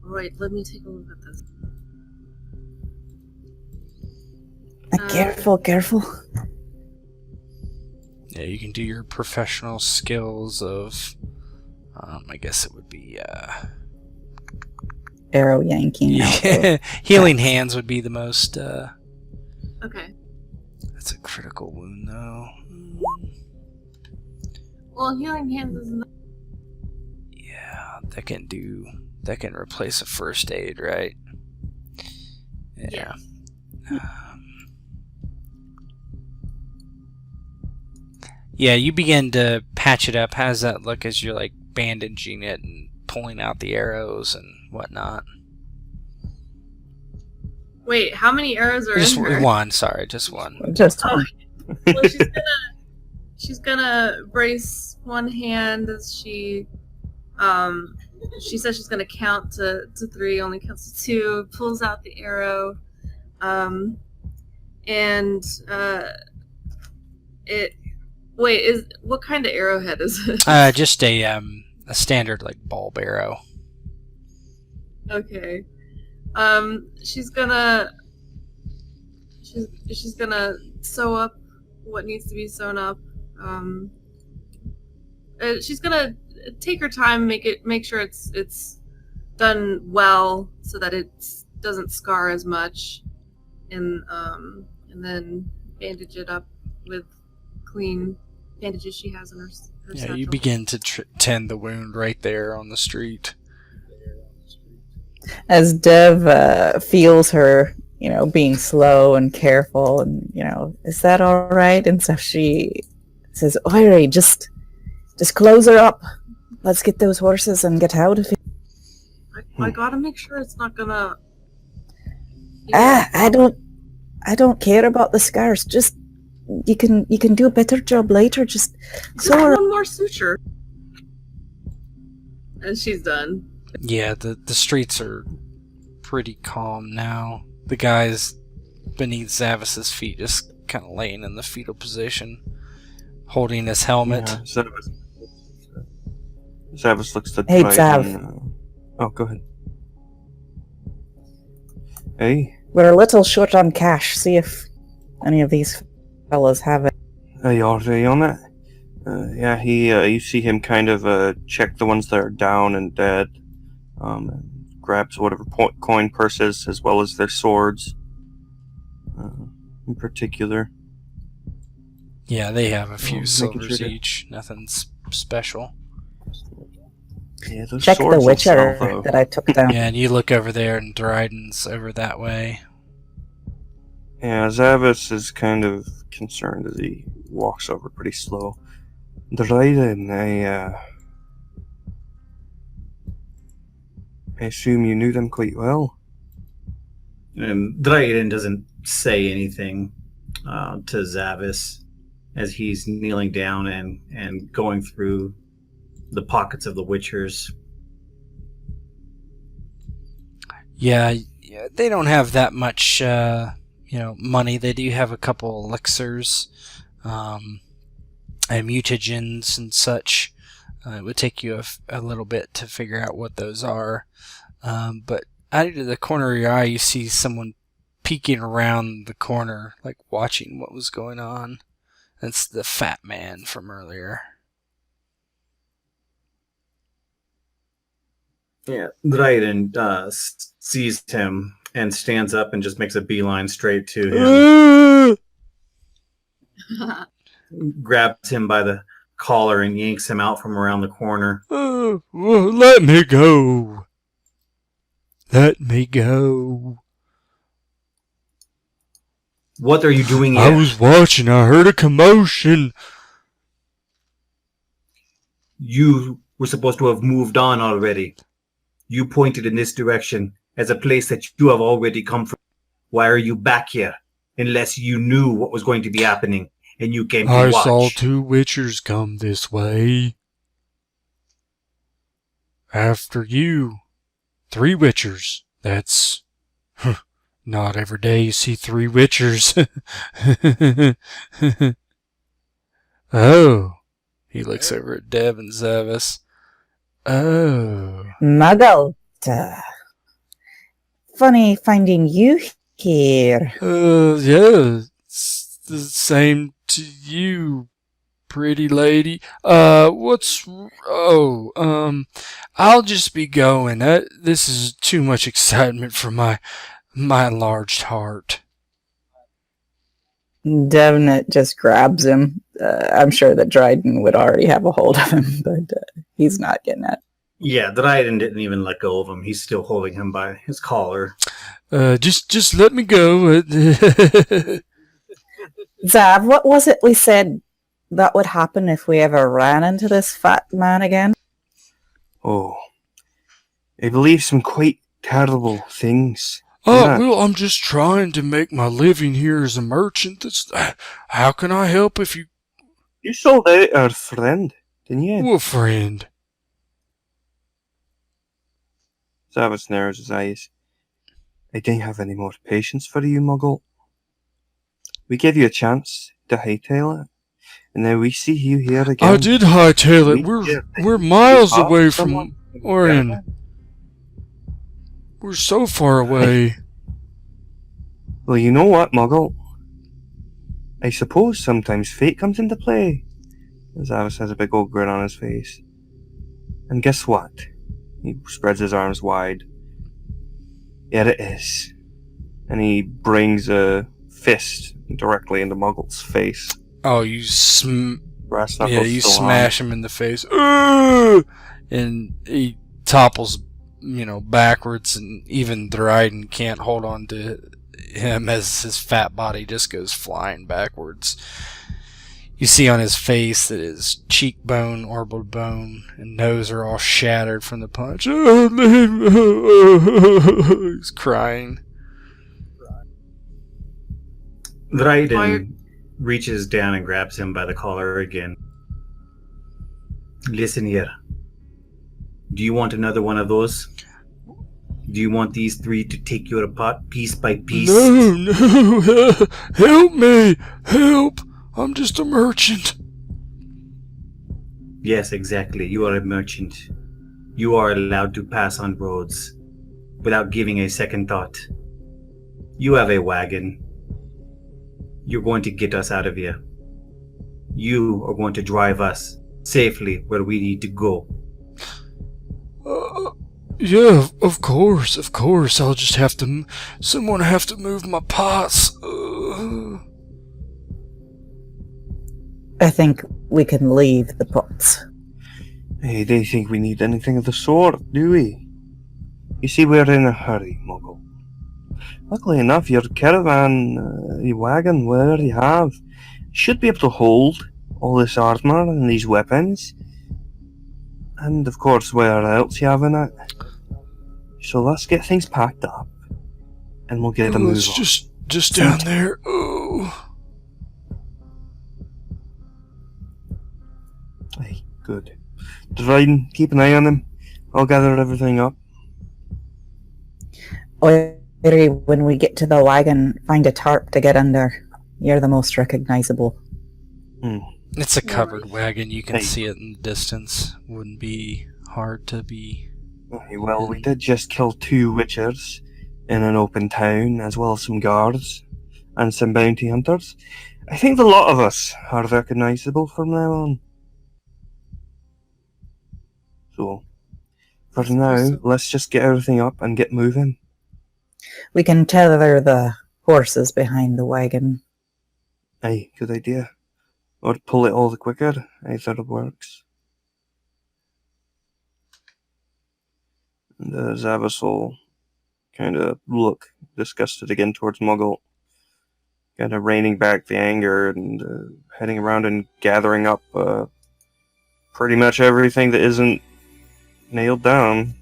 Wait, let me take a look at this. Careful. Yeah, you can do your professional skills of, I guess it would be, Arrow yanking. yeah, healing hands would be the most, Okay. That's a critical wound, though. Well, healing hands is not... Yeah, that can replace a first aid, right? Yeah. Yeah, you begin to patch it up. How does that look as you're like bandaging it and pulling out the arrows and whatnot? Wait, how many arrows are Just in her? one, sorry, just one. Just Oh, well, she's gonna brace one hand as she says she's gonna count to 3, only counts to 2, pulls out the arrow, and what kind of arrowhead is it? Just a standard like bulb arrow. Okay. She's gonna sew up what needs to be sewn up. She's gonna take her time, make sure it's done well so that it doesn't scar as much, and then bandage it up with clean bandages she has in her Yeah, satchel. you begin to tend the wound right there on the street. as Dev feels her, being slow and careful, and is that all right? And so she says, "Eiry, just close her up. Let's get those horses and get out of here." I gotta make sure it's not gonna. I don't care about the scars. Just you can do a better job later. Just sew her. One more suture, and she's done. Yeah, the streets are pretty calm now. The guy's beneath Zavis's feet, just kind of laying in the fetal position, holding his helmet. Yeah, Zavis looks to Hey, Dryden. Zav. Oh, go ahead. Hey? We're a little short on cash. See if any of these fellas have it. Are you already on that? Yeah, you see him kind of check the ones that are down and dead, and grabs whatever coin purses as well as their swords, in particular. Yeah, they have a few Making silvers sure each. Nothing special. Yeah, those Check the swords will sell, Witcher though. that I took down. Yeah, and you look over there, and Dryden's over that way. Yeah, Zavis is kind of concerned as he walks over pretty slow. Dryden, I assume you knew them quite well. And Dryden doesn't say anything to Zavis as he's kneeling down and going through the pockets of the Witchers. Yeah, they don't have that much, money. They do have a couple elixirs, and mutagens and such. It would take you a little bit to figure out what those are. But out of the corner of your eye, you see someone peeking around the corner, like watching what was going on. That's the fat man from earlier. Yeah, Dryden sees him and stands up and just makes a beeline straight to him. Grabs him by the collar and yanks him out from around the corner. Let me go. Let me go. What are you doing I here? was watching. I heard a commotion. You were supposed to have moved on already. You pointed in this direction, as a place that you have already come from. Why are you back here? Unless you knew what was going to be happening and you came to I watch. saw 2 witchers come this way. After you, 3 witchers. That's not every day you see 3 witchers. Oh, He looks over at Dev and Zavis. oh. Muggle. Funny finding you here. Yeah, it's the same to you, pretty lady. I'll just be going. This is too much excitement for my enlarged heart. Devnet just grabs him. I'm sure that Dryden would already have a hold of him, but he's not getting it. Yeah, Dryden didn't even let go of him. He's still holding him by his collar. Just let me go. Zav, what was it we said that would happen if we ever ran into this fat man again? Oh, I believe some quite terrible things. Well, I'm just trying to make my living here as a merchant. How can I help if you... You sold out our friend, didn't you? What friend? Zavis narrows his eyes. I don't have any more patience for you, Muggle. We gave you a chance to hightail it, and now we see you here again. I did hightail it. We're miles away from Orion. We're so far away. Well, you know what, Muggle? I suppose sometimes fate comes into play. Zavis has a big old grin on his face. And guess what? He spreads his arms wide. Here it is. And he brings a fist directly into Muggle's face. Oh, you Brass knuckles you still smash him in the face. Ooh! And he topples, backwards, and even Dryden can't hold on to him as his fat body just goes flying backwards. You see on his face that his cheekbone, orbital bone, and nose are all shattered from the punch. He's crying. Dryden reaches down and grabs him by the collar again. Listen here. Do you want another one of those? Do you want these 3 to take you apart piece by piece? No, help me, help. I'm just a merchant. Yes, exactly. You are a merchant. You are allowed to pass on roads without giving a second thought. You have a wagon. You're going to get us out of here. You are going to drive us safely where we need to go. Yeah, of course. I'll just have to... Someone have to move my pots. I think we can leave the pots. I don't think we need anything of the sort, do we? You see, we're in a hurry, Muggle. Luckily enough, your caravan, your wagon, whatever you have, should be able to hold all this armour and these weapons. And, of course, whatever else you have in it. So let's get things packed up, and we'll get a move It's on. just down there. Oh. Aye, good. Dryden, keep an eye on him. I'll gather everything up. Eiry, when we get to the wagon, find a tarp to get under. You're the most recognizable. It's a covered wagon. You can see it in the distance. Wouldn't be hard to be... Aye, well, we did just kill 2 witchers in an open town, as well as some guards and some bounty hunters. I think the lot of us are recognizable from now on. So, for now, let's just get everything up and get moving. We can tether the horses behind the wagon. Aye, good idea. Or pull it all the quicker, either works. And Zavis will kind of look disgusted again towards Muggle, kind of reining back the anger and heading around and gathering up pretty much everything that isn't nailed down.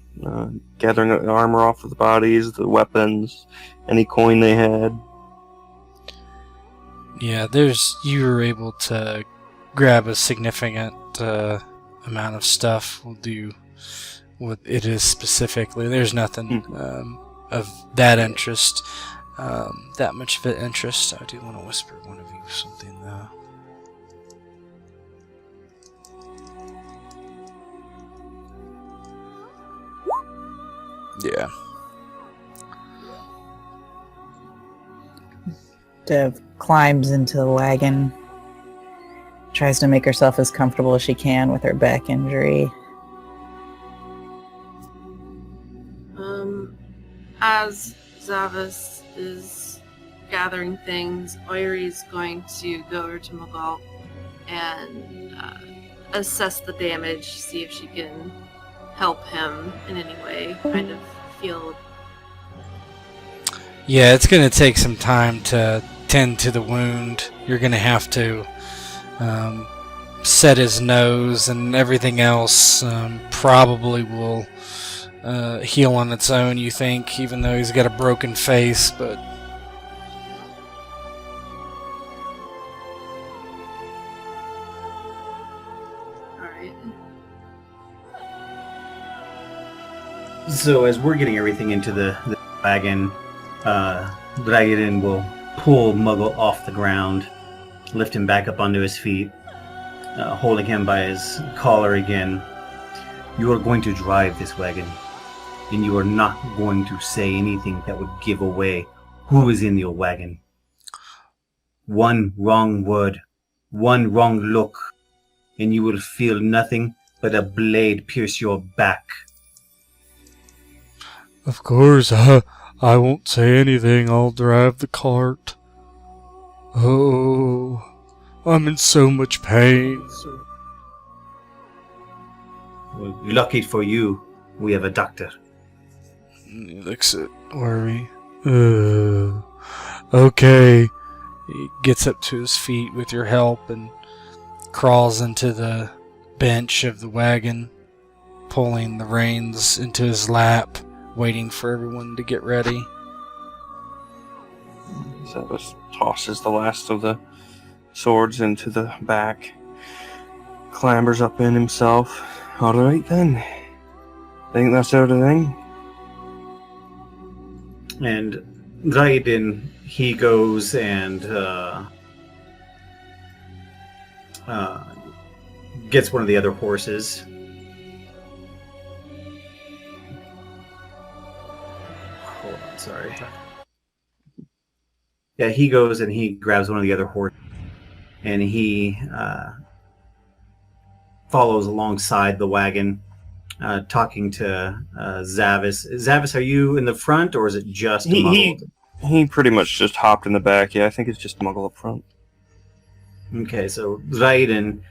gathering the armor off of the bodies, the weapons, any coin they had. Yeah, you were able to grab a significant amount of stuff. We'll do what it is specifically. There's nothing of that interest, that much of an interest. I do want to whisper one of you something though. Yeah. Dev climbs into the wagon, tries to make herself as comfortable as she can with her back injury. As Zavis is gathering things, Eiry's going to go over to Mogul and assess the damage, see if she can help him in any way, kind of feel. Yeah, it's going to take some time to tend to the wound. You're going to have to set his nose, and everything else probably will heal on its own, you think, even though he's got a broken face, but... Alright. So as we're getting everything into the wagon, Dryden will pull Muggle off the ground, lift him back up onto his feet, holding him by his collar again. You are going to drive this wagon, and you are not going to say anything that would give away who is in your wagon. One wrong word, one wrong look, and you will feel nothing but a blade pierce your back. Of course, I won't say anything. I'll drive the cart. Oh, I'm in so much pain. Well, lucky for you, we have a doctor. He looks at Eiry. Okay. He gets up to his feet with your help and crawls into the bench of the wagon, pulling the reins into his lap, waiting for everyone to get ready. Zavis tosses the last of the swords into the back, clambers up in himself. Alright then. Think that's everything? And Dryden, he goes and gets one of the other horses. Hold on, sorry. Yeah, he goes and he grabs one of the other horses, and he follows alongside the wagon, talking to Zavis. Zavis, are you in the front, or is it just Muggle? He pretty much just hopped in the back. Yeah, I think it's just Muggle up front. Okay, so Dryden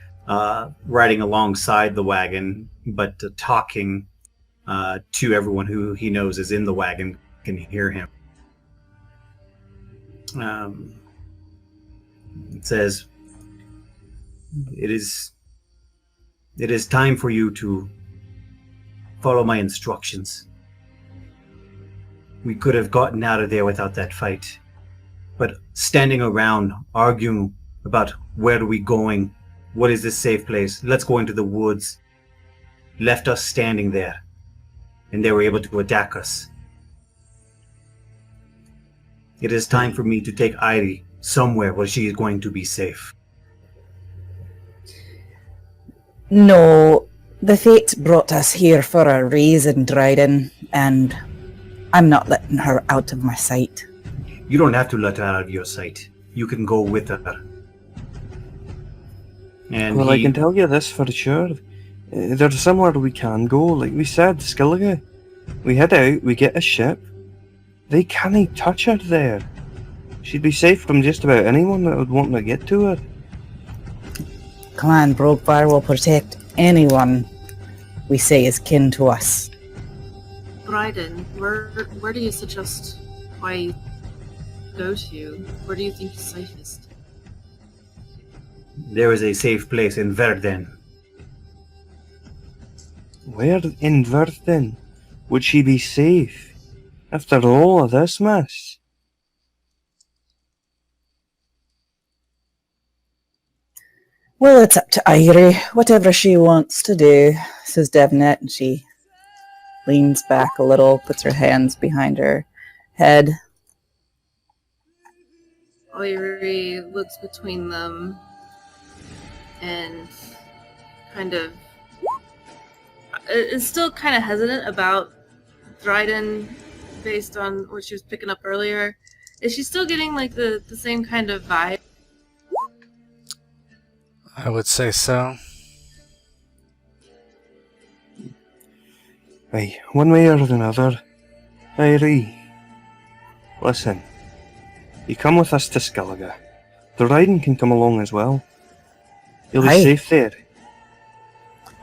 riding alongside the wagon, but talking to everyone who he knows is in the wagon, can hear him. It says, it is time for you to follow my instructions. We could have gotten out of there without that fight, but standing around arguing about where are we going, what is this safe place, let's go into the woods, left us standing there, and they were able to attack us. It is time for me to take Eiry somewhere where she is going to be safe. No, the fates brought us here for a reason, Dryden, and I'm not letting her out of my sight. You don't have to let her out of your sight. You can go with her. And well, I can tell you this for sure. There's somewhere we can go. Like we said, Skilliga. We head out, we get a ship. They can't touch her there. She'd be safe from just about anyone that would want to get to her. Clan Brogfire will protect anyone we say is kin to us. Dryden, where do you suggest I go to? Where do you think is safest? there is a safe place in Verden. Where in Verden? would she be safe after all of this, miss? Well, it's up to Eiry. Whatever she wants to do, says Devnet, and she leans back a little, puts her hands behind her head. Eiry looks between them and kind of is still kind of hesitant about Dryden based on what she was picking up earlier. Is she still getting like the same kind of vibe? I would say so. Right, one way or another, Eiry, listen, you come with us to Skellige. The Dryden can come along as well. You'll be Aye. safe there.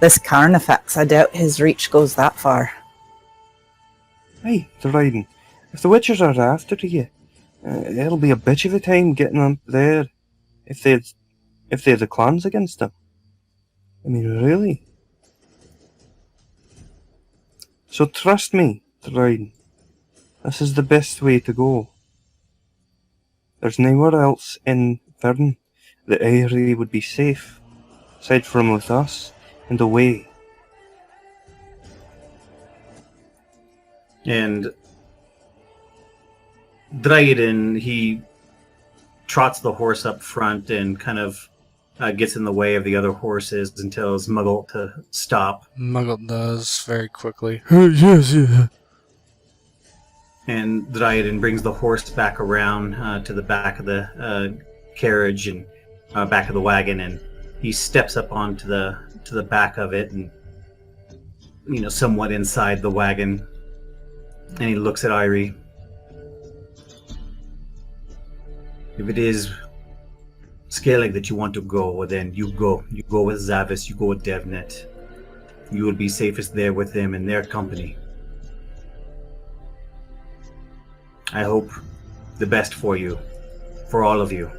This Carnifex, I doubt his reach goes that far. Aye, the Dryden. If the Witchers are after you, it'll be a bitch of a time getting up there if they're the clans against them. I mean, really. So trust me, Dryden. This is the best way to go. There's nowhere else in Vern that Eiry would be safe, aside from with us and away. And Dryden, he trots the horse up front and kind of gets in the way of the other horses and tells Muggle to stop. Muggle does very quickly. Yes, yeah. And Dryden brings the horse back around to the back of the carriage and back of the wagon, and he steps up onto the back of it, and somewhat inside the wagon, and he looks at Eiry. If it is Skellige that you want to go, then you go. You go with Zavis, you go with Devnet. You will be safest there with them in their company. I hope the best for you, for all of you.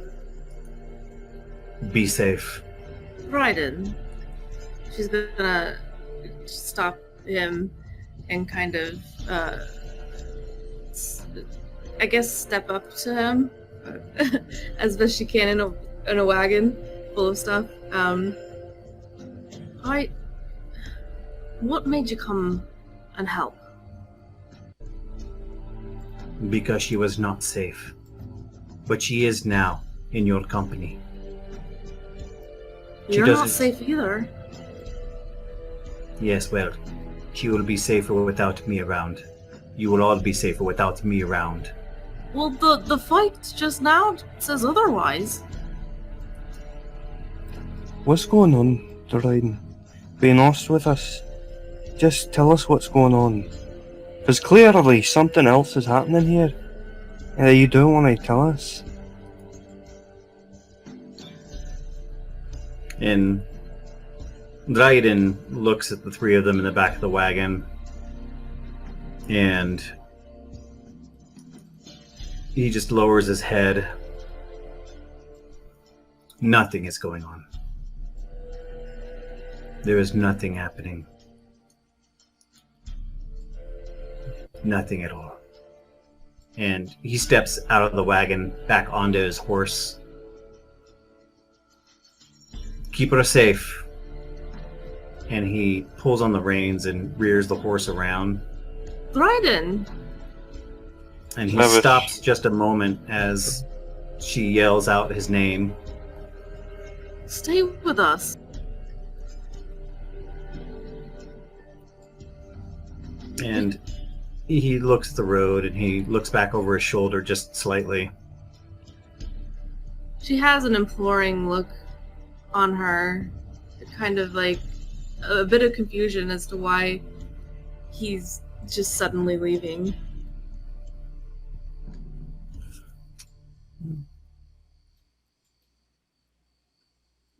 Be safe. Dryden. She's gonna stop him and kind of, I guess, step up to him as best she can in a wagon full of stuff. What made you come and help? Because she was not safe. But she is now in your company. You're not safe either. Yes, well, she will be safer without me around. You will all be safer without me around. Well, the fight just now says otherwise. What's going on, Dryden? Be honest with us. Just tell us what's going on. Because clearly something else is happening here. You don't want to tell us. And Dryden looks at the three of them in the back of the wagon, and he just lowers his head. Nothing is going on. There is nothing happening. Nothing at all. And he steps out of the wagon, back onto his horse. Keep her safe. And he pulls on the reins and rears the horse around. Dryden! And he stops just a moment as she yells out his name. Stay with us. And he looks at the road and he looks back over his shoulder just slightly. She has an imploring look on her, kind of like a bit of confusion as to why he's just suddenly leaving.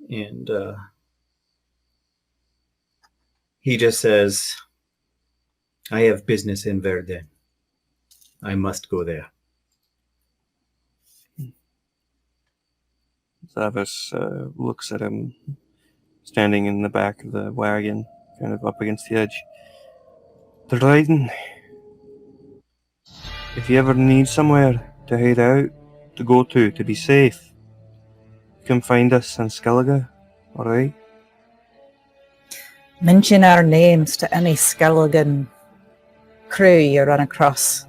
And he just says, I have business in Verden. I must go there. Zavis looks at him, standing in the back of the wagon, kind of up against the edge. Dryden, if you ever need somewhere to head out, to go to be safe, you can find us in Skellige, alright? Mention our names to any Skelligan crew you run across,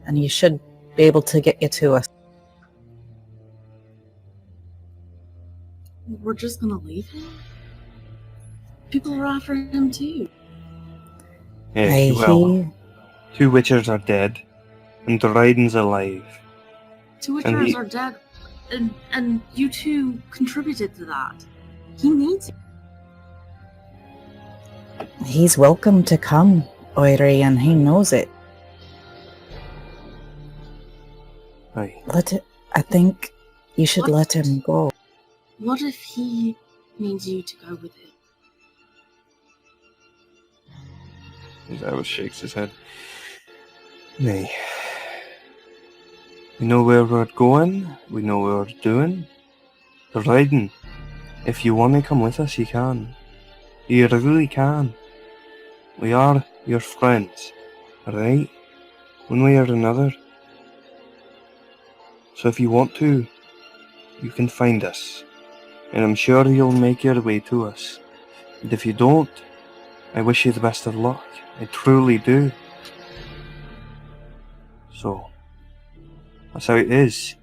and you should be able to get you to us. We're just gonna leave him? People are offering him too. Yeah, well, 2 witchers are dead, and Dryden's alive. 2 And witchers he- are dead, and you two contributed to that. He needs it. He's welcome to come, Eiry, and he knows it. Aye. I think you should What? let him go. What if he needs you to go with him? Zavis shakes his head. Nay. We know where we're going, we know what we're doing. Dryden, if you want to come with us, you can. You really can. We are your friends, alright? One way or another. So if you want to, you can find us. And I'm sure you'll make your way to us. And if you don't, I wish you the best of luck. I truly do. So, that's how it is.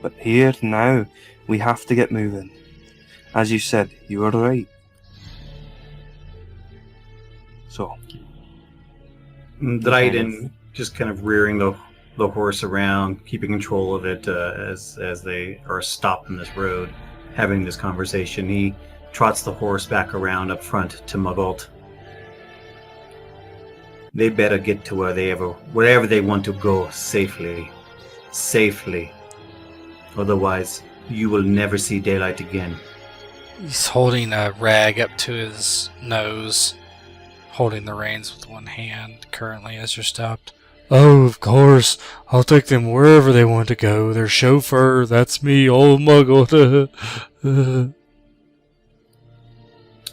But here, now, we have to get moving. As you said, you were right. So, Dryden just kind of rearing the horse around, keeping control of it as they are stopped in this road, having this conversation. He trots the horse back around up front to Muggalt. They better get to wherever they want to go safely. Otherwise, you will never see daylight again. He's holding a rag up to his nose, holding the reins with one hand currently as you're stopped. Oh, of course. I'll take them wherever they want to go. Their chauffeur, that's me, old Muggle.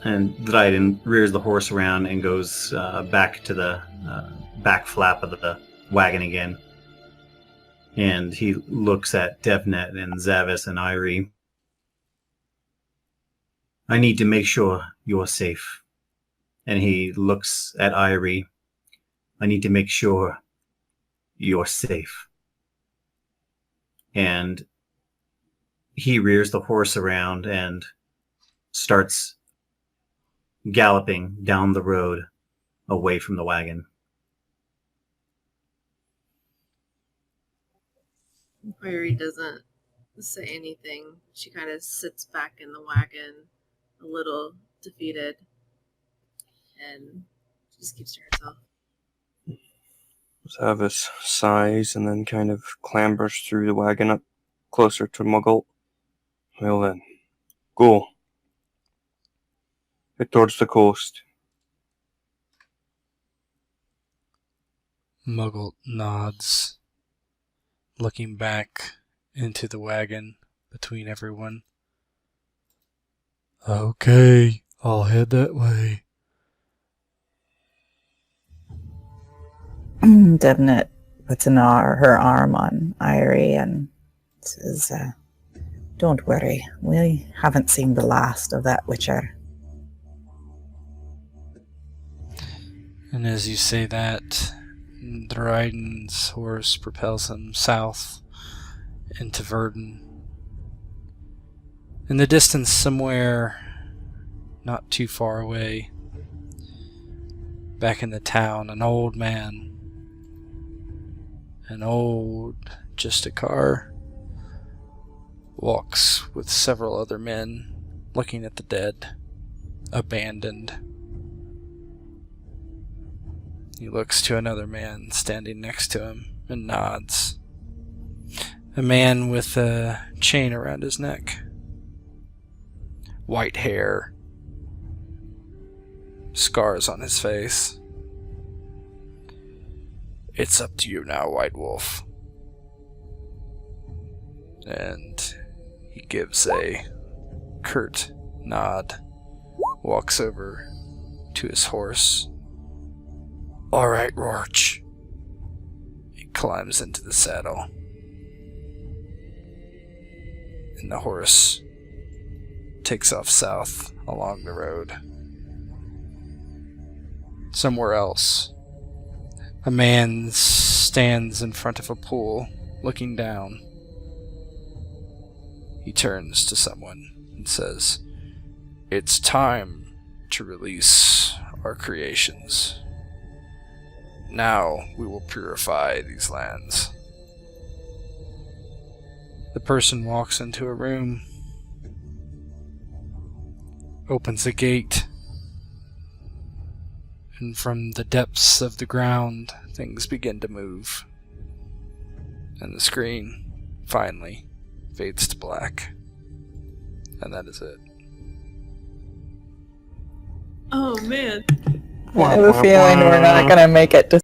And Dryden rears the horse around and goes back to the back flap of the wagon again. And he looks at Devnet and Zavis and Eiry. I need to make sure you're safe. And he looks at Eiry. I need to make sure you're safe. And he rears the horse around and starts galloping down the road away from the wagon. Eiry doesn't say anything. She kind of sits back in the wagon, a little defeated, and she just keeps to herself. Zavis sighs and then kind of clambers through the wagon up closer to Muggle. Well then, go. Head towards the coast. Muggle nods, looking back into the wagon between everyone. Okay, I'll head that way. Devnet puts her arm on Eiry and says, don't worry, we haven't seen the last of that witcher. And as you say that, Dryden's horse propels him south into Verdun. In the distance, somewhere not too far away, back in the town, an old man, an old Justicar, walks with several other men, looking at the dead, abandoned. He looks to another man standing next to him and nods. A man with a chain around his neck. White hair. Scars on his face. It's up to you now, White Wolf. And he gives a curt nod, walks over to his horse, All right, Rourch. He climbs into the saddle. And the horse takes off south along the road. Somewhere else, a man stands in front of a pool, looking down. He turns to someone and says, "It's time to release our creations. Now we will purify these lands." The person walks into a room, opens a gate, and from the depths of the ground, things begin to move. And the screen, finally, fades to black. And that is it. Oh man. I have a feeling we're not going to make it to